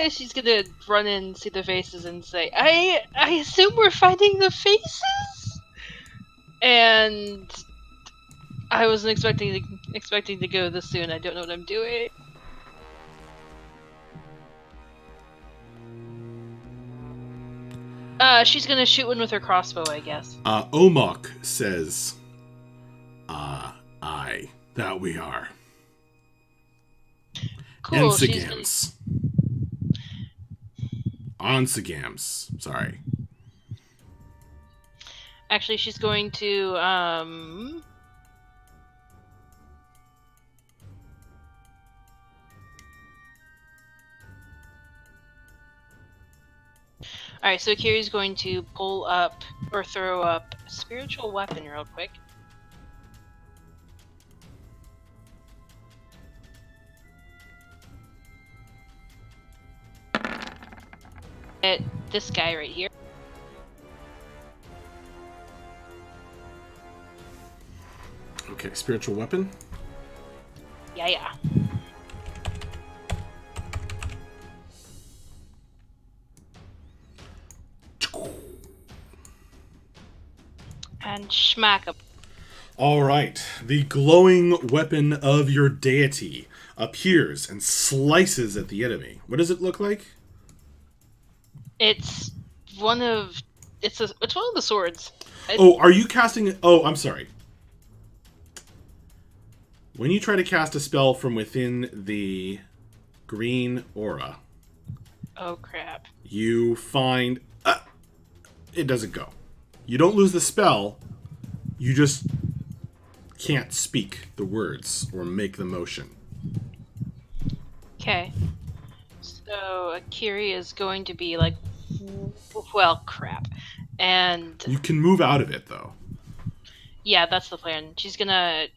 S4: She's gonna run in and see the faces and say, I assume we're finding the faces? And I wasn't expecting to go this soon. I don't know what I'm doing. She's gonna shoot one with her crossbow, I guess.
S1: Omok says, aye, that we are.
S4: Cool.
S1: Ensagams. Onsagams. Sorry.
S4: Actually, she's going to Alright, so Kiri's going to pull up or throw up a spiritual weapon real quick. At this guy right here.
S1: Okay, spiritual weapon.
S4: Yeah. And schmack him.
S1: All right. The glowing weapon of your deity appears and slices at the enemy. What does it look like?
S4: It's one of it's one of the swords.
S1: Oh, are you casting? Oh, I'm sorry. When you try to cast a spell from within the green aura,
S4: Oh crap.
S1: you find it doesn't go. You don't lose the spell. You just can't speak the words or make the motion.
S4: Okay. So Akiri is going to be like, well, crap. And
S1: You can move out of it, though.
S4: yeah, that's the plan. She's gonna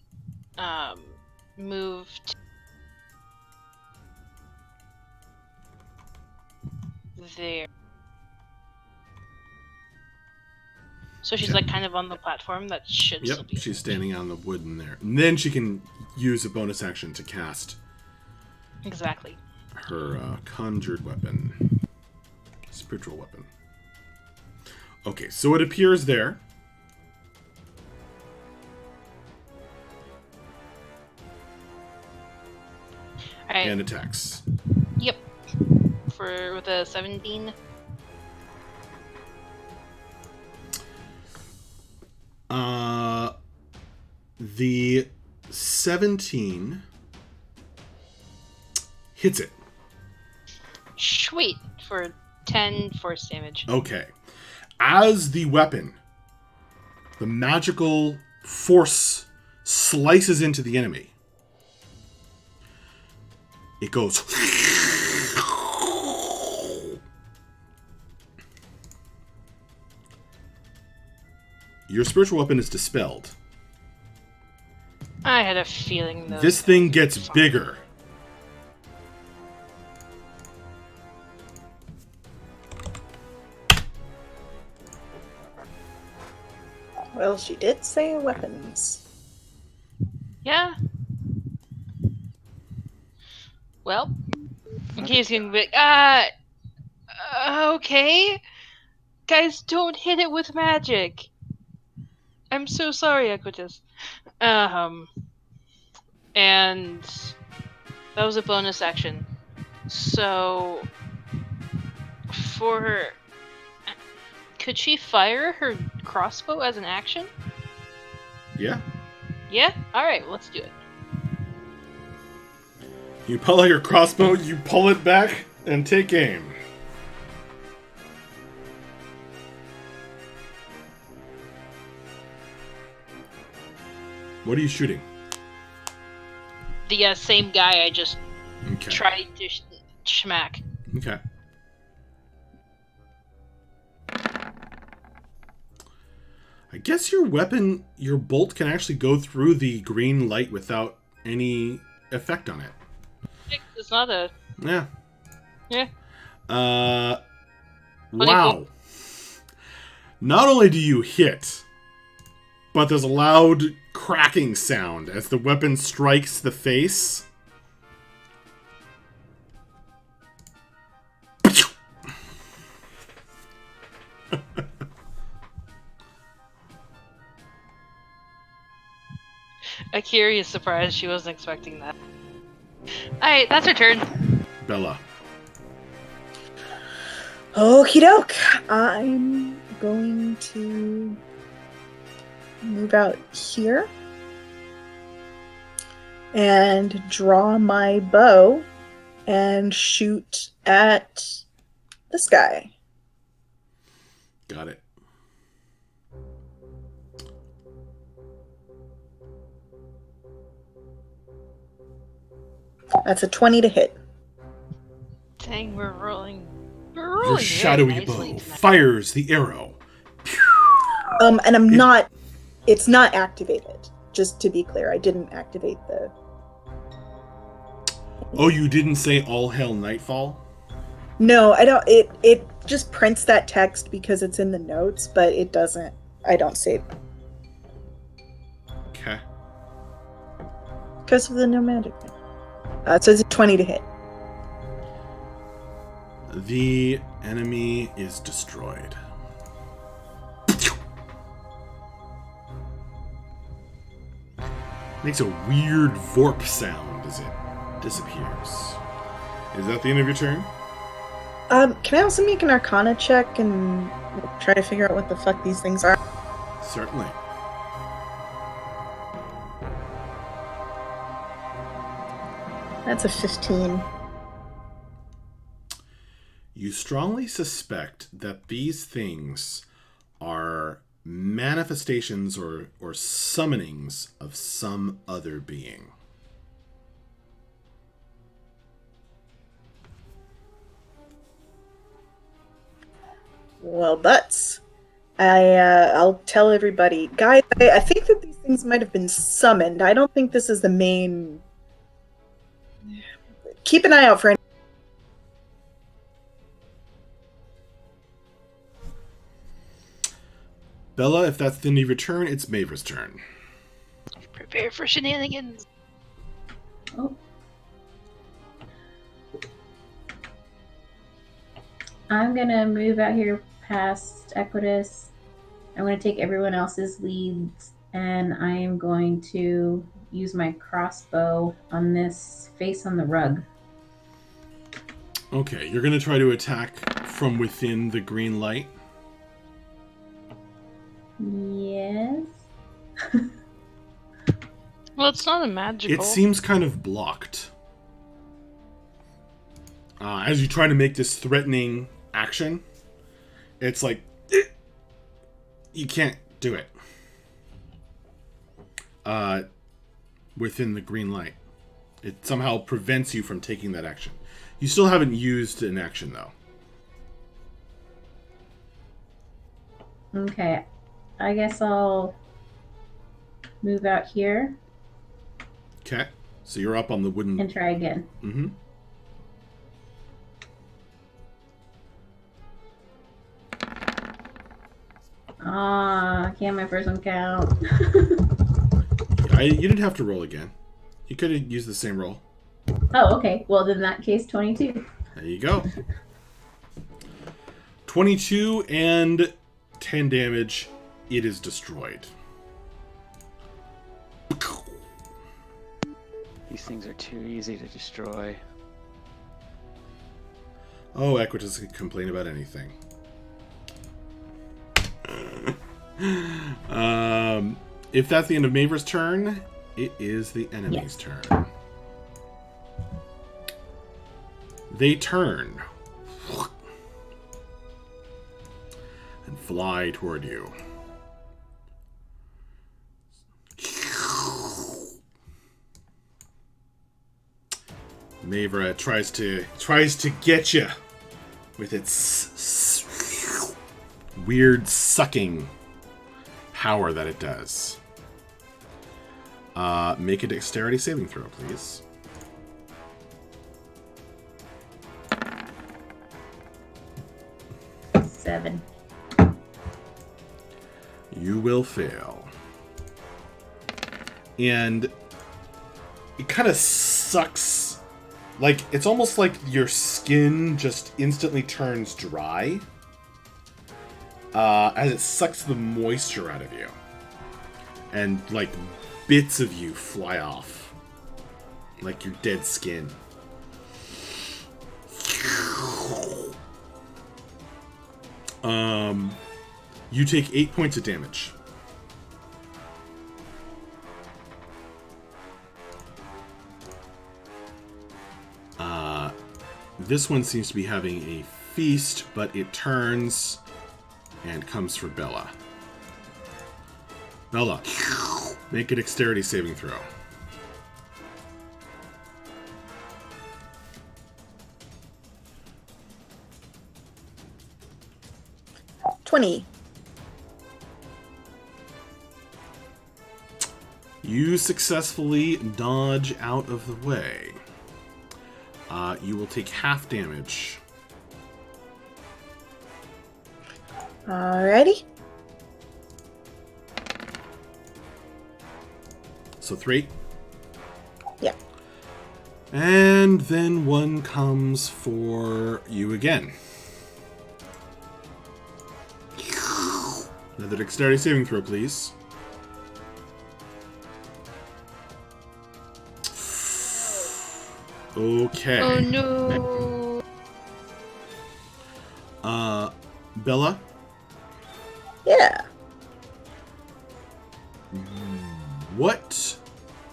S4: move there. So she's
S1: Okay.
S4: like kind of on the platform that should still
S1: Yep,
S4: be.
S1: she's standing on the wood in there. And then she can use a bonus action to cast
S4: Exactly.
S1: her conjured weapon. Spiritual weapon. Okay, so it appears there.
S4: Alright.
S1: And attacks.
S4: Yep. With a 17.
S1: The 17 hits it.
S4: Sweet. For 10 force damage.
S1: Okay. As the weapon, the magical force slices into the enemy. It goes. Your spiritual weapon is dispelled.
S4: I had a feeling though.
S1: This thing gets bigger.
S5: Well, she did say weapons.
S4: Yeah. Well, Akiri's gonna be okay. Guys, don't hit it with magic. I'm so sorry, Equitus. And that was a bonus action. So, could she fire her crossbow as an action?
S1: Yeah.
S4: Yeah? Alright, let's do it.
S1: You pull out your crossbow, you pull it back, and take aim. What are you shooting?
S4: The same guy I just
S1: Okay.
S4: tried to schmack.
S1: Okay. I guess your weapon, your bolt can actually go through the green light without any effect on it.
S4: It's not a...
S1: Yeah.
S4: Yeah.
S1: Wow. Not only do you hit, but there's a loud cracking sound as the weapon strikes the face.
S4: Akiri is surprised. She wasn't expecting that. Alright, that's her turn.
S1: Bella.
S5: Okie doke. I'm going to move out here and draw my bow and shoot at this guy.
S1: Got it.
S5: That's a 20 to hit.
S4: Dang, we're rolling. We're
S1: Your
S4: rolling
S1: shadowy
S4: very
S1: bow
S4: nicely tonight.
S1: fires the arrow.
S5: And I'm not. It's not activated. Just to be clear, I didn't activate the.
S1: Oh, you didn't say all hail nightfall?
S5: No, I don't. It just prints that text because it's in the notes, but it doesn't. I don't save
S1: Okay.
S5: because of the no magic thing. So it's a 20 to hit.
S1: The enemy is destroyed. Makes a weird vorp sound as it disappears. Is that the end of your turn?
S5: Can I also make an Arcana check and try to figure out what the fuck these things are?
S1: Certainly.
S5: That's a 15.
S1: You strongly suspect that these things are manifestations or summonings of some other being.
S5: Well, butts. I'll tell everybody, guys. I think that these things might have been summoned. I don't think this is the main. Keep an eye out for any.
S1: Bella, if that's the end of your turn, it's Mavra's turn.
S4: Prepare for shenanigans.
S7: Oh. I'm gonna move out here past Equitus. I'm gonna take everyone else's leads, and I am going to use my crossbow on this face on the rug.
S1: Okay, you're going to try to attack from within the green light.
S7: Yes.
S4: Well, it's not a magical.
S1: It seems kind of blocked. As you try to make this threatening action, it's like, you can't do it. Within the green light. It somehow prevents you from taking that action. You still haven't used an action, though.
S7: Okay. I guess I'll move out here
S1: Okay. So you're up on the wooden...
S7: and try again.
S1: Mm-hmm.
S7: Can't my first one count?
S1: You didn't have to roll again. You could have used the same roll.
S7: Oh, okay. Well, then in that case, 22.
S1: There you go. 22 and 10 damage. It is destroyed.
S3: These things are too easy to destroy.
S1: Oh, Equitus can complain about anything. If that's the end of Mavra's turn, it is the enemy's turn. They turn and fly toward you. Mavra tries to get you with its weird sucking power that it does. Make a dexterity saving throw, please.
S7: Seven.
S1: You will fail. and it kind of sucks. Like, it's almost like your skin just instantly turns dry as it sucks the moisture out of you. And, like, bits of you fly off. Like your dead skin. You take 8 points of damage. This one seems to be having a feast, but it turns and comes for Bella. Bella, make a dexterity saving throw. You successfully dodge out of the way. You will take half damage.
S5: Alrighty.
S1: So 3.
S5: Yeah.
S1: And then one comes for you again. Another dexterity saving throw, please. Okay.
S4: Oh no.
S1: Bella?
S5: Yeah.
S1: What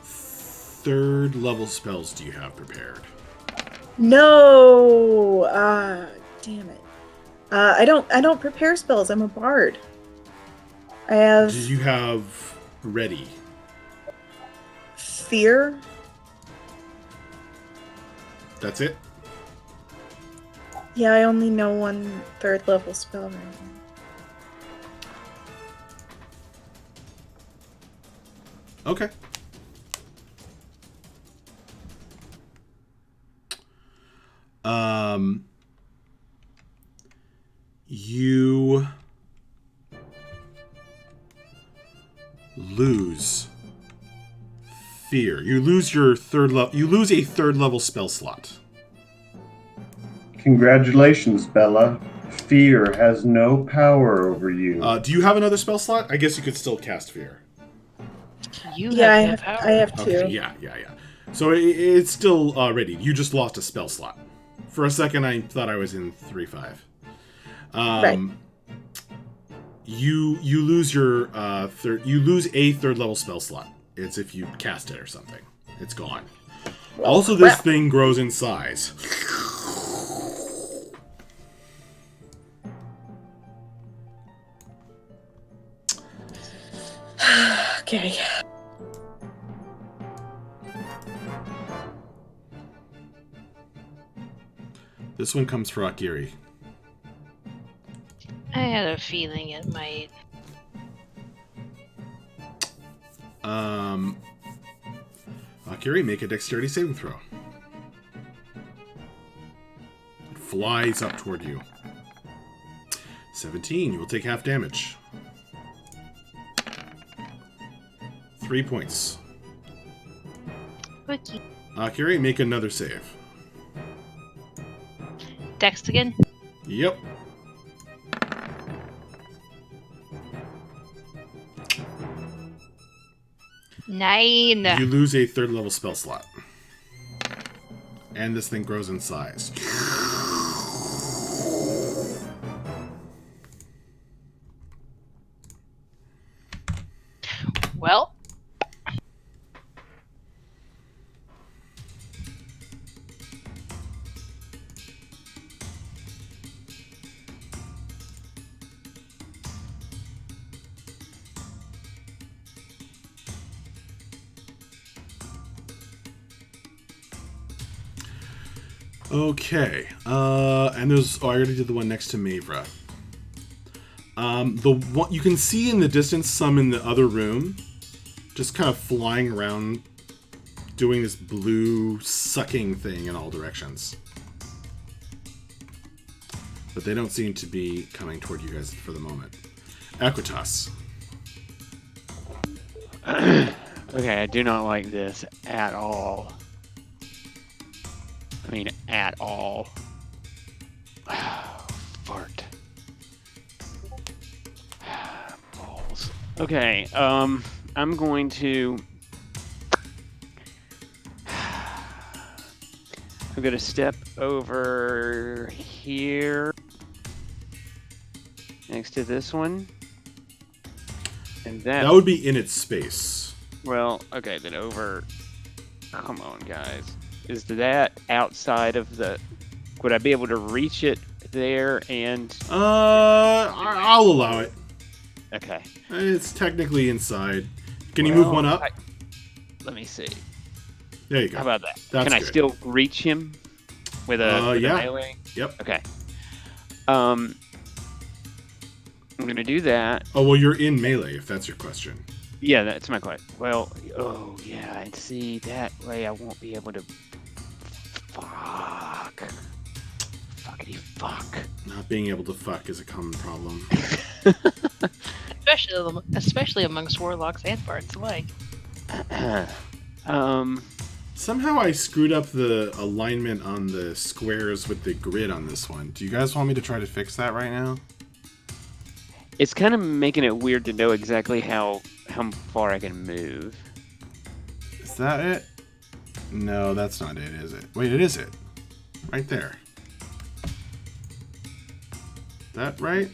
S1: third level spells do you have prepared?
S5: No. Damn it. I don't prepare spells. I'm a bard. I have
S1: Do you have ready?
S5: fear.
S1: That's it?
S5: Yeah, I only know one third level spell right now.
S1: Okay. You lose fear. You lose your third level. You lose a third level spell slot.
S2: Congratulations, Bella. Fear has no power over you.
S1: Do you have another spell slot? I guess you could still cast fear.
S4: You
S5: Yeah,
S4: have no power.
S5: I have two.
S1: Okay, yeah. So it's still ready. You just lost a spell slot. For a second, I thought I was in 3-5.
S5: Right.
S1: You lose your third. You lose a third level spell slot. It's if you cast it or something. It's gone.
S5: Well,
S1: Also, this
S5: crap.
S1: thing grows in size.
S5: Okay.
S1: This one comes for Akiri.
S4: I had a feeling it might.
S1: Akiri, make a dexterity saving throw. It flies up toward you. 17, you will take half damage. 3 points.
S4: Wiki.
S1: Akiri, make another save.
S4: Text again?
S1: Yep.
S4: Nine.
S1: You lose a third level spell slot. And this thing grows in size.
S4: Well.
S1: Okay. And there's... Oh, I already did the one next to Mavra. The one you can see in the distance, some in the other room, just kind of flying around, doing this blue sucking thing in all directions. But they don't seem to be coming toward you guys for the moment. Equitas.
S6: Okay, I do not like this at all. I mean, at all. Fart. Balls. Okay, I'm going to... I'm going to step over here next to this one. And
S1: That would be in its space.
S6: Well, okay, then over... Come on, guys. Is that outside of the... Would I be able to reach it there and...
S1: I'll allow it.
S6: Okay.
S1: It's technically inside. Can you move one up?
S6: Let me see.
S1: There you go.
S6: How about that?
S1: That's
S6: Can I
S1: good.
S6: still reach him with a
S1: yeah.
S6: melee?
S1: Yep.
S6: Okay. I'm gonna do that.
S1: Oh, well, you're in melee, if that's your question.
S6: Yeah, that's my question. Well, oh yeah, and see that way I won't be able to. Fuck. Fuckity fuck.
S1: Not being able to fuck is a common problem.
S4: Especially amongst warlocks and bards alike.
S1: Somehow I screwed up the alignment on the squares with the grid on this one. Do you guys want me to try to fix that right now?
S6: It's kind of making it weird to know exactly how far I can move.
S1: Is that it? No, that's not it, is it? Wait, it is it. Right there. That right?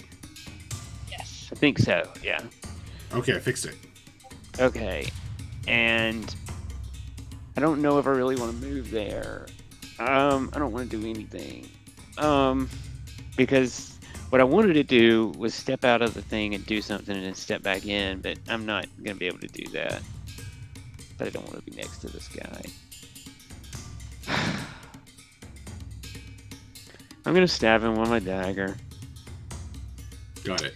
S4: Yes.
S6: I think so. Yeah.
S1: Okay, I fixed it.
S6: Okay, and I don't know if I really want to move there. I don't want to do anything. Because what I wanted to do was step out of the thing and do something and then step back in, but I'm not going to be able to do that. But I don't want to be next to this guy. I'm going to stab him with my dagger.
S1: Got it.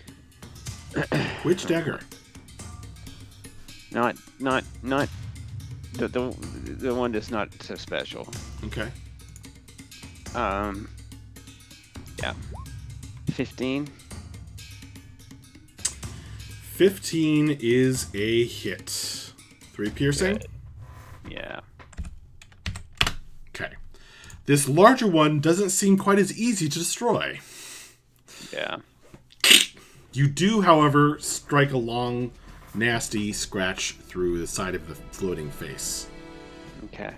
S1: Which dagger?
S6: Not the one that's not so special.
S1: Okay.
S6: Yeah. 15.
S1: 15 is a hit. 3 piercing?
S6: Good. Yeah.
S1: Okay. This larger one doesn't seem quite as easy to destroy.
S6: Yeah.
S1: You do, however, strike a long, nasty scratch through the side of the floating face.
S6: Okay.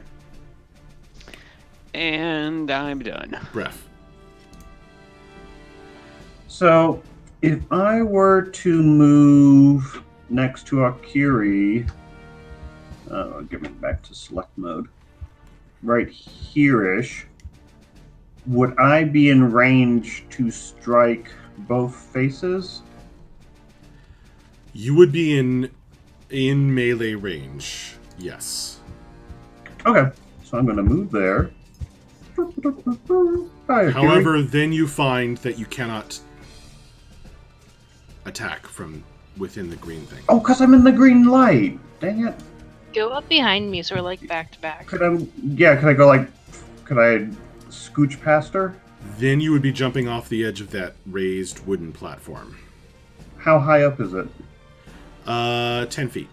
S6: And I'm done.
S1: Breath.
S2: So, if I were to move next to Akiri, give me back to select mode, right here-ish, would I be in range to strike both faces?
S1: You would be in melee range. Yes.
S2: Okay, so I'm going to move there. Hi, Akiri.
S1: However, then you find that you cannot attack from within the green thing.
S2: Oh, because I'm in the green light. Dang it.
S4: Go up behind me so we're like back to back.
S2: Could I scooch past her?
S1: Then you would be jumping off the edge of that raised wooden platform.
S2: How high up is it?
S1: 10 feet.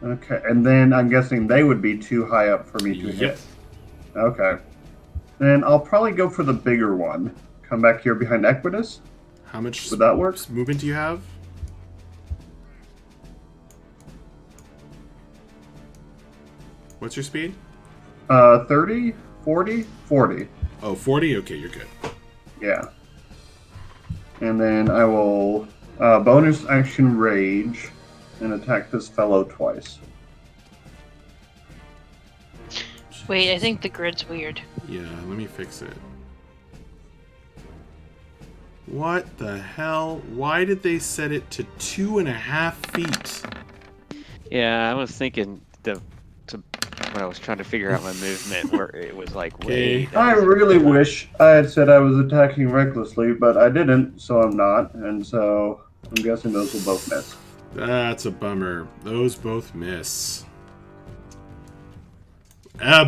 S2: Okay, and then I'm guessing they would be too high up for me to
S1: Yep.
S2: hit. Okay. Then I'll probably go for the bigger one. Come back here behind Equitas.
S1: How much
S2: Would that work?
S1: movement do you have? What's your speed?
S2: 30, 40, 40.
S1: Oh, 40? Okay, you're good.
S2: Yeah. And then I will bonus action rage and attack this fellow twice.
S4: Wait, I think the grid's weird.
S1: Yeah, let me fix it. What the hell? Why did they set it to 2.5 feet?
S6: Yeah, I was thinking when I was trying to figure out my movement, where it was like,
S1: Okay.
S6: wait.
S2: I really wish I had said I was attacking recklessly, but I didn't, so I'm not. And so I'm guessing those will both miss.
S1: That's a bummer. Those both miss.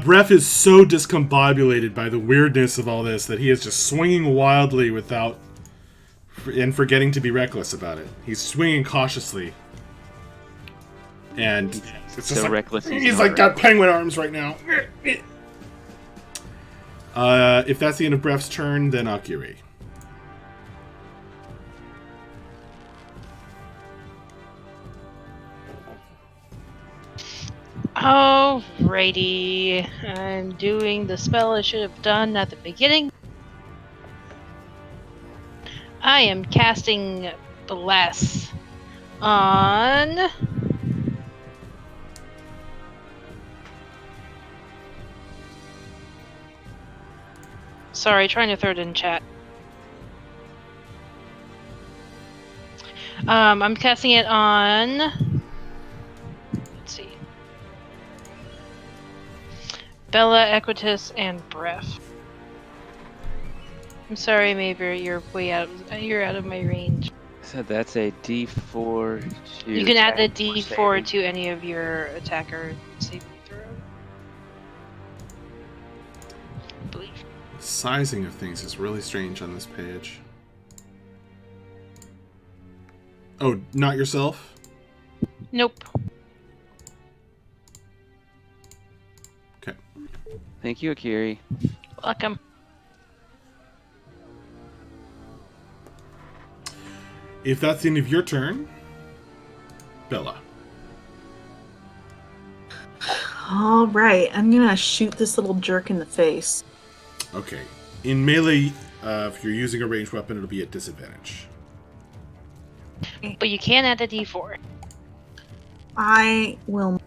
S1: Bref is so discombobulated by the weirdness of all this that he is just swinging wildly and forgetting to be reckless about it. He's swinging cautiously. And It's
S6: So
S1: just like,
S6: reckless.
S1: he's like got penguin arms right now. If that's the end of Bref's turn, then Akiri.
S4: Alrighty. I'm doing the spell I should have done at the beginning. I am casting Bless on... Sorry, trying to throw it in chat. I'm casting it on... Let's see. Bella, Equitus, and Bref. I'm sorry, Maver, you're way out. You're out of my range.
S6: So that's a D4. To
S4: You can add the
S6: attack or
S4: D4
S6: saving.
S4: to any of your attacker saving throw. I believe.
S1: The sizing of things is really strange on this page. Oh, not yourself?
S4: Nope.
S1: Okay.
S6: Thank you, Akiri.
S4: Welcome.
S1: If that's the end of your turn, Bella.
S5: All right, I'm gonna shoot this little jerk in the face.
S1: Okay. In melee, if you're using a ranged weapon, it'll be at disadvantage.
S4: But you can add the D4.
S5: I will.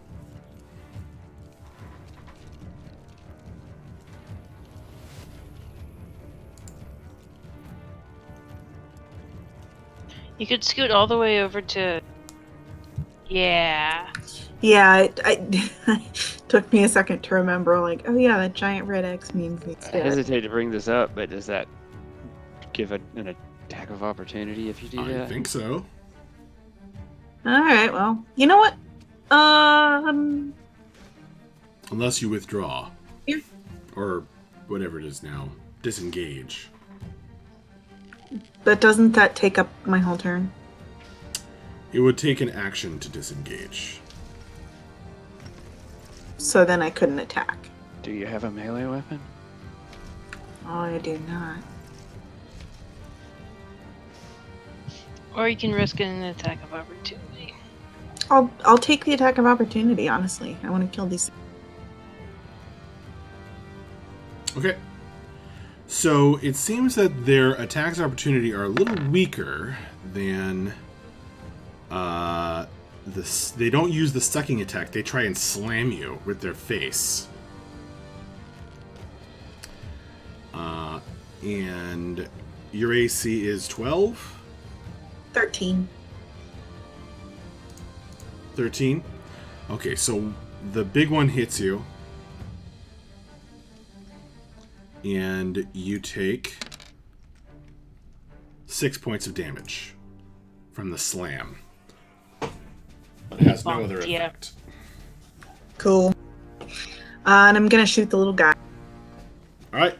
S4: You could scoot all the way over to... Yeah.
S5: Yeah, I took me a second to remember, like, oh yeah, that giant red X means it's
S6: I
S5: dead.
S6: hesitate to bring this up, but does that give an attack of opportunity if you do
S1: I
S6: that?
S1: think so.
S5: Alright, well, you know what?
S1: Unless you withdraw.
S5: Yeah.
S1: Or whatever it is now. Disengage.
S5: But doesn't that take up my whole turn?
S1: It would take an action to disengage.
S5: So then I couldn't attack.
S6: Do you have a melee weapon?
S5: Oh, I do not.
S4: Or you can risk an attack of opportunity.
S5: I'll take the attack of opportunity, honestly. I want to kill these.
S1: Okay. So it seems that their attacks of opportunity are a little weaker than this. They don't use the sucking attack. They try and slam you with their face. And your AC is 12?
S5: 13.
S1: 13? Okay, so the big one hits you. And you take 6 points of damage from the slam. But it has no other
S4: Yeah.
S1: effect.
S5: Cool. And I'm gonna shoot the little guy.
S1: Alright.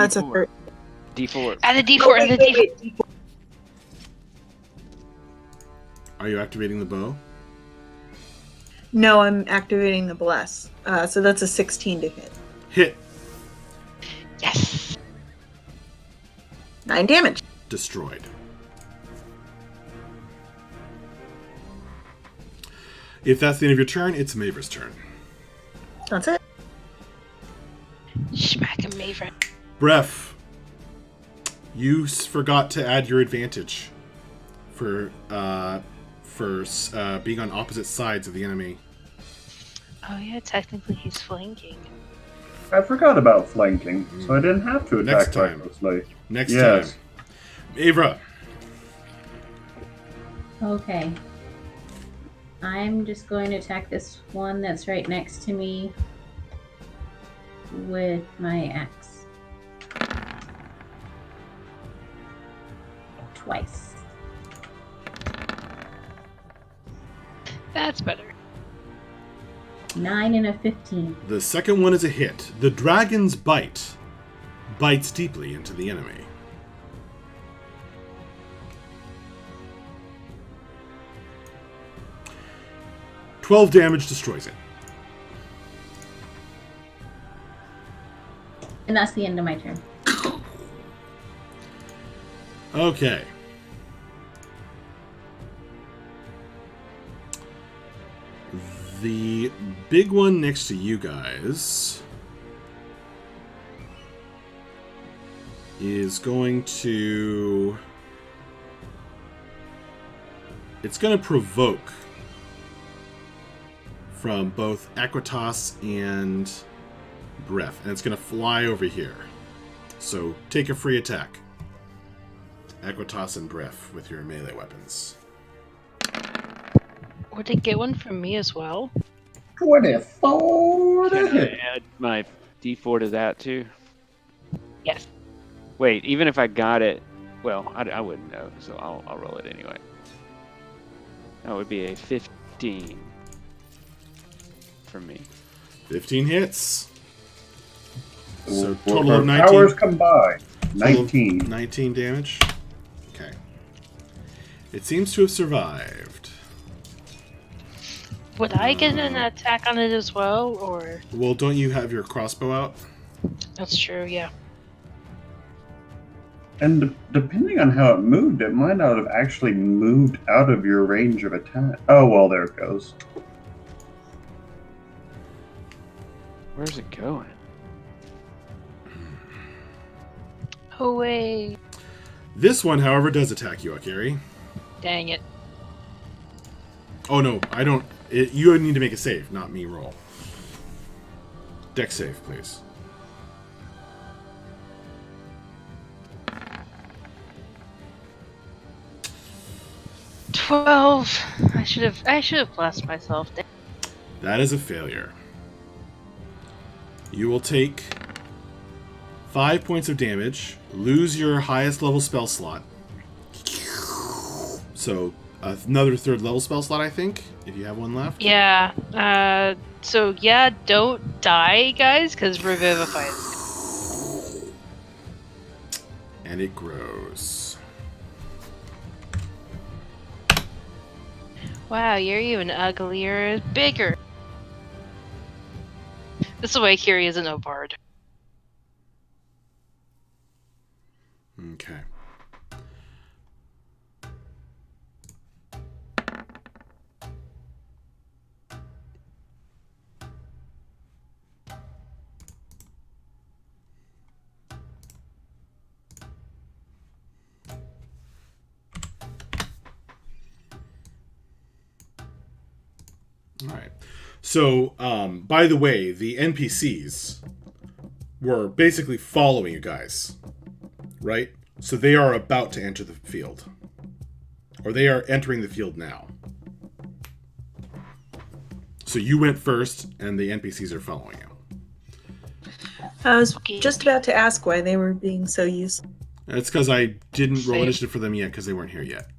S5: It's a
S6: D4. D4.
S4: Add the D4,
S5: Oh,
S4: add the
S5: wait,
S4: D4.
S5: wait.
S1: Are you activating the bow?
S5: No, I'm activating the bless. So that's a 16 to hit.
S1: Hit.
S4: Yes.
S5: 9 damage.
S1: Destroyed. If that's the end of your turn, it's Maver's turn.
S5: That's it.
S4: Smack him, Maver.
S1: Bref, you forgot to add your advantage for being on opposite sides of the enemy.
S4: Oh yeah, technically he's flanking.
S2: I forgot about flanking, so I didn't have to attack
S1: Next time.
S2: recklessly.
S1: Next
S2: Yes.
S1: time. Avra.
S7: Okay. I'm just going to attack this one that's right next to me with my axe. Twice.
S4: That's better.
S7: 9 and a 15.
S1: The second one is a hit. The dragon's bite bites deeply into the enemy. 12 damage destroys it.
S7: And that's the end of my turn.
S1: Okay. The big one next to you guys is going to... It's going to provoke from both Aquitas and Breath, and it's going to fly over here. So take a free attack. Aquitas and Breath with your melee weapons.
S4: Would it get one from me as well?
S2: 24 to
S6: Can I
S2: hit.
S6: add my D4 to that too?
S4: Yes.
S6: Wait, even if I got it, well, I wouldn't know, so I'll roll it anyway. That would be a 15 for me.
S1: 15 hits. So
S2: For
S1: total of
S2: her
S1: 19.
S2: powers combined,
S1: Total of
S2: 19.
S1: 19 damage. Okay. It seems to have survived.
S4: Would I get an attack on it as well, or?
S1: Well, don't you have your crossbow out?
S4: That's true, yeah.
S2: And depending on how it moved, it might not have actually moved out of your range of attack. Oh, well, there it goes.
S6: Where's it going?
S4: Oh, wait.
S1: This one, however, does attack you, Akiri.
S4: Dang it.
S1: Oh, no, I don't... you need to make a save, not me roll. Dex save, please.
S4: $12. I should have blessed myself.
S1: That is a failure. You will take 5 points of damage, lose your highest level spell slot. So, another third level spell slot, I think, if you have one left.
S4: Yeah. So yeah, don't die, guys, because Revivify is.
S1: And it grows.
S4: Wow, you're even uglier, bigger. This is why Kiri isn't a bard.
S1: Okay. All right. So, by the way, the NPCs were basically following you guys, right? So they are about to enter the field. Or they are entering the field now. So you went first, and the NPCs are following you.
S5: I was
S4: Okay.
S5: just about to ask why they were being so useful.
S1: That's because I didn't roll
S4: Same.
S1: initiative for them yet, because they weren't here yet.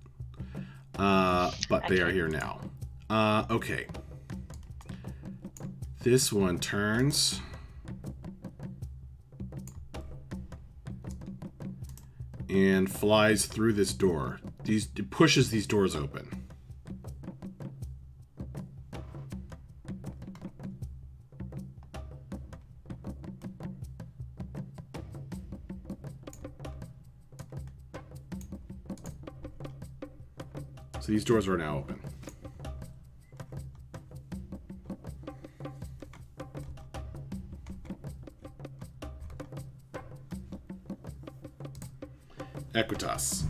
S1: But they are
S4: Okay.
S1: here now. Okay. This one turns. And flies through this door. It pushes these doors open. So these doors are now open. Equitas.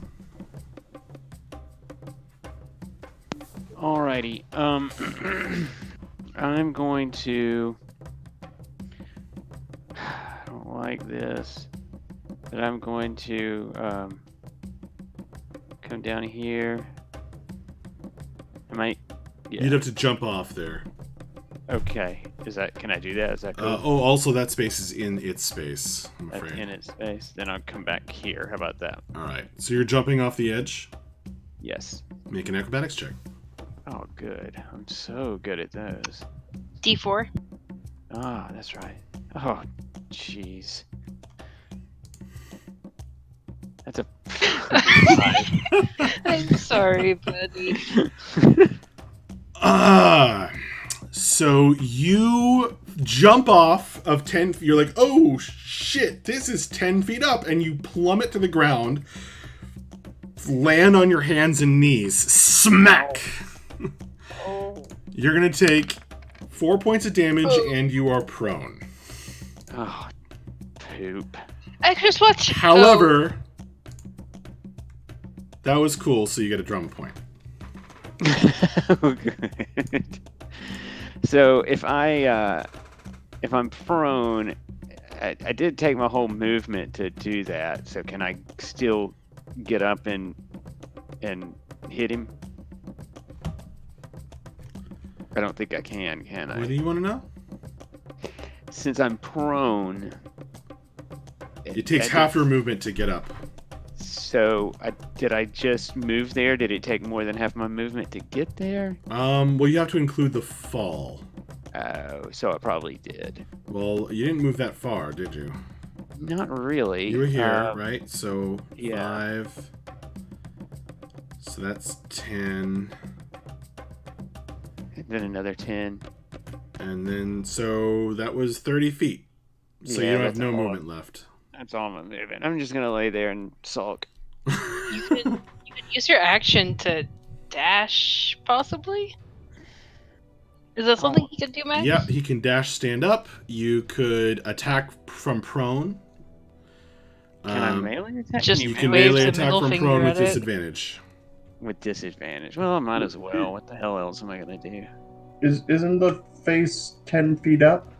S6: Alrighty. I'm going to. I don't like this, but I'm going to come down here. Am I? Yeah.
S1: You'd have to jump off there.
S6: Okay. Can I do that? Is that cool?
S1: Also that space is in its space, I'm
S6: That's
S1: afraid.
S6: in its space. Then I'll come back here. How about that?
S1: Alright, so you're jumping off the edge.
S6: Yes.
S1: Make an acrobatics check.
S6: Oh, good. I'm so good at those.
S4: D4.
S6: Ah, that's right. Oh, jeez. That's a.
S4: I'm sorry, buddy.
S1: Ah! So you jump off of 10. You're like, oh shit, this is 10 feet up, and you plummet to the ground, land on your hands and knees, smack.
S6: Oh.
S1: You're gonna take 4 points of damage, and you are prone.
S6: Oh, poop.
S4: I just watch.
S1: However, that was cool, so you get a drama point.
S6: Oh, good. So if I'm prone, I did take my whole movement to do that. So can I still get up and hit him? I don't think I can I?
S1: What do you want to know?
S6: Since I'm prone,
S1: It takes half your movement to get up.
S6: So did I just move there? Did it take more than half my movement to get there?
S1: Well, you have to include the fall.
S6: Oh, so I probably did.
S1: Well, you didn't move that far, did you?
S6: Not really.
S1: You were here, right? So
S6: yeah.
S1: 5. So that's 10.
S6: And then another 10.
S1: And then, so that was 30 feet. So you don't have no movement left.
S6: That's all I'm moving. I'm just going to lay there and sulk.
S4: You can use your action to dash, possibly? Is that something he can do, Max?
S1: Yeah, he can dash, stand up. You could attack from prone.
S6: Can I melee attack?
S4: Just
S1: You can
S4: wave
S1: melee
S4: the
S1: attack
S4: middle
S1: from
S4: finger
S1: prone with
S4: at it.
S1: disadvantage.
S6: With disadvantage. Well, I might as well. What the hell else am I going to do?
S2: Isn't the face 10 feet up?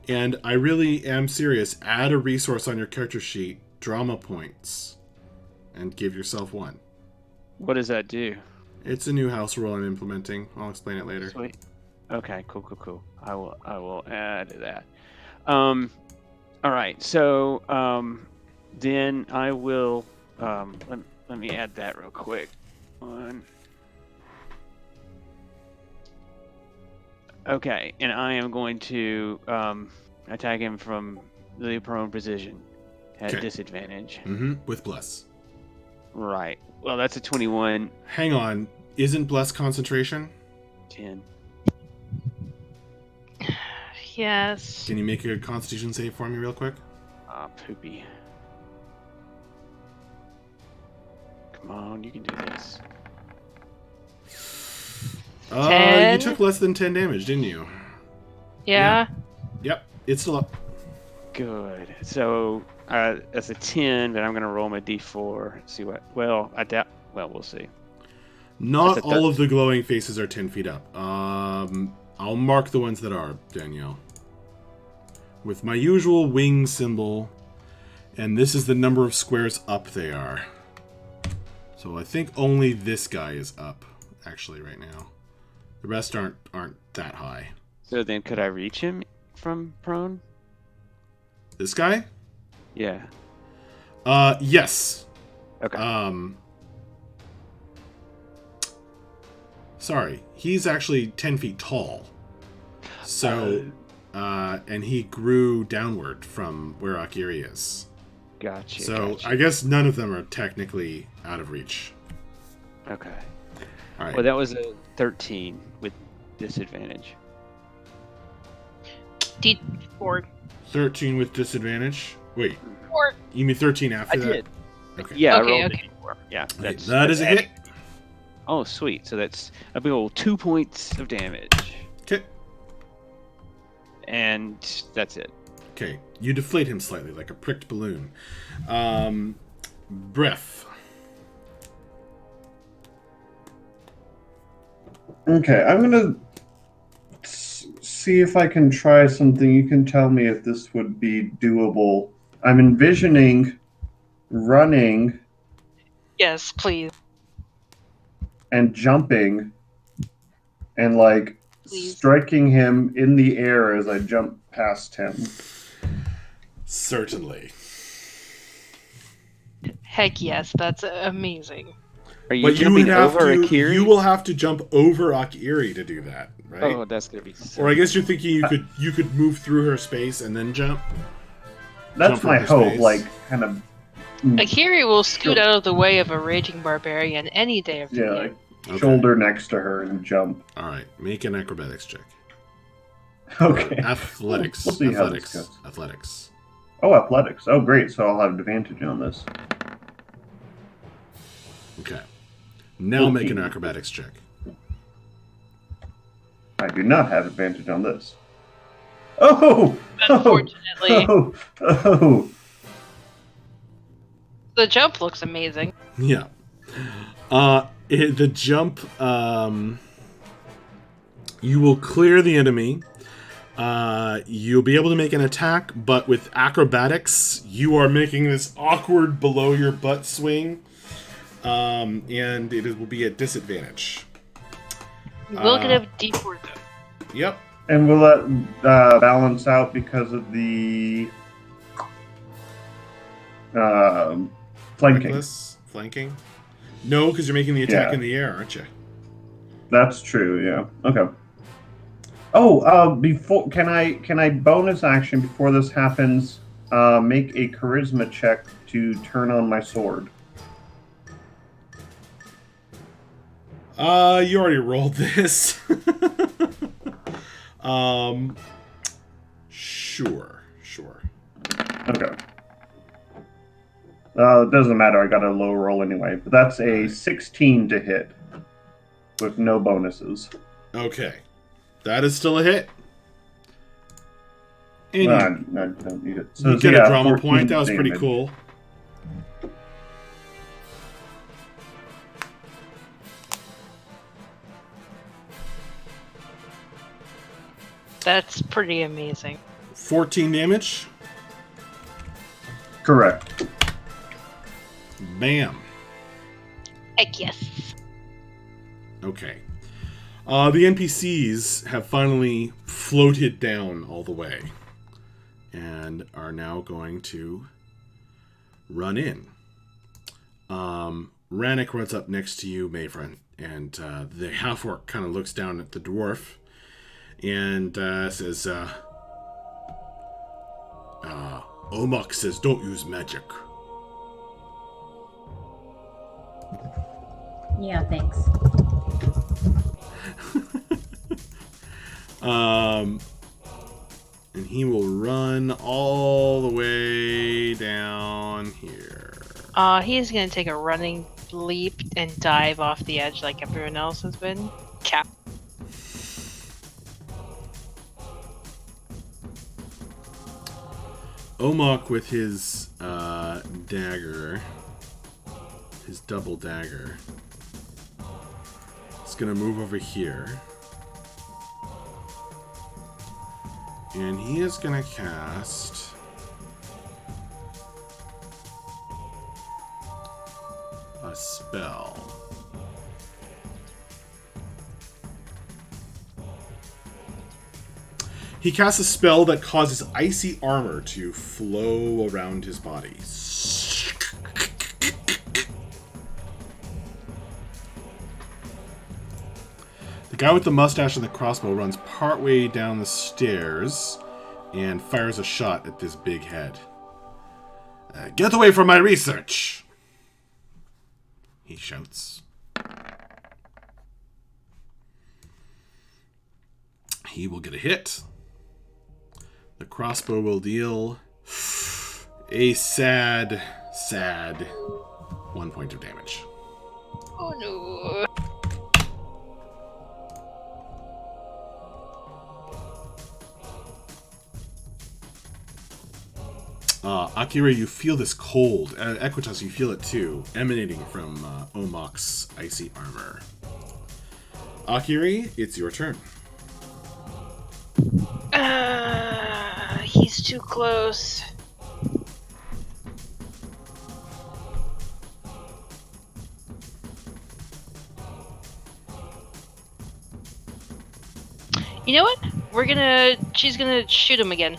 S1: And I really am serious. Add a resource on your character sheet, drama points, and give yourself 1.
S6: What does that do?
S1: It's a new house rule I'm implementing. I'll explain it later.
S6: Sweet. Okay, cool. I will add that. All right. So then I will let me add that real quick. 1. Okay, and I am going to attack him from the prone position at disadvantage.
S1: With bless.
S6: Right. Well, that's a 21.
S1: Hang on. Isn't bless concentration?
S6: 10.
S4: Yes.
S1: Can you make a constitution save for me real quick?
S6: Ah, poopy. Come on, you can do this.
S4: 10?
S1: You took less than 10 damage, didn't you?
S4: Yeah.
S1: Yep, it's still up.
S6: Good. So that's a 10, but I'm going to roll my d4. See what. Well, I doubt. Well, we'll see.
S1: Not all of the glowing faces are 10 feet up. I'll mark the ones that are, Danielle. With my usual wing symbol, and this is the number of squares up they are. So I think only this guy is up, actually, right now. The rest aren't that high.
S6: So then could I reach him from prone?
S1: This guy?
S6: Yeah.
S1: Yes.
S6: Okay.
S1: Sorry, he's actually 10 feet tall. So, and he grew downward from where Akiri is.
S6: Gotcha.
S1: So, I guess none of them are technically out of reach.
S6: Okay.
S1: All right.
S6: Well, that was a 13 with disadvantage.
S4: D4.
S1: 13 with disadvantage. Wait,
S4: 4.
S1: you mean 13 after
S6: I
S1: that?
S6: did.
S1: Okay.
S6: Yeah,
S4: Okay,
S6: I rolled
S4: okay.
S6: a 4. Yeah,
S1: Okay, that is a hit.
S6: Oh, sweet. So that's a big old 2 points of damage.
S1: Okay.
S6: And that's it.
S1: Okay, you deflate him slightly, like a pricked balloon. Breath.
S2: Okay, I'm gonna see if I can try something. You can tell me if this would be doable. I'm envisioning running
S4: Yes, please.
S2: and jumping and like
S4: Please.
S2: striking him in the air as I jump past him.
S1: Certainly.
S4: Heck yes, that's amazing.
S6: Are you
S1: But you
S6: jumping
S1: would have
S6: over
S1: to.
S6: Akiri?
S1: You will have to jump over Akiri to do that, right?
S6: Oh, that's gonna be.
S1: Or I guess you're thinking you could move through her space and then jump.
S2: That's
S1: Jump
S2: my
S1: over
S2: hope,
S1: space.
S2: like kind of
S4: Akiri will scoot out of the way of a raging barbarian any day of the year.
S2: like shoulder next to her and jump.
S1: All right, make an acrobatics check.
S2: Okay.
S1: Athletics.
S2: We'll see how this
S1: Athletics.
S2: goes.
S1: Athletics.
S2: Oh, athletics. Oh, great. So I'll have advantage on this.
S1: Okay. Now make an
S2: 14.
S1: acrobatics check.
S2: I do not have advantage on this. Oh!
S4: Unfortunately.
S2: Oh!
S4: The jump looks amazing.
S1: Yeah. The jump, you will clear the enemy. You'll be able to make an attack, but with acrobatics, you are making this awkward below your butt swing, and it will be at disadvantage.
S4: You will get a D4 though.
S1: Yep.
S2: And will that balance out because of the flanking?
S1: Reckless flanking. No, because you're making the attack in the air, aren't you?
S2: That's true. Yeah. Okay. Oh, before can I bonus action before this happens? Make a charisma check to turn on my sword.
S1: You already rolled this. Sure.
S2: Okay. It doesn't matter. I got a low roll anyway, but that's a 16 to hit with no bonuses.
S1: Okay. That is still a hit. And
S2: I don't need it. So
S1: you get a drama
S2: 14
S1: point. That was pretty
S2: damage.
S1: cool.
S4: That's pretty amazing.
S1: 14 damage.
S2: Correct.
S1: Bam.
S4: Heck yes.
S1: Okay. The NPCs have finally floated down all the way and are now going to run in. Rannick runs up next to you, Mayfriend, and the half-orc kind of looks down at the dwarf and says, Omok says don't use magic.
S7: Yeah, thanks.
S1: And he will run all the way down here.
S4: He's gonna take a running leap and dive off the edge like everyone else has been. Cap.
S1: Omok with his dagger, his double dagger, is gonna move over here. And he is gonna cast a spell. He casts a spell that causes icy armor to flow around his body. The guy with the mustache and the crossbow runs partway down the stairs and fires a shot at this big head. Get away from my research! He shouts. He will get a hit. The crossbow will deal a sad 1 point of damage.
S4: Oh no.
S1: Akira, you feel this cold. Equitas, you feel it too, emanating from Omok's icy armor. Akiri, it's your turn.
S4: He's too close. You know what? She's gonna shoot him again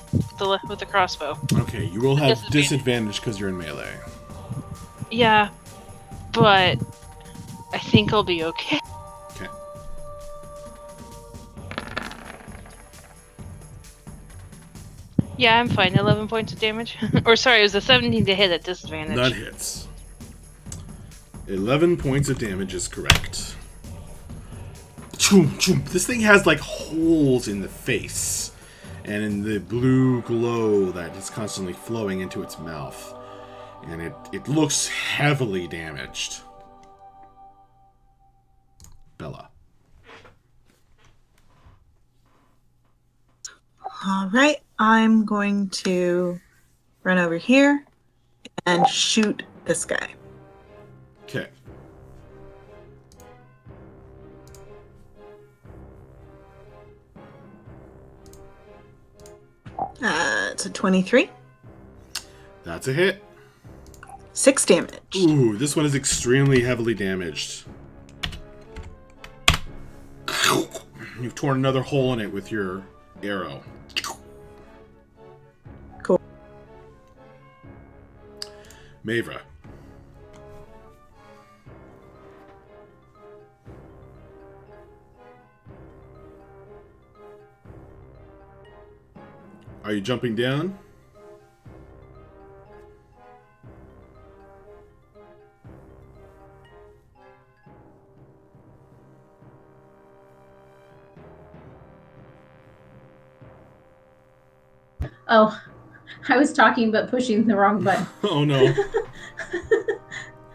S4: with the crossbow.
S1: Okay, you will have disadvantage because you're in melee.
S4: Yeah, but I think I'll be okay.
S1: Okay.
S4: Yeah, I'm fine. 11 points of damage. Or sorry, it was a 17 to hit at disadvantage.
S1: That hits. 11 points of damage is correct. Choom, choom. This thing has like holes in the face. and in the blue glow that is constantly flowing into its mouth. And it looks heavily damaged. Bella.
S5: All right, I'm going to run over here and shoot this guy.
S1: Okay.
S5: It's a 23.
S1: That's a hit.
S5: 6 damage.
S1: Ooh, this one is extremely heavily damaged. You've torn another hole in it with your arrow.
S5: Cool.
S1: Mavra. Are you jumping down?
S7: Oh, I was talking but pushing the wrong button.
S1: Oh no.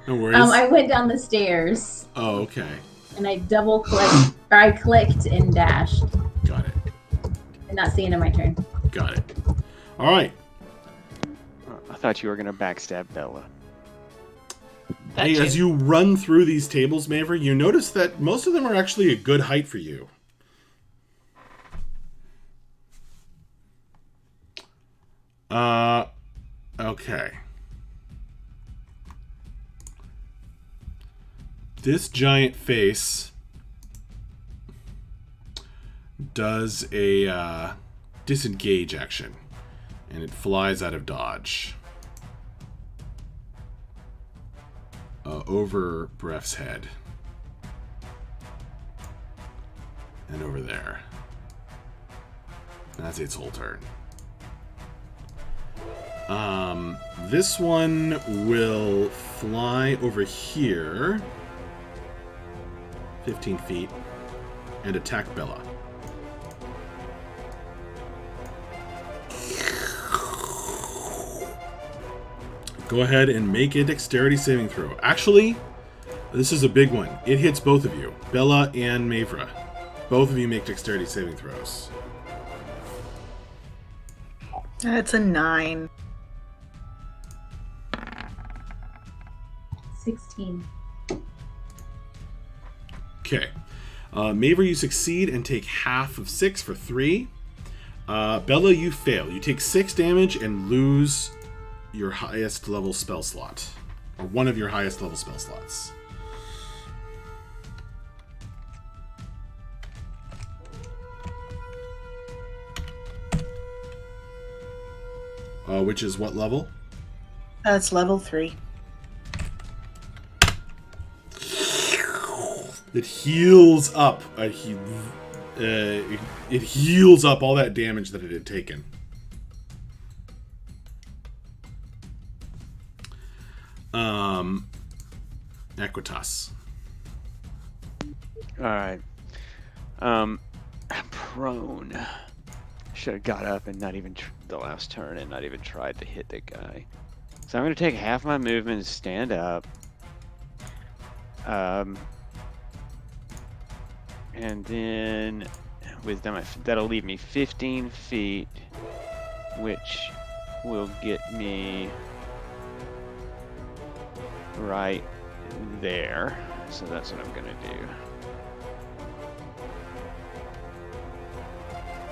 S1: No worries.
S7: I went down the stairs
S1: Oh, okay.
S7: and I double clicked, or I clicked and dashed.
S1: Got it.
S7: And that's the end of my turn.
S1: Got it. All right.
S6: I thought you were gonna backstab Bella.
S1: Hey, as you run through these tables, Maverick, you notice that most of them are actually a good height for you. Okay. This giant face does a disengage action, and it flies out of dodge. Over Bref's head. And over there. That's its whole turn. This one will fly over here 15 feet and attack Bella. Go ahead and make a dexterity saving throw. Actually, this is a big one. It hits both of you, Bella and Mavra. Both of you make dexterity saving throws.
S5: That's a 9.
S7: 16.
S1: Okay. Mavra, you succeed and take half of 6 for 3. Bella, you fail. You take 6 damage and lose your highest level spell slot. Or one of your highest level spell slots. Which is what level?
S5: That's level 3.
S1: It heals up. It heals up all that damage that it had taken. Equitas.
S6: All right. I'm prone. Should have got up and not even the last turn and not even tried to hit the guy. So I'm going to take half my movement and stand up. And then that'll leave me 15 feet, which will get me right there. So that's what I'm going to do.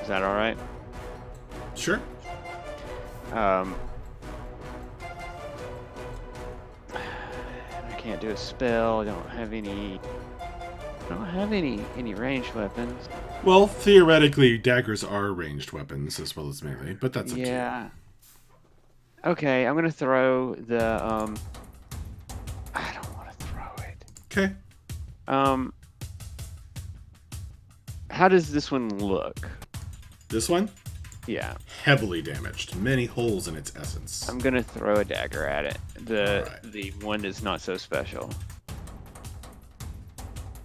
S6: Is that all right?
S1: Sure.
S6: I can't do a spell. I don't have any ranged weapons.
S1: Well, theoretically, daggers are ranged weapons as well as melee, but that's up to you.
S6: Yeah. Okay, I'm gonna throw the I don't want to throw it.
S1: Okay.
S6: How does this one look?
S1: This one?
S6: Yeah.
S1: Heavily damaged. Many holes in its essence.
S6: I'm gonna throw a dagger at it. The one that's not so special.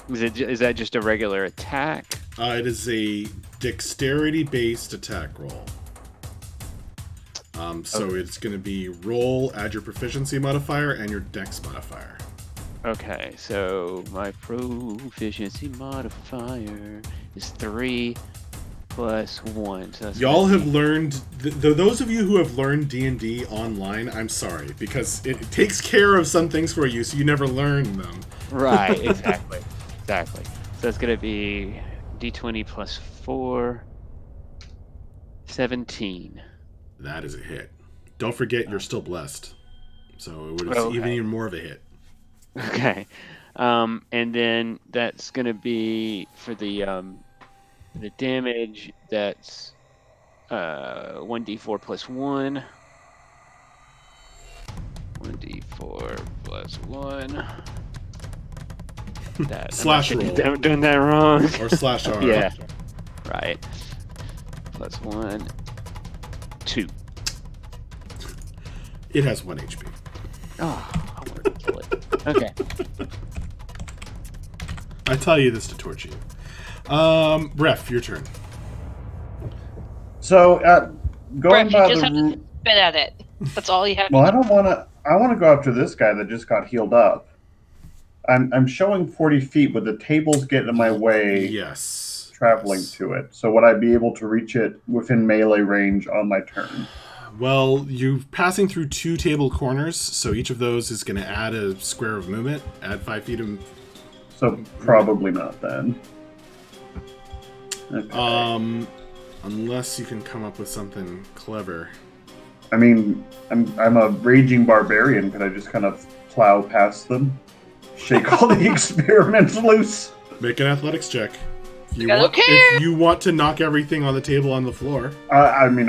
S6: Is that just a regular attack?
S1: It is a dexterity-based attack roll. So it's going to be roll, add your proficiency modifier, and your dex modifier.
S6: Okay, so my proficiency modifier is 3 plus 1. So that's
S1: Y'all
S6: gonna
S1: have
S6: be-
S1: learned, those of you who have learned D&D online, I'm sorry, because it takes care of some things for you, so you never learn them.
S6: Right, exactly. Exactly. So it's going to be d20 plus 4, 17.
S1: That is a hit. Don't forget, you're still blessed. So it would have
S6: Okay.
S1: even more of a hit.
S6: Okay. And then that's going to be for the damage, that's 1d4 plus 1. 1d4 plus 1. That
S1: Slash
S6: I'm
S1: roll.
S6: doing that wrong.
S1: Or slash R.
S6: Yeah. Right. Plus 1. 2.
S1: It has 1 HP.
S6: Oh, I wanted to kill it. Okay.
S1: I tell you this to torture you. Ref, your turn.
S2: So, going
S4: Bref, you
S2: by
S4: just
S2: the
S4: have to spit at it. That's all you have
S2: well,
S4: to
S2: I don't want to. I want to go after this guy that just got healed up. I'm showing 40 feet, but the table's getting in my way.
S1: Yes.
S2: Traveling
S1: Yes.
S2: to it. So would I be able to reach it within melee range on my turn?
S1: Well, you're passing through 2 table corners, so each of those is going to add a square of movement, add 5 feet of...
S2: So probably not then. Okay.
S1: Unless you can come up with something clever.
S2: I mean, I'm a raging barbarian. Could I just kind of plow past them? Shake all the experiments loose?
S1: Make an athletics check. If you,
S4: I don't
S1: want,
S4: care.
S1: if you want to knock everything on the table on the floor.
S2: I mean,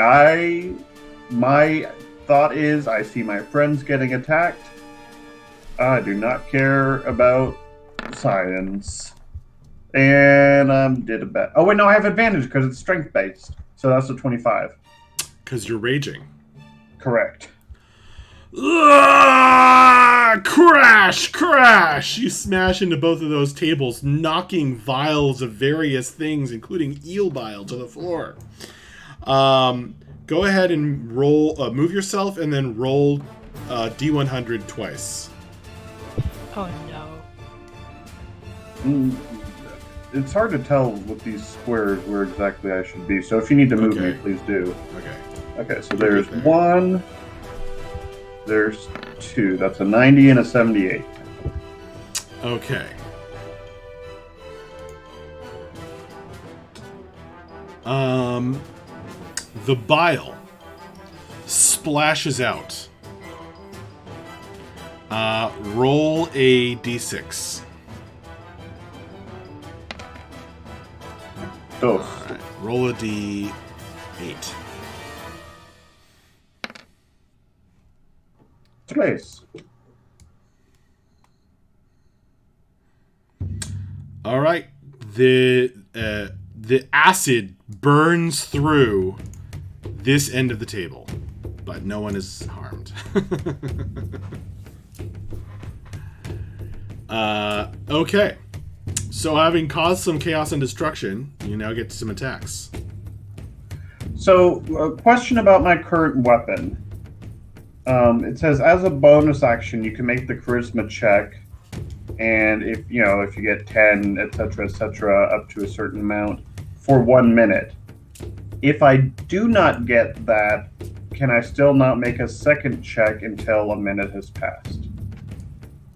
S2: my thought is I see my friends getting attacked. I do not care about science. And did a bet. Oh wait, no, I have advantage because it's strength based. So that's a 25.
S1: Because you're raging.
S2: Correct.
S1: Crash! Crash! You smash into both of those tables, knocking vials of various things, including eel bile, to the floor. Go ahead and roll, move yourself, and then roll D100 twice.
S4: Oh no.
S2: It's hard to tell with these squares where exactly I should be. So if you need to move me,
S1: Okay.
S2: please do.
S1: Okay.
S2: Okay, so there's
S1: there.
S2: 1. There's 2. That's a 90 and a 78.
S1: Okay. The bile splashes out. Roll a d6.
S2: Dos.
S1: Alright, roll a d8.
S2: Place.
S1: Alright. The acid burns through this end of the table, but no one is harmed. Okay. So having caused some chaos and destruction, you now get some attacks.
S2: So, a question about my current weapon. It says as a bonus action, you can make the charisma check, and if you get 10, etc., up to a certain amount for 1 minute. If I do not get that, can I still not make a second check until a minute has passed?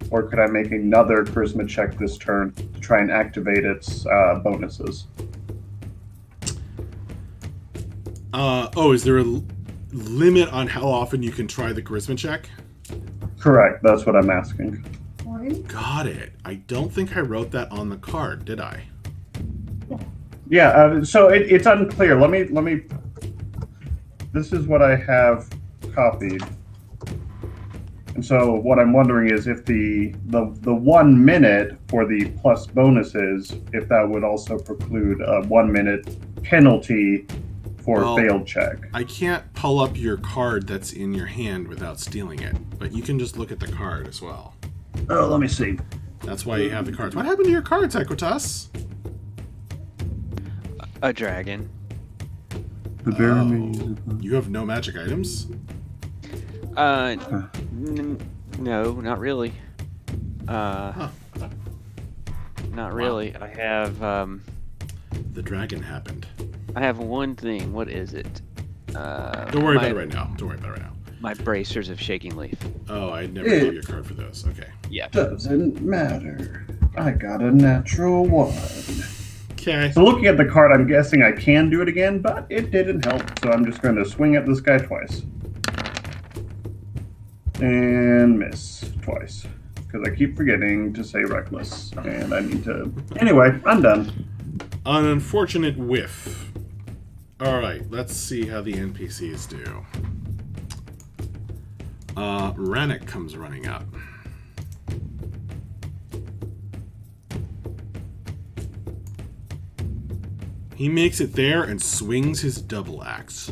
S2: Or could I make another charisma check this turn to try and activate its bonuses?
S1: Is there a limit on how often you can try the charisma check?
S2: Correct, that's what I'm asking.
S1: Got it. I don't think I wrote that on the card, did I?
S2: Yeah, so it's unclear. Let me. This is what I have copied, and so what I'm wondering is if the 1 minute for the plus bonuses, if that would also preclude a 1 minute penalty for a failed check.
S1: I can't pull up your card that's in your hand without stealing it, but you can just look at the card as well.
S2: Oh, let me see.
S1: That's why you have the cards. What happened to your cards, Equitas?
S6: A dragon.
S2: The bear
S1: Oh,
S2: maze.
S1: you have no magic items?
S6: No, not really.
S1: Huh.
S6: Not really. I have
S1: The dragon happened.
S6: I have one thing. What is it?
S1: Don't worry about it right now. Don't worry about it right now.
S6: My bracers of shaking leaf.
S1: Oh, I never gave you a card for those. Okay.
S6: Yeah.
S2: Doesn't matter. I got a natural 1.
S1: Okay.
S2: So looking at the card, I'm guessing I can do it again, but it didn't help, so I'm just going to swing at this guy twice. And miss twice. Because I keep forgetting to say reckless, and I need to... Anyway, I'm done.
S1: An unfortunate whiff. Alright, let's see how the NPCs do. Rannick comes running up. He makes it there and swings his double axe.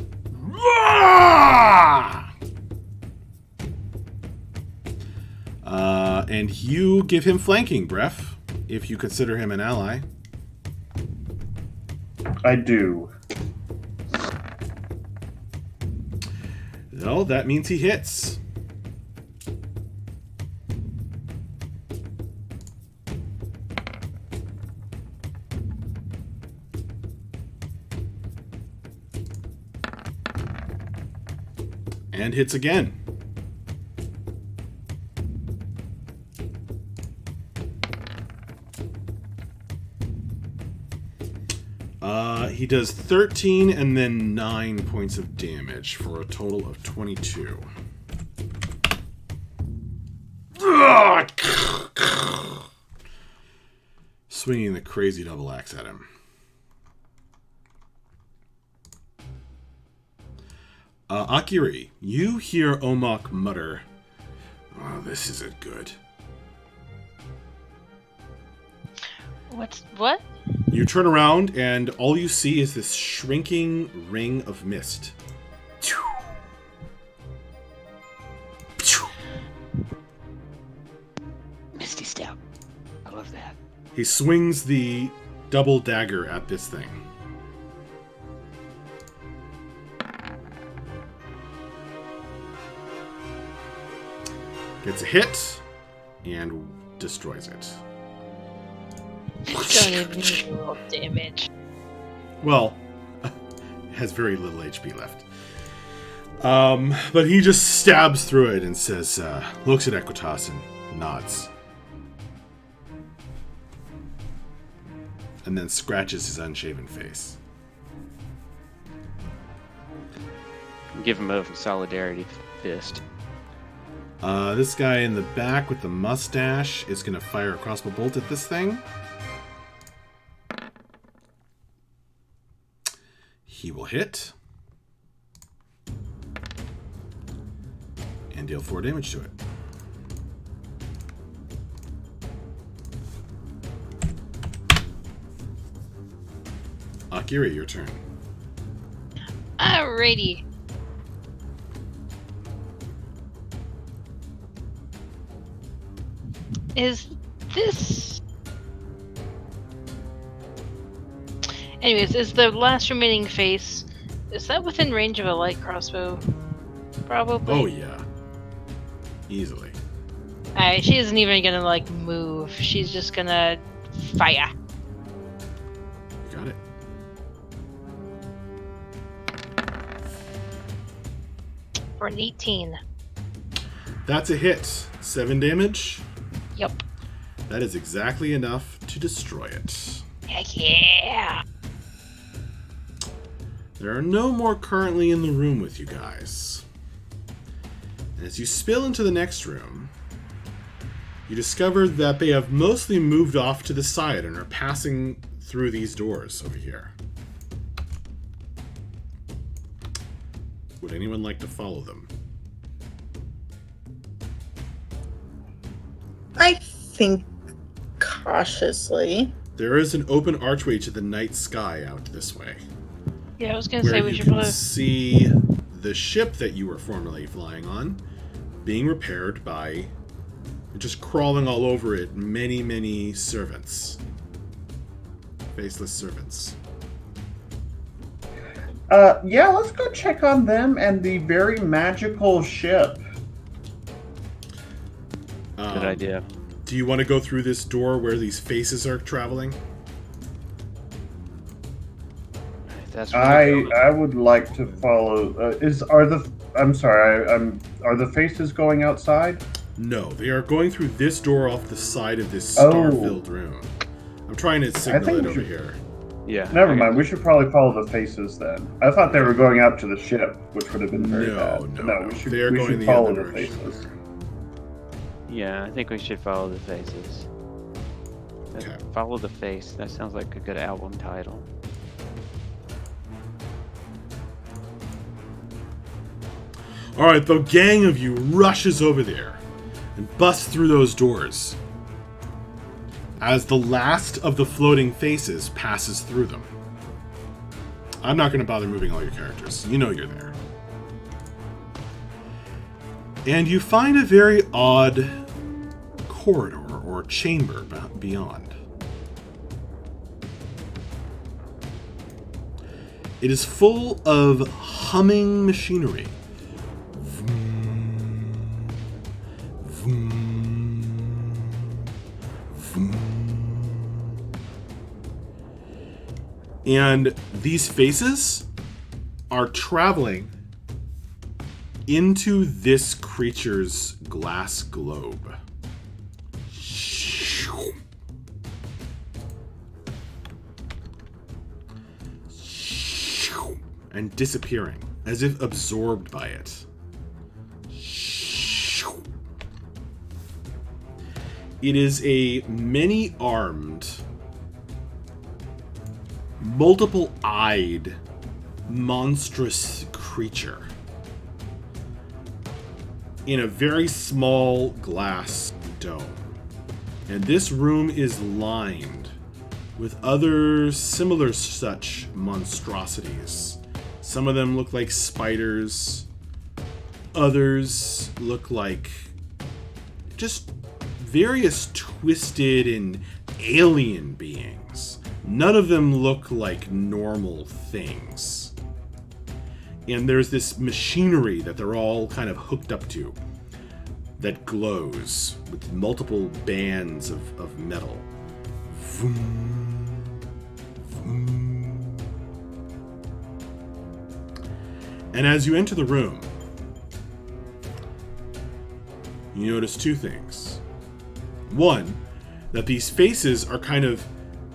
S1: And you give him flanking, Bref, if you consider him an ally.
S2: I do.
S1: No, that means he hits. And hits again. He does 13 and then 9 points of damage for a total of 22. Swinging the crazy double axe at him. Akiri, you hear Omok mutter, "Oh, this isn't good."
S4: What?
S1: You turn around and all you see is this shrinking ring of mist.
S6: Misty Step. I love that.
S1: He swings the double dagger at this thing. Gets a hit and destroys it.
S4: Don't even need to roll damage.
S1: Well, has very little HP left. But he just stabs through it and says, looks at Equitas and nods. And then scratches his unshaven face.
S6: Give him a solidarity fist.
S1: This guy in the back with the mustache is going to fire a crossbow bolt at this thing. He will hit. And deal 4 damage to it. Akira, your turn.
S4: Alrighty. Is this... Anyways, is the last remaining face... Is that within range of a light crossbow? Probably.
S1: Oh, yeah. Easily.
S4: Alright, she isn't even gonna, like, move. She's just gonna fire.
S1: You got it.
S4: For an 18.
S1: That's a hit. 7 damage.
S4: Yep.
S1: That is exactly enough to destroy it.
S4: Heck yeah!
S1: There are no more currently in the room with you guys. And as you spill into the next room, you discover that they have mostly moved off to the side and are passing through these doors over here. Would anyone like to follow them?
S5: I think cautiously.
S1: There is an open archway to the night sky out this way,
S4: Yeah, I was gonna
S1: where
S4: say we
S1: you
S4: should
S1: can
S4: probably...
S1: see the ship that you were formerly flying on being repaired by just crawling all over it many servants. Faceless servants.
S2: Yeah, let's go check on them and the very magical ship.
S6: Good idea.
S1: Do you want to go through this door where these faces are traveling?
S6: If that's where we're going.
S2: I would like to follow. Are the faces going outside?
S1: No, they are going through this door off the side of this
S2: Oh.
S1: star-filled room. I'm trying to signal
S2: think
S1: it
S2: we
S1: over
S2: should-
S1: here.
S6: Yeah.
S2: Never
S6: I got
S2: mind. We should probably follow the faces then. I thought they were going out to the ship, which would have been very
S1: No,
S2: bad.
S1: no.
S2: We should,
S1: They are
S2: we
S1: going
S2: should
S1: the
S2: follow
S1: other
S2: the
S1: direction.
S2: faces.
S6: Yeah, I think we should follow the faces.
S1: Okay.
S6: Follow the face. That sounds like a good album title.
S1: All right, the gang of you rushes over there and busts through those doors as the last of the floating faces passes through them. I'm not going to bother moving all your characters. You know you're there. And you find a very odd corridor or chamber beyond. It is full of humming machinery. Vroom, vroom, vroom. And these faces are traveling into this creature's glass globe. And disappearing, as if absorbed by it. It is a many-armed, multiple-eyed, monstrous creature in a very small glass dome. And this room is lined with other similar such monstrosities. Some of them look like spiders. Others look like just various twisted and alien beings. None of them look like normal things. And there's this machinery that they're all kind of hooked up to that glows with multiple bands of metal. Vroom, vroom. And as you enter the room, you notice two things. One, that these faces are kind of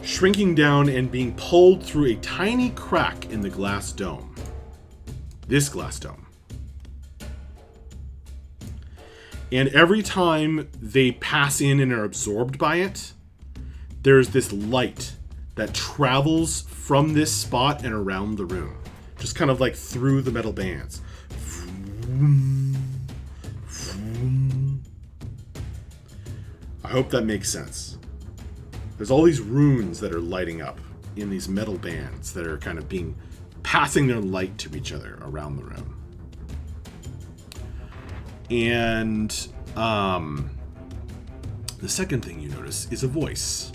S1: shrinking down and being pulled through a tiny crack in the glass dome. This glass dome. And every time they pass in and are absorbed by it, there's this light that travels from this spot and around the room. Just kind of like through the metal bands. Vroom, vroom. I hope that makes sense. There's all these runes that are lighting up in these metal bands that are kind of passing their light to each other around the room. And the second thing you notice is a voice.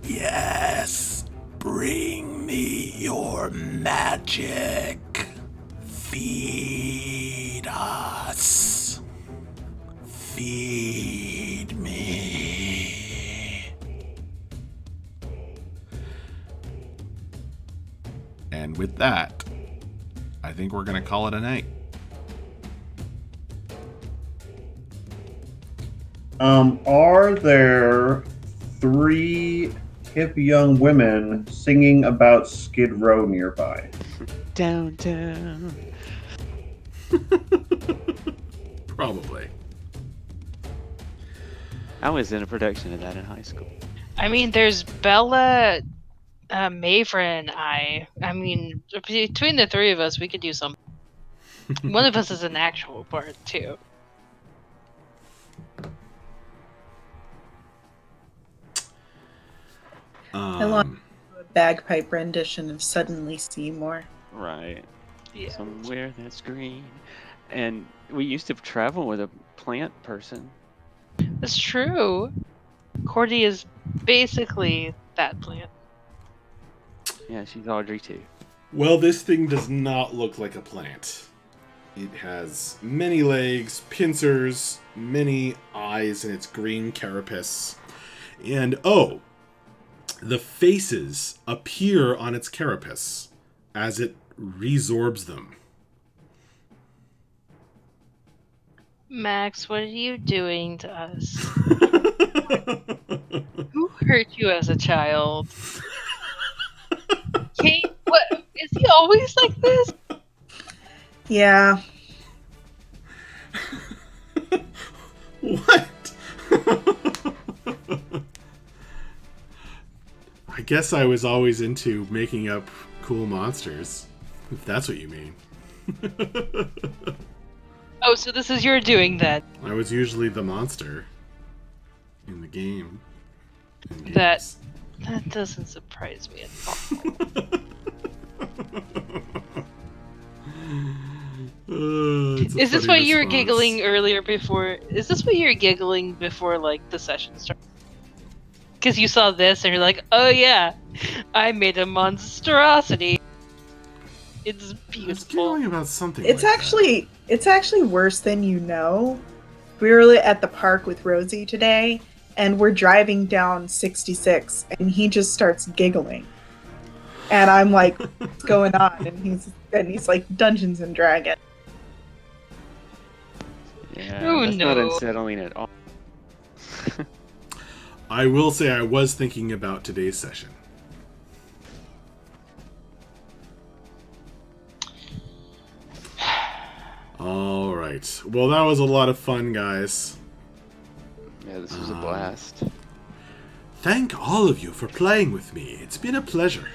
S1: Yes, bring me your magic. Feed us. Feed me. And with that, I think we're going to call it a night.
S2: Are there 3 hip young women singing about Skid Row nearby?
S6: Downtown.
S1: Probably.
S6: I was in a production of that in high school.
S4: I mean, there's Bella, Mavra, and I. I mean, between the three of us, we could do something. One of us is an actual part, too.
S5: I want a bagpipe rendition of Suddenly Seymour.
S6: Right.
S4: Yeah.
S6: Somewhere that's green. And we used to travel with a plant person.
S4: That's true. Cordy is basically that plant.
S6: Yeah, she's Audrey too.
S1: Well, this thing does not look like a plant. It has many legs, pincers, many eyes in its green carapace. And, oh, the faces appear on its carapace as it resorbs them.
S4: Max, what are you doing to us? Who hurt you as a child? Kate, what? Is he always like this?
S5: Yeah.
S1: What? I guess I was always into making up cool monsters, if that's what you mean.
S4: Oh, so this is your doing then?
S1: I was usually the monster in the game. In
S4: That
S1: games.
S4: that doesn't surprise me at all.
S1: It's a
S4: Is this
S1: funny
S4: why you were
S1: response.
S4: giggling earlier before? Is this why you were giggling before like the session started? Because you saw this and you're like, oh yeah, I made a monstrosity. It's
S1: I was
S4: beautiful.
S1: giggling about something.
S5: It's
S1: like
S5: actually worse than you know. We were at the park with Rosie today, and we're driving down 66, and he just starts giggling. And I'm like, what's going on? And he's like, Dungeons and Dragons.
S6: Yeah,
S4: Oh,
S6: that's not
S4: no.
S6: unsettling at all.
S1: that. I will say I was thinking about today's session. All right. Well, that was a lot of fun, guys.
S6: Yeah, this was a blast.
S1: Thank all of you for playing with me. It's been a pleasure.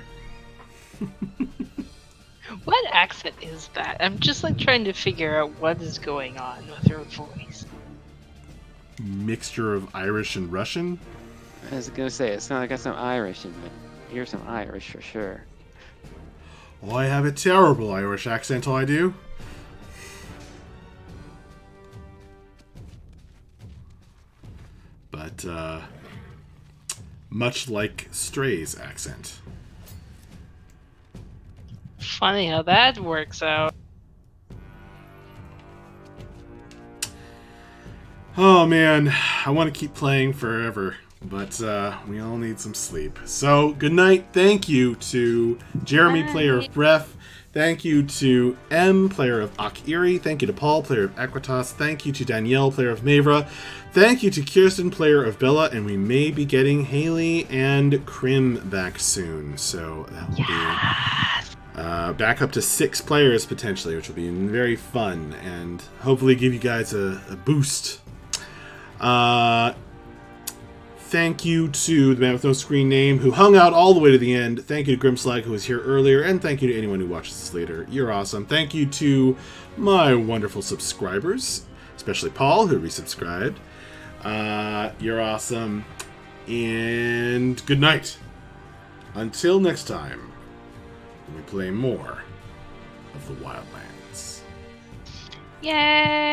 S4: What accent is that? I'm just like trying to figure out what is going on with her voice.
S1: Mixture of Irish and Russian.
S6: I was gonna say, it's not like I got some Irish in it. Here's some Irish for sure.
S1: Oh, I have a terrible Irish accent, I do. But, much like Stray's accent.
S4: Funny how that works out.
S1: Oh man, I want to keep playing forever, but we all need some sleep. So, good night. Thank you to Jeremy, player of Breath. Thank you to M, player of Akiri. Thank you to Paul, player of Equitas. Thank you to Danielle, player of Mavra. Thank you to Kirsten, player of Bella, and we may be getting Haley and Krim back soon. So that will be back up to 6 players potentially, which will be very fun and hopefully give you guys a boost. Thank you to the man with no screen name who hung out all the way to the end. Thank you to Grimslag who was here earlier, and thank you to anyone who watches this later. You're awesome. Thank you to my wonderful subscribers, especially Paul who resubscribed. You're awesome. And good night. Until next time, when we play more of the Wildlands.
S4: Yay!